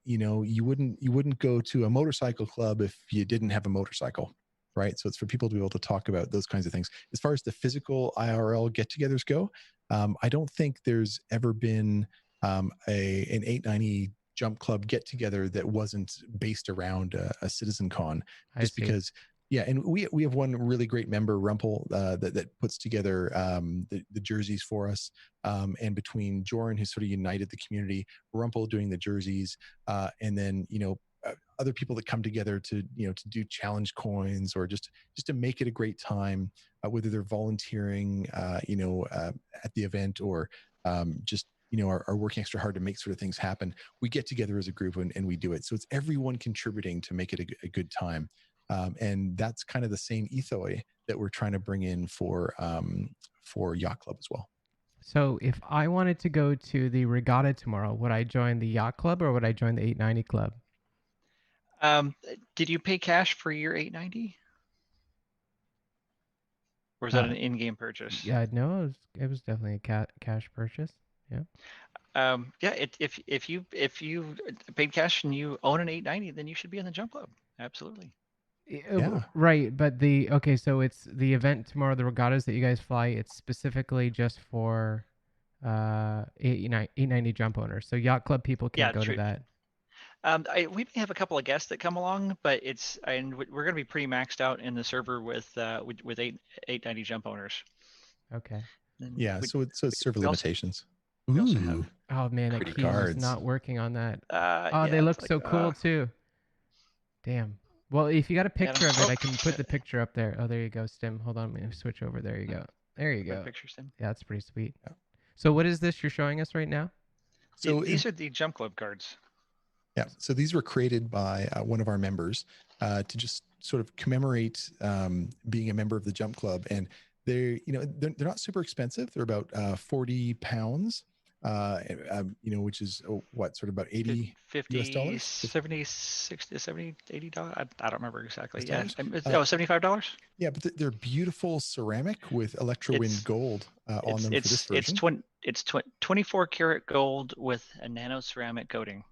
you wouldn't go to a motorcycle club if you didn't have a motorcycle, right? So it's for people to be able to talk about those kinds of things. As far as the physical IRL get-togethers go, I don't think there's ever been an 890 Jump Club get-together that wasn't based around a CitizenCon, just because. Yeah, and we have one really great member, Rumpel, that puts together the jerseys for us. And between Jorunn, who's sort of united the community, Rumpel doing the jerseys, and then other people that come together to do challenge coins, or just to make it a great time, whether they're volunteering at the event, or just are working extra hard to make sort of things happen. We get together as a group, and we do it. So it's everyone contributing to make it a good time. And that's kind of the same ethos that we're trying to bring in for Yacht Club as well. So if I wanted to go to the regatta tomorrow, would I join the Yacht Club or would I join the 890 Club? Um, did you pay cash for your 890? Or is that Uh, an in-game purchase? yeah, no, it was definitely a cash purchase. Yeah. Yeah, if you paid cash and you own an 890, then you should be in the Jump Club. Absolutely. Yeah. Right, but so it's the event tomorrow, the regattas that you guys fly. It's specifically just for 890 jump owners. So yacht club people can't Yeah, go to true. that. We may have a couple of guests that come along, but we're going to be pretty maxed out in the server with 890 jump owners. Okay. And Yeah. So it's server we also limitations. we also have Ooh, Oh man, that pretty keys is cards. not working on that. Oh, they yeah, it's look like so cool too. Damn. Well, if you got a yeah, picture of it, oh, I can put the picture up there. Oh, there you go, Stim. Hold on, let me switch over. There you go. There you my go. pictures in. Yeah, that's pretty sweet. Yeah. So what is this you're showing us right now? So These are the Jump Club cards. yeah, so these were created by one of our members to just sort of commemorate being a member of the Jump Club, and they're not super expensive. They're about 40 pounds, which is what, sort of about 80 US 50, dollars, 70, 60, 70, $80. I don't remember US exactly. Yeah. dollars. Oh, $75. Yeah, but they're beautiful ceramic with electrowind It's gold on them for this version. 24 karat gold with a nano ceramic coating.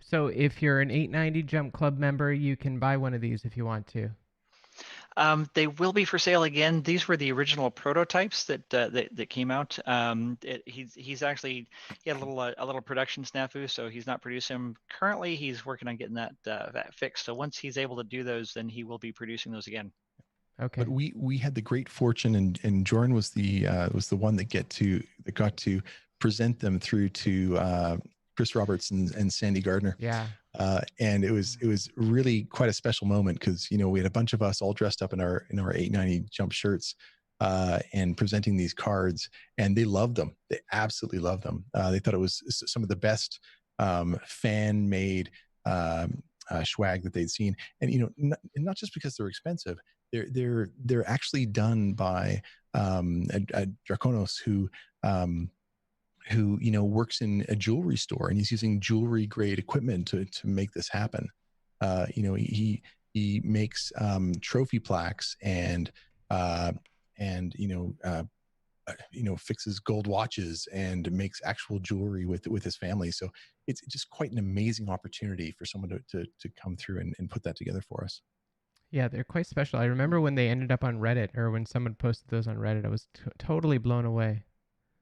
So if you're an 890 Jump Club member, you can buy one of these if you want to. They will be for sale again. These were the original prototypes that came out. He's actually he had a little production snafu, so he's not producing them currently. He's working on getting that fixed. So once he's able to do those, then he will be producing those again. Okay. But we had the great fortune, and Jorunn was the one that got to present them through to Chris Roberts and Sandy Gardner. Yeah. And it was really quite a special moment because we had a bunch of us all dressed up in our 890 jump shirts and presenting these cards, and they loved them. They absolutely loved them. They thought it was some of the best fan made swag that they'd seen, and not just because they're expensive. They're actually done by a Draconos who works in a jewelry store, and he's using jewelry grade equipment to make this happen. He makes trophy plaques and fixes gold watches and makes actual jewelry with his family. So it's just quite an amazing opportunity for someone to come through and put that together for us. Yeah, they're quite special. I remember when they ended up on Reddit, or when someone posted those on Reddit, I was totally blown away.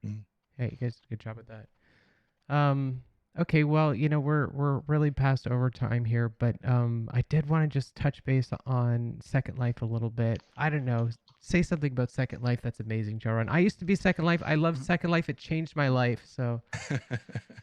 Mm. Hey, you guys did a good job with that. Um, okay, well, we're really past overtime here, but I did want to just touch base on Second Life a little bit. I don't know, say something about Second Life that's amazing, Jorunn. I used to be Second Life. I love Second Life. It changed my life. So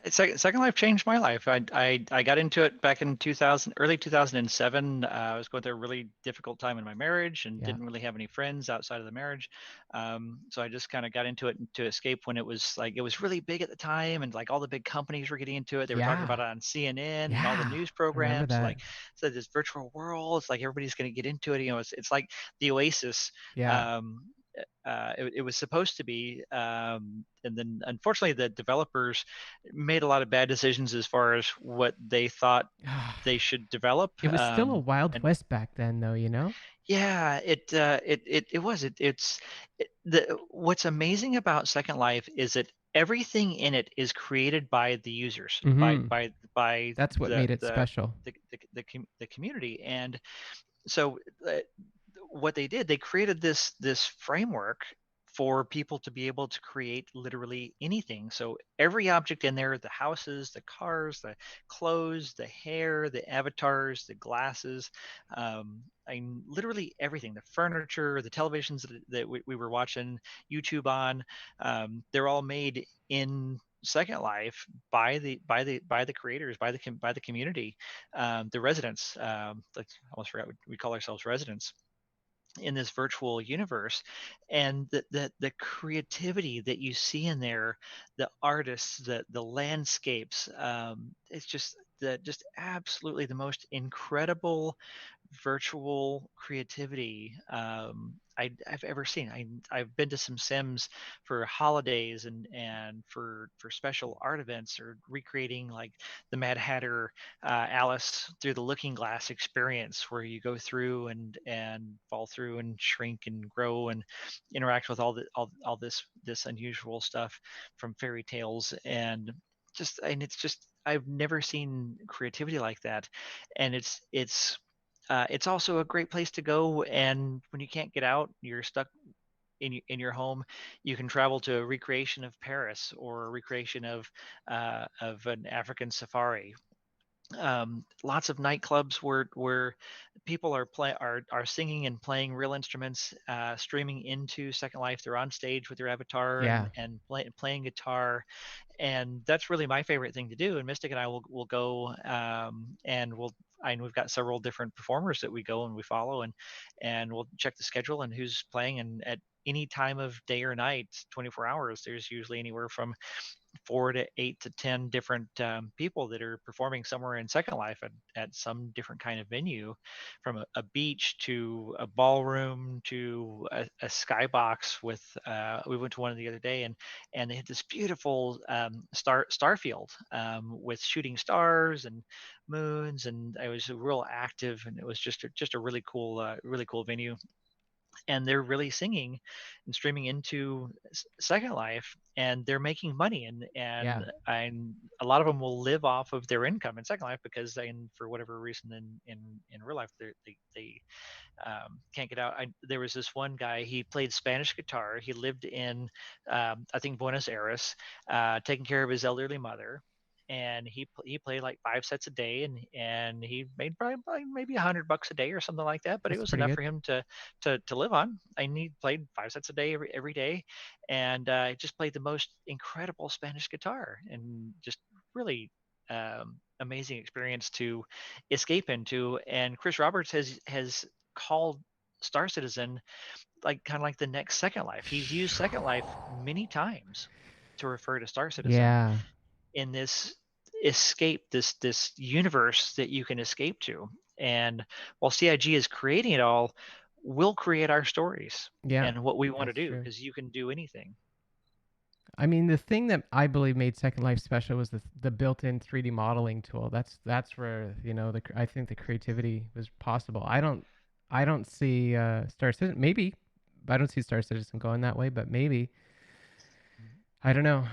Second Life changed my life. I got into it back in 2000, early 2007. I was going through a really difficult time in my marriage and yeah, didn't really have any friends outside of the marriage. So I just kind of got into it to escape when it was really big at the time, and like all the big companies were getting into it. They were talking yeah, about it on CNN and all the yeah. news I remember programs. that. So this virtual world, it's like everybody's going to get into it. It's like the Oasis. Yeah. Um, it was supposed to be, and then unfortunately the developers made a lot of bad decisions as far as what they thought they should develop. It was still a Wild And West back then, though. yeah, it was what's amazing about Second Life is that everything in it is created by the users, Mm-hmm. by That's what the made it the special. the community. And so what they did, they created this framework for people to be able to create literally anything. So every object in there, the houses, the cars, the clothes, the hair, the avatars, the glasses, literally everything, the furniture, the televisions that we were watching YouTube on, they're all made in Second Life by the creators, by the community, the residents. Like, I almost forgot we call ourselves residents in this virtual universe. And the creativity that you see in there, the artists, the landscapes, it's just just absolutely the most incredible virtual creativity I've ever seen. I've been to some sims for holidays and for special art events, or recreating like the Mad Hatter Alice through the Looking Glass experience, where you go through and fall through and shrink and grow and interact with all this unusual stuff from fairy tales. And it's just, I've never seen creativity like that. And it's also a great place to go. And when you can't get out, you're stuck in your home, you can travel to a recreation of Paris, or a recreation of an African safari. Lots of nightclubs where people are singing and playing real instruments, streaming into Second Life. They're on stage with their avatar Yeah. and playing guitar, and that's really my favorite thing to do. And Mystic and I will go, and we've got several different performers that we go and we follow, and we'll check the schedule and who's playing. And at any time of day or night, 24 hours, there's usually anywhere from 4 to 8 to 10 different people that are performing somewhere in Second Life at some different kind of venue, from a beach to a ballroom to a skybox. With we went to one the other day, and they had this beautiful starfield with shooting stars and moons, and it was real active, and it was just a really cool venue. And they're really singing and streaming into Second Life, and they're making money. Yeah. And a lot of them will live off of their income in Second Life, because for whatever reason in real life, they can't get out. There was this one guy. He played Spanish guitar. He lived in I think Buenos Aires, taking care of his elderly mother. And he played like 5 sets a day, and he made probably maybe $100 a day or something like that. But it That's was pretty enough good. for him to live on. And he played 5 sets a day every day, and just played the most incredible Spanish guitar, and just really amazing experience to escape into. And Chris Roberts has called Star Citizen like kind of like the next Second Life. He's used Second Life many times to refer to Star Citizen Yeah. in this escape, this universe that you can escape to. And while CIG is creating it all, we'll create our stories Yeah. and what we want to That's do, true. because you can do anything. I mean, the thing that I believe made Second Life special was the built-in 3D modeling tool. That's where, I think the creativity was possible. I don't see Star Citizen, maybe, I don't see Star Citizen going that way, but maybe. I don't know.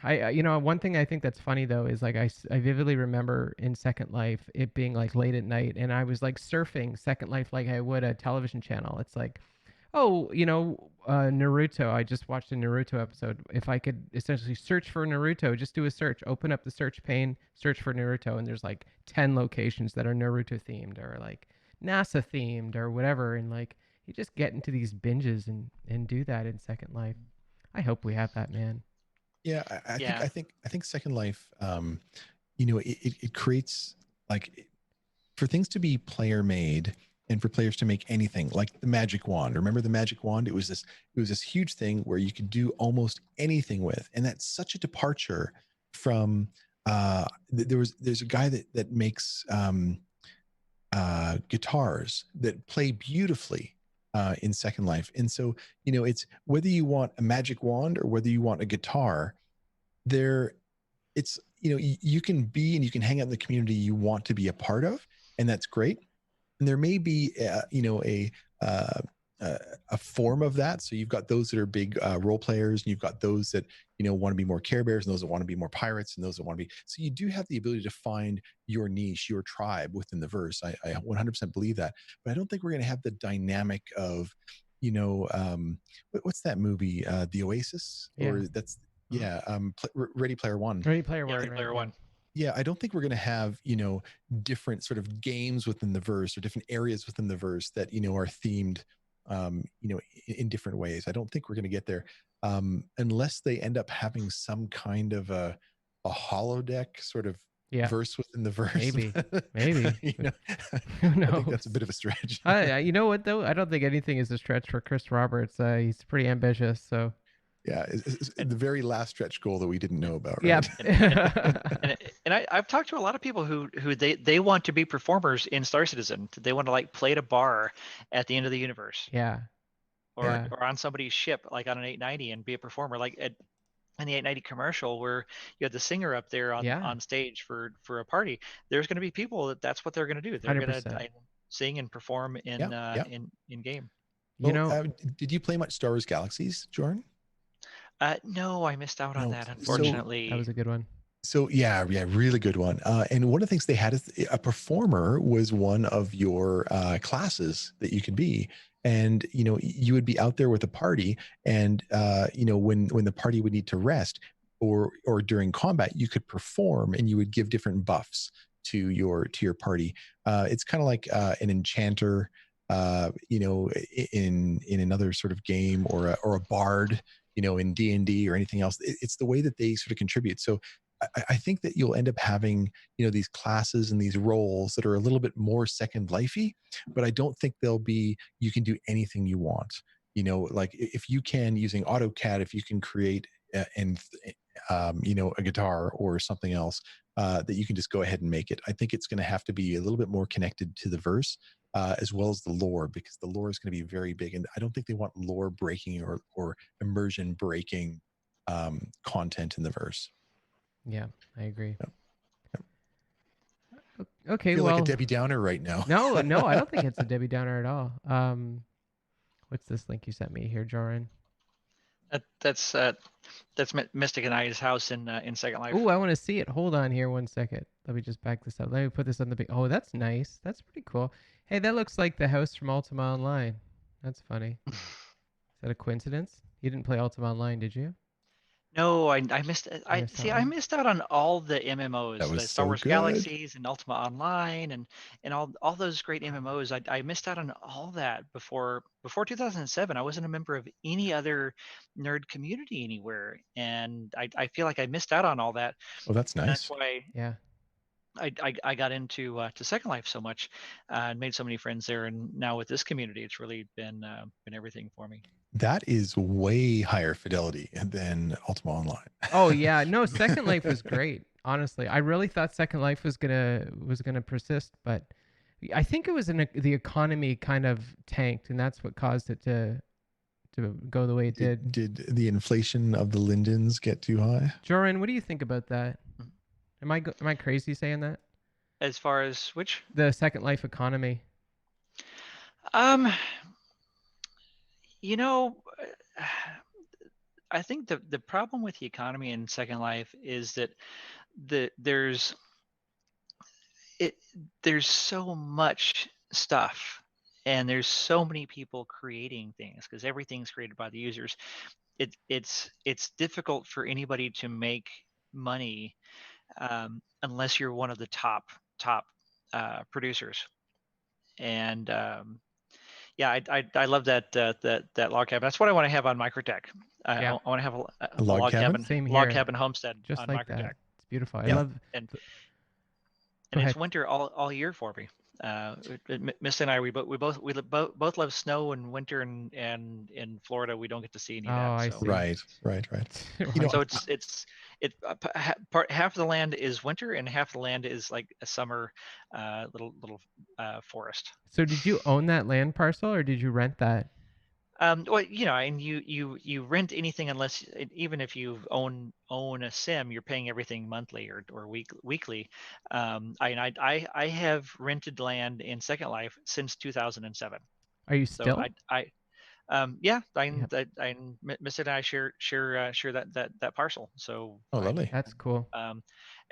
One thing I think that's funny though is like I vividly remember in Second Life it being like late at night, and I was like surfing Second Life like I would a television channel. It's like, oh, Naruto. I just watched a Naruto episode. If I could essentially search for Naruto, just do a search, open up the search pane, search for Naruto, and there's like 10 locations that are Naruto themed, or like NASA themed, or whatever. And like, you just get into these binges and do that in Second Life. I hope we have that, man. Yeah, Yeah. I think Second Life, it creates like for things to be player made and for players to make anything like the magic wand. Remember the magic wand? It was this huge thing where you could do almost anything with, and that's such a departure from. There's a guy that makes guitars that play beautifully in Second Life, and so it's whether you want a magic wand or whether you want a guitar. There, it's you can be and you can hang out in the community you want to be a part of, and that's great. And there may be uh, a form of that. So you've got those that are big role players, and you've got those that want to be more Care Bears, and those that want to be more pirates, and those that want to be. So you do have the ability to find your niche, your tribe within the verse. I 100% believe that, but I don't think we're going to have the dynamic of what's that movie, The Oasis, Yeah. or that's Mhm. yeah, Ready Player One. Ready Player Yeah, One, Ready right? Player Yeah. One. Yeah, I don't think we're going to have different sort of games within the verse or different areas within the verse that are themed in different ways. I don't think we're going to get there unless they end up having some kind of a holodeck sort of Yeah. verse within the verse. Maybe. Maybe. you know, Who I think that's a knows? bit of a stretch. You know what though? I don't think anything is a stretch for Chris Roberts. He's pretty ambitious, so Yeah, it's And, the very last stretch goal that we didn't know about, Yeah. right? I've talked to a lot of people who they want to be performers in Star Citizen. They want to like play at a bar at the end of the universe, Yeah. Yeah. or on somebody's ship, like on an 890, and be a performer, like at in the 890 commercial where you had the singer up there Yeah. on stage for a party. There's going to be people that's what they're going to do. They're going 100%. to sing and perform Yeah, yeah. in game. You Well, know, did you play much Star Wars Galaxies, Jordan? No, I missed out on No. that, So that unfortunately. was a good one. So yeah, really good one. And one of the things they had is a performer was one of your classes that you could be, and you would be out there with a party, and when the party would need to rest or during combat, you could perform, and you would give different buffs to your party. It's kind of like an enchanter, in another sort of game, or a bard, in D&D or anything else. It's the way that they sort of contribute. So I think that you'll end up having, these classes and these roles that are a little bit more second lifey, but I don't think you can do anything you want. Like if you can, using AutoCAD, if you can create a guitar or something else, that you can just go ahead and make it. I think it's going to have to be a little bit more connected to the verse, as well as the lore, because the lore is going to be very big. And I don't think they want lore breaking or immersion breaking content in the verse. Yeah, I agree. Yep. Yep. I Okay, feel like a well, Debbie Downer right now. no, I don't think it's a Debbie Downer at all. What's this link you sent me here, Jorunn? That's Mystic and I's house in Second Oh, Life. I want to see it. Hold on here one second. Let me just back this up. Let me put this on the big. Oh, that's nice. That's pretty cool. Hey, that looks like the house from Ultima Online. That's funny. Is that a coincidence? You didn't play Ultima Online, did you? No, I missed You I missed that see I one. missed out on all the That MMOs, was the Star so Wars good. Galaxies and Ultima Online and all those great MMOs. I missed out on all that before 2007. I wasn't a member of any other nerd community anywhere, and I feel like I missed out on all that. Oh, that's And that's nice. why Yeah. I got into to Second Life so much, and made so many friends there. And now with this community, it's really been everything for me. That is way higher fidelity than Ultima Online. Oh yeah. No, Second Life was great. Honestly, I really thought Second Life was gonna persist, but I think it was the economy kind of tanked, and that's what caused it to go the way it did. Did the inflation of the Lindens get too high? Jorunn, what do you think about that? Mm. Am I crazy saying that? As far as which, The Second Life economy. um, you know, I think the problem with the economy in Second Life is that the it there's so much stuff, and there's so many people creating things because everything's created by the users. It's difficult for anybody to make money, unless you're one of the top producers. And yeah, I love that log cabin. That's what I want to have on Microtech. I Yeah. want to have A a log cabin? Same log here. cabin homestead Just on like that. Microtech. It's beautiful. I And Yeah. love. and Go and it's ahead. winter all year for me. Miss and I, both love snow and winter, and in Florida we don't get to see any Oh, of that. I So see. Right. You know, Right. so half the land is winter and half the land is like a summer, little forest. So did you own that land parcel or did you rent that? Well, and you rent anything unless, even if you own a sim, you're paying everything monthly or weekly. I have rented land in Second Life since 2007. Are you So still? yeah, Yeah, Miss and I share that parcel. So oh, lovely. that's cool.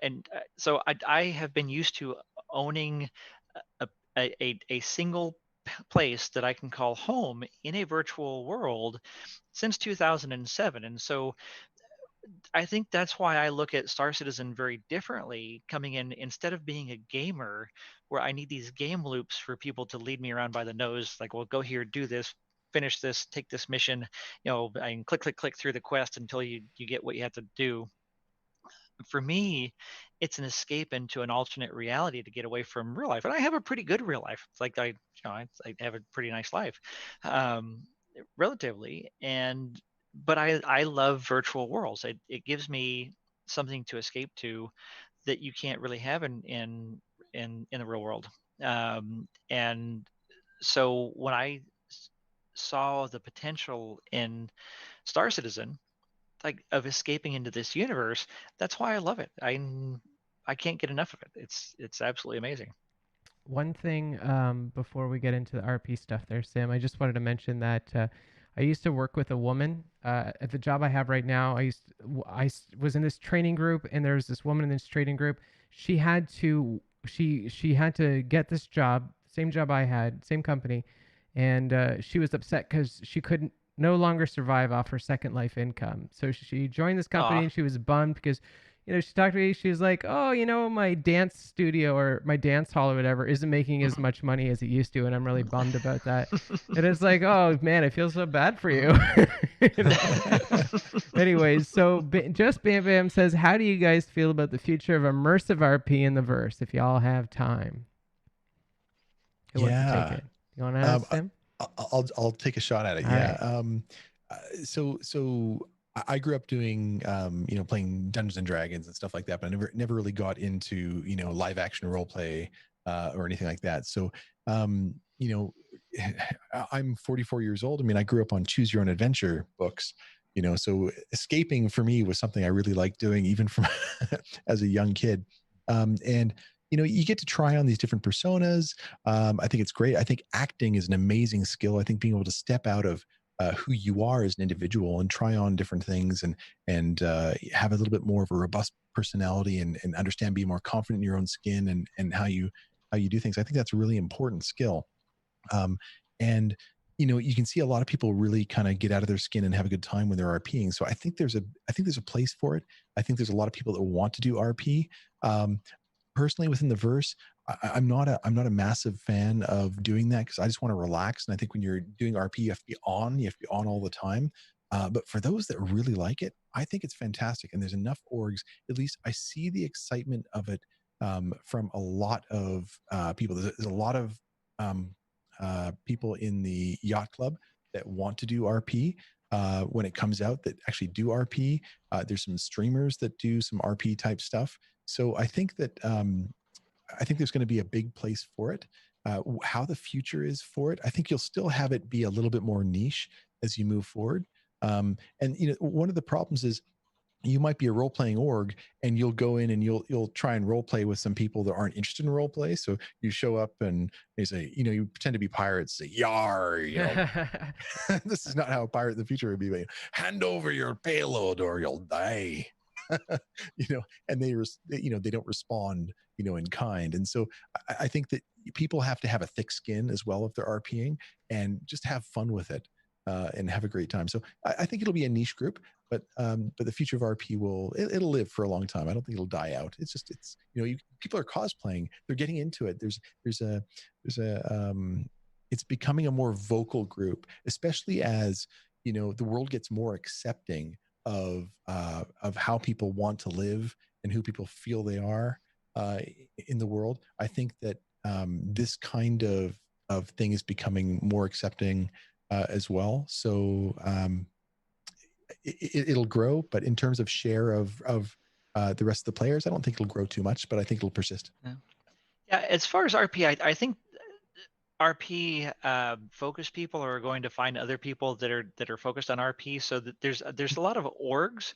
and so I have been used to owning a a single place that I can call home in a virtual world since 2007. And so I think that's why I look at Star Citizen very differently, coming in instead of being a gamer where I need these game loops for people to lead me around by the nose, like, well, go here, do this, finish this, take this mission. I can click through the quest until you get what you have to do. For me, it's an escape into an alternate reality to get away from real life. And I have a pretty good real life. It's like I have a pretty nice life, um, relatively. And but I love virtual worlds. It gives me something to escape to that you can't really have in the real world. And so when saw the potential in Star Citizen, like of escaping into this universe, that's why I love it. I can't get enough of it. It's absolutely amazing. One thing before we get into the RP stuff there, Sam, I just wanted to mention that I used to work with a woman at the job I have right now. Was in this training group, and there was this woman in this training group. She had to get this job, same job I had, same company, and she was upset because she couldn't no longer survive off her Second Life income. So she joined this company, Aw. and she was bummed because she talked to me. She was like, "Oh, my dance studio or my dance hall or whatever isn't making as Mhm. much money as it used to, and I'm really bummed about that." And it's like, "Oh man, I feel so bad for you." Mhm. you know? Anyways, so just Bam Bam says, "How do you guys feel about the future of immersive RP in the verse? If y'all have time, who wants to take Yeah. it? You want to Um, ask Tim? I'll take a shot at it. All Yeah. right. So I grew up doing playing Dungeons and Dragons and stuff like that, but I never really got into live action role play or anything like that. So um, you know, I'm 44 years old. I mean, I grew up on Choose Your Own Adventure books. So escaping for me was something I really liked doing, even from as a young kid. And you get to try on these different personas. I think it's great. I think acting is an amazing skill. I think being able to step out of who you are as an individual and try on different things and have a little bit more of a robust personality and understand, be more confident in your own skin and how you do things. I think that's a really important skill. And you can see a lot of people really kind of get out of their skin and have a good time when they're RPing. So I think there's a place for it. I think there's a lot of people that want to do RP. Personally, within the verse, I'm not a massive fan of doing that because I just want to relax. And I think when you're doing RP, you have to be on all the time. But for those that really like it, I think it's fantastic. And there's enough orgs. At least I see the excitement of it from a lot of people. There's a lot of um, people in the Yacht Club that want to do RP. When it comes out, that actually do RP. There's some streamers that do some RP type stuff. So I think there's going to be a big place for it. How the future is for it, I think you'll still have it be a little bit more niche as you move forward. And one of the problems is you might be a role playing org and you'll go in and you'll try and role play with some people that aren't interested in role play. So you show up and you say, you pretend to be pirates, say yar, this is not how a pirate in the future would be. Like, hand over your payload or you'll die. you know, and they don't respond, in kind. And so I think that people have to have a thick skin as well if they're RPing and just have fun with it. And have a great time. So I think it'll be a niche group, but the future of RP it'll live for a long time. I don't think it'll die out. It's people are cosplaying. They're getting into it. There's a it's becoming a more vocal group, especially as the world gets more accepting of how people want to live and who people feel they are uh, in the world. I think that this kind of thing is becoming more accepting as well. So it'll grow, but in terms of share of the rest of the players, I don't think it'll grow too much, but I think it'll persist. Yeah. Yeah, as far as RP, I think RP focused people are going to find other people that are focused on RP. So that there's a lot of orgs,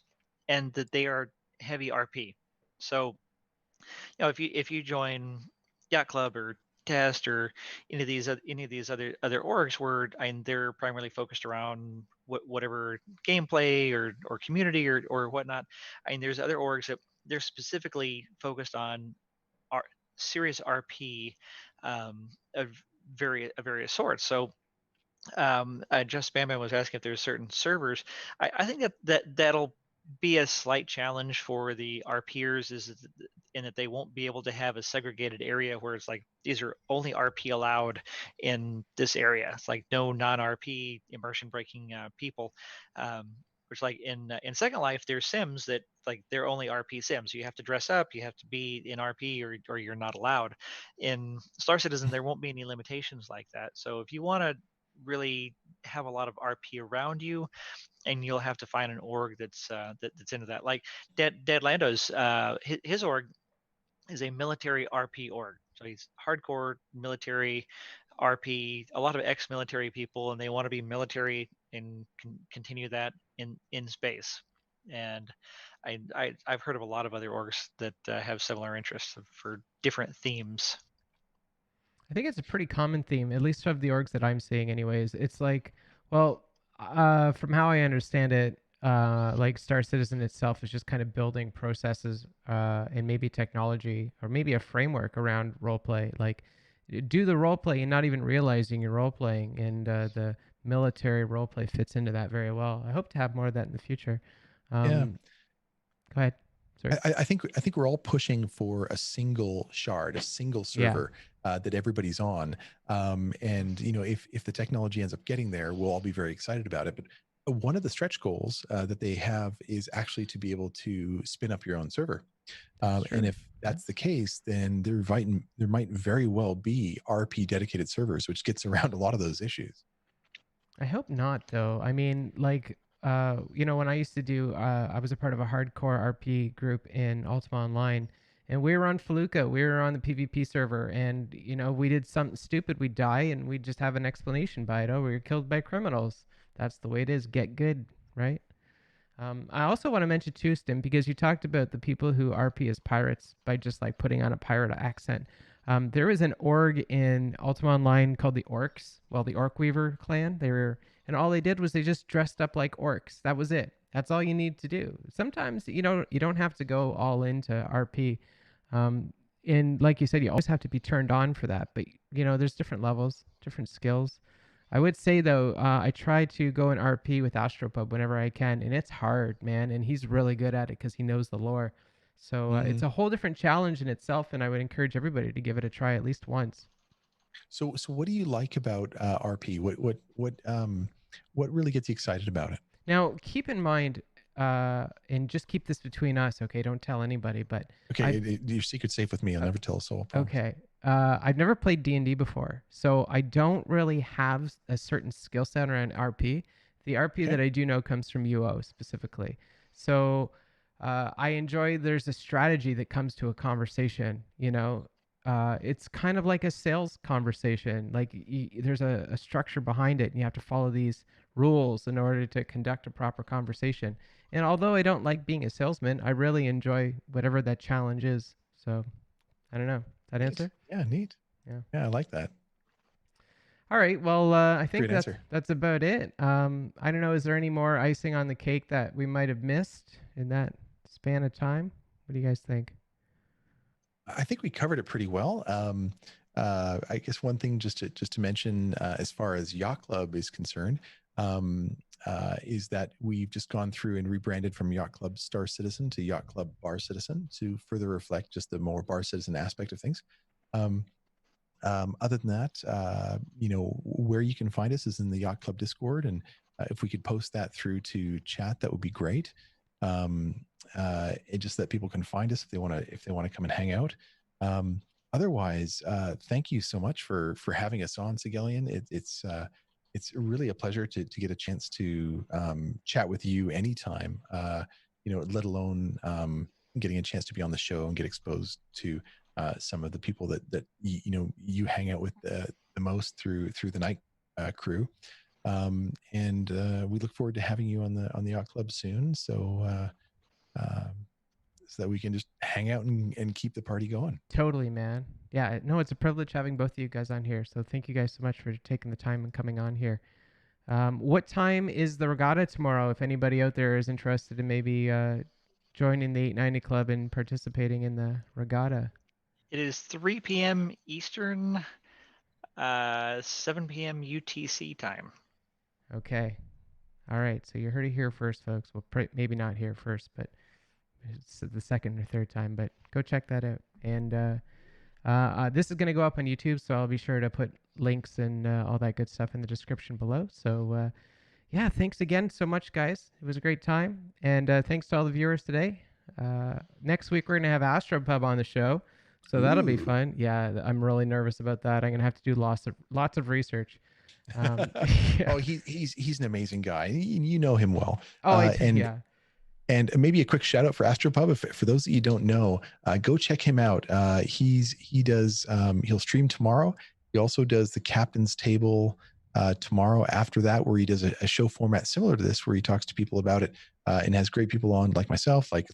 and that they are heavy RP. So if you join Yacht Club or Test or any of these other orgs where they're primarily focused around whatever gameplay or community or whatnot. There's other orgs that they're specifically focused on R, serious RP of various sorts. So just Bam was asking if there's certain servers. I think that'll be a slight challenge for the RPers in that they won't be able to have a segregated area where it's like these are only RP allowed in this area. It's like no non-RP immersion breaking people. Which like in Second Life, there's Sims that like they're only RP Sims. You have to dress up, you have to be in RP, or you're not allowed. In Star Citizen, there won't be any limitations like that. So if you want to really have a lot of RP around you, and you'll have to find an org that's into that. Like Dead Lando's his org is a military RP org. So he's hardcore military RP, a lot of ex-military people, and they want to be military and continue that in space. And I've heard of a lot of other orgs that have similar interests for different themes. I think it's a pretty common theme, at least of the orgs that I'm seeing, anyways. It's like, well, from how I understand it, like Star Citizen itself is just kind of building processes and maybe technology or maybe a framework around role play. Like, do the role play and not even realizing you're role playing, and the military role play fits into that very well. I hope to have more of that in the future. Yeah. Go ahead. Sorry. I think we're all pushing for a single shard, a single Yeah. server that everybody's on. And if the technology ends up getting there, we'll all be very excited about it. But one of the stretch goals that they have is actually to be able to spin up your own server. And if that's the case, then there might very well be RP dedicated servers, which gets around a lot of those issues. I hope not, though. I mean, like, when I used to do, I was a part of a hardcore RP group in Ultima Online, and we were on Feluca. We were on the PvP server, and we did something stupid. We'd die, and we'd just have an explanation by it. Oh, we were killed by criminals. That's the way it is. Get good, right? I also want to mention too, Stim, because you talked about the people who RP as pirates by just like putting on a pirate accent. There was an org in Ultima Online called the Orcs. Well, the Orc Weaver clan. And all they did was they just dressed up like orcs. That was it. That's all you need to do. Sometimes you don't have to go all into RP. And like you said, you always have to be turned on for that. But there's different levels, different skills. I would say though, I try to go in RP with Astropub whenever I can, and it's hard, man. And he's really good at it because he knows the lore. So it's a whole different challenge in itself, and I would encourage everybody to give it a try at least once. So what do you like about RP? What really gets you excited about it? Now, keep in mind, and just keep this between us, okay? Don't tell anybody. But Okay, your secret's safe with me. I'll never tell a soul. I promise. Okay. I've never played D&D before, so I don't really have a certain skill set around RP. The RP that I do know comes from UO specifically. So I enjoy there's a strategy that comes to a conversation, it's kind of like a sales conversation. Like there's a structure behind it, and you have to follow these rules in order to conduct a proper conversation. And although I don't like being a salesman, I really enjoy whatever that challenge is. So I don't know. That Neat. answer? Yeah, neat. Yeah, I like that. All right. Well, I think Great answer. that's about it. I don't know. Is there any more icing on the cake that we might have missed in that span of time? What do you guys think? I think we covered it pretty well. I guess one thing just to mention as far as Yacht Club is concerned is that we've just gone through and rebranded from Yacht Club Star Citizen to Yacht Club Bar Citizen to further reflect just the more bar citizen aspect of things. Other than that, where you can find us is in the Yacht Club Discord, and if we could post that through to chat, that would be great. It just that people can find us if they want to come and hang out. Otherwise, thank you so much for having us on, Segellion. It's really a pleasure to get a chance to chat with you anytime. Let alone getting a chance to be on the show and get exposed to some of the people that you hang out with the most through the night crew. And we look forward to having you on the Yacht Club soon. So that we can just hang out and keep the party going. Totally, man. Yeah, no, it's a privilege having both of you guys on here. So thank you guys so much for taking the time and coming on here. What time is the regatta tomorrow? If anybody out there is interested in maybe joining the 890 Club and participating in the regatta. It is 3 p.m. Eastern, 7 p.m. UTC time. Okay. All right. So you heard it here first, folks. Well, maybe not here first, but it's the second or third time. But go check that out. And this is going to go up on YouTube, so I'll be sure to put links and all that good stuff in the description below. So yeah, thanks again so much, guys. It was a great time. And thanks to all the viewers today. Next week, we're going to have Astropub on the show. So that'll be fun. Yeah, I'm really nervous about that. I'm going to have to do lots of research. Yeah. Oh, he's an amazing guy. You know him well. Oh, I do. And Yeah. and maybe a quick shout out for Astropub. If, for those that you don't know, go check him out. He does he'll stream tomorrow. He also does the Captain's Table tomorrow after that, where he does a show format similar to this, where he talks to people about it and has great people on like myself, like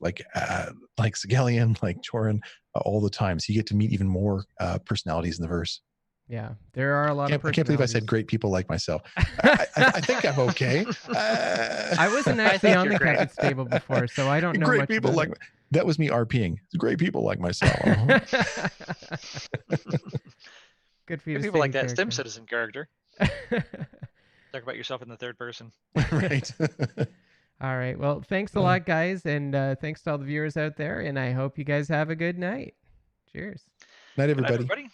Segellion, like Jorunn, all the time. So you get to meet even more personalities in the verse. Yeah. There are a lot of I can't believe I personalities. said great people like myself. I think I'm okay. I wasn't I actually think on you're the great. captain's table before, so I don't know great much people about like it. that was me RPing. Great people like myself. Good for you to People stay like in that Stim character. citizen character. Talk about yourself in the third person. Right. All right. Well, thanks a lot, guys, and thanks to all the viewers out there. And I hope you guys have a good night. Cheers. Night, Good night, everybody. everybody.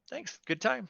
Thanks. Good time.